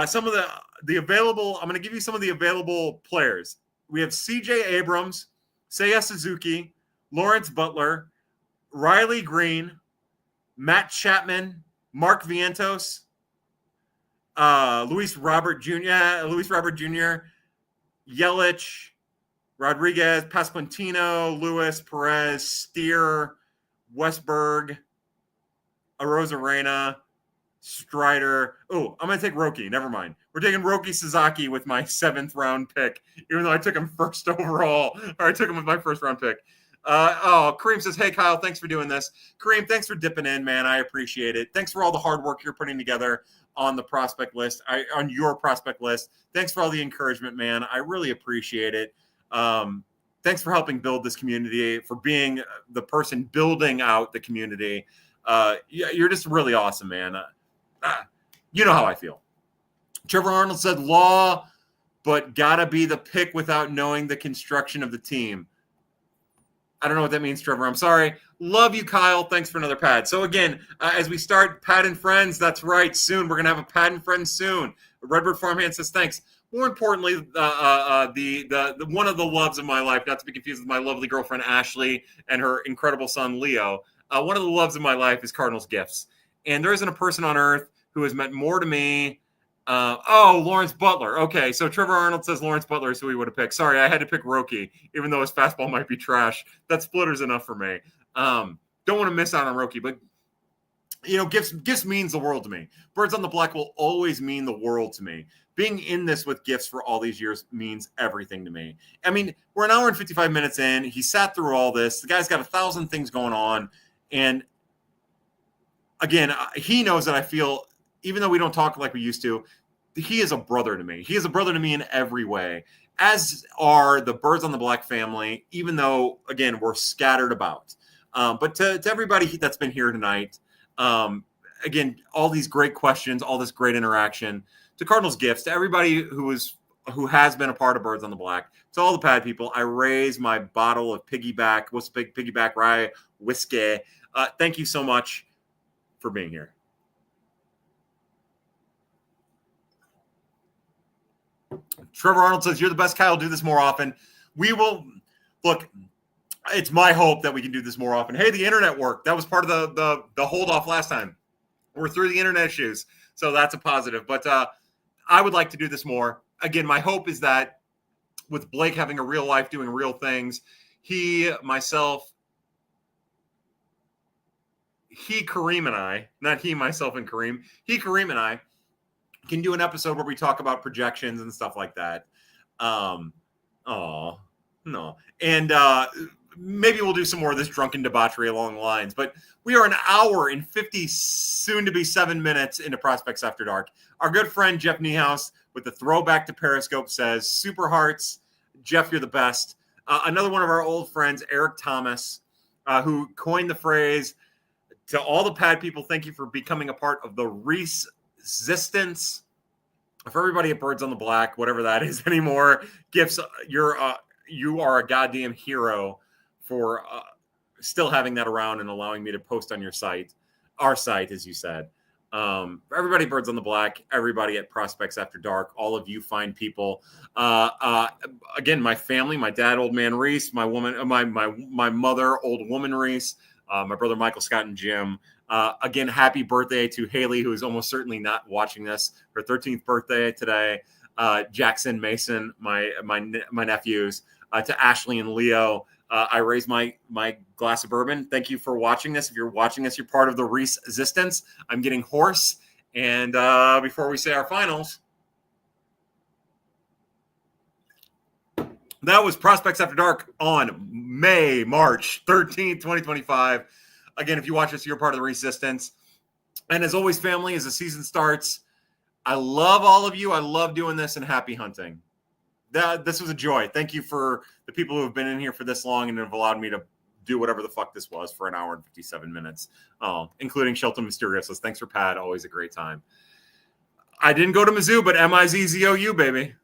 Speaker 1: some of the available, I'm going to give you some of the available players. We have CJ Abrams, Seiya Suzuki, Lawrence Butler, Riley Green, Matt Chapman, Mark Vientos, Luis Robert Jr., Yelich, Rodriguez, Pasquantino, Lewis, Perez, Steer, Westberg, Arozarena, Strider. Oh, I'm going to take Roki. Never mind. We're taking Roki Sasaki with my 7th round pick, even though I took him first overall, or I took him with my first round pick. Kareem says, hey, Kyle, thanks for doing this. Kareem, thanks for dipping in, man. I appreciate it. Thanks for all the hard work you're putting together on the prospect list, on your prospect list. Thanks for all the encouragement, man. I really appreciate it. Thanks for helping build this community, for being the person building out the community. You're just really awesome, man. You know how I feel. Trevor Arnold said, law, but gotta be the pick without knowing the construction of the team. I don't know what that means, Trevor. I'm sorry. Love you, Kyle. Thanks for another pad. So again, as we start Pad and Friends, that's right. Soon we're gonna have a Pad and Friends soon. Redbird Farmhand says thanks. More importantly, the one of the loves of my life, not to be confused with my lovely girlfriend Ashley and her incredible son Leo. One of the loves of my life is Cardinals gifts, and there isn't a person on earth who has meant more to me. Lawrence Butler. Okay, so Trevor Arnold says Lawrence Butler is who he would have picked. Sorry, I had to pick Roki, even though his fastball might be trash. That splitter's enough for me. Don't want to miss out on Roki, but gifts means the world to me. Birds on the Black will always mean the world to me. Being in this with gifts for all these years means everything to me. I mean, we're an hour and 55 minutes in. He sat through all this. The guy's got 1,000 things going on, and again, he knows that I feel. Even though we don't talk like we used to, he is a brother to me. He is a brother to me in every way, as are the Birds on the Black family, even though, again, we're scattered about. But to everybody that's been here tonight, again, all these great questions, all this great interaction, to Cardinals gifts, to everybody who has been a part of Birds on the Black, to all the pad people, I raise my bottle of Piggyback Rye whiskey. Thank you so much for being here. Trevor Arnold says, you're the best, Kyle. Do this more often. We will. Look, it's my hope that we can do this more often. Hey, the internet worked. That was part of the hold off last time. We're through the internet issues, so that's a positive. But I would like to do this more. Again, my hope is that with Blake having a real life, doing real things, Kareem and I, not he, myself, and Kareem, Kareem and I, can do an episode where we talk about projections and stuff like that. No. And maybe we'll do some more of this drunken debauchery along the lines. But we are an hour and 50, soon to be 7 minutes into Prospects After Dark. Our good friend Jeff Niehaus with the throwback to Periscope says, Super Hearts, Jeff, you're the best. Another one of our old friends, Eric Thomas, who coined the phrase, to all the pad people, thank you for becoming a part of the Resistance. For everybody at Birds on the Black, whatever that is anymore, gifts, you are a goddamn hero for still having that around and allowing me to post on your site, our site, as you said. For everybody at Birds on the Black, everybody at Prospects After Dark, all of you fine people. Again, my family, my dad, old man Reese, my woman, my mother, old woman Reese, my brother Michael, Scott, and Jim. Again, happy birthday to Haley, who is almost certainly not watching this. Her 13th birthday today. Jackson, Mason, my nephews. To Ashley and Leo, I raise my glass of bourbon. Thank you for watching this. If you're watching this, you're part of the Resistance. I'm getting hoarse. And before we say our finals, that was Prospects After Dark on March 13th, 2025. Again, if you watch this, you're part of the Resistance. And as always, family, as the season starts, I love all of you. I love doing this, and happy hunting. This was a joy. Thank you for the people who have been in here for this long and have allowed me to do whatever the fuck this was for an hour and 57 minutes, including Shelton Mysteriosus. Thanks for Pat. Always a great time. I didn't go to Mizzou, but MIZZOU, baby.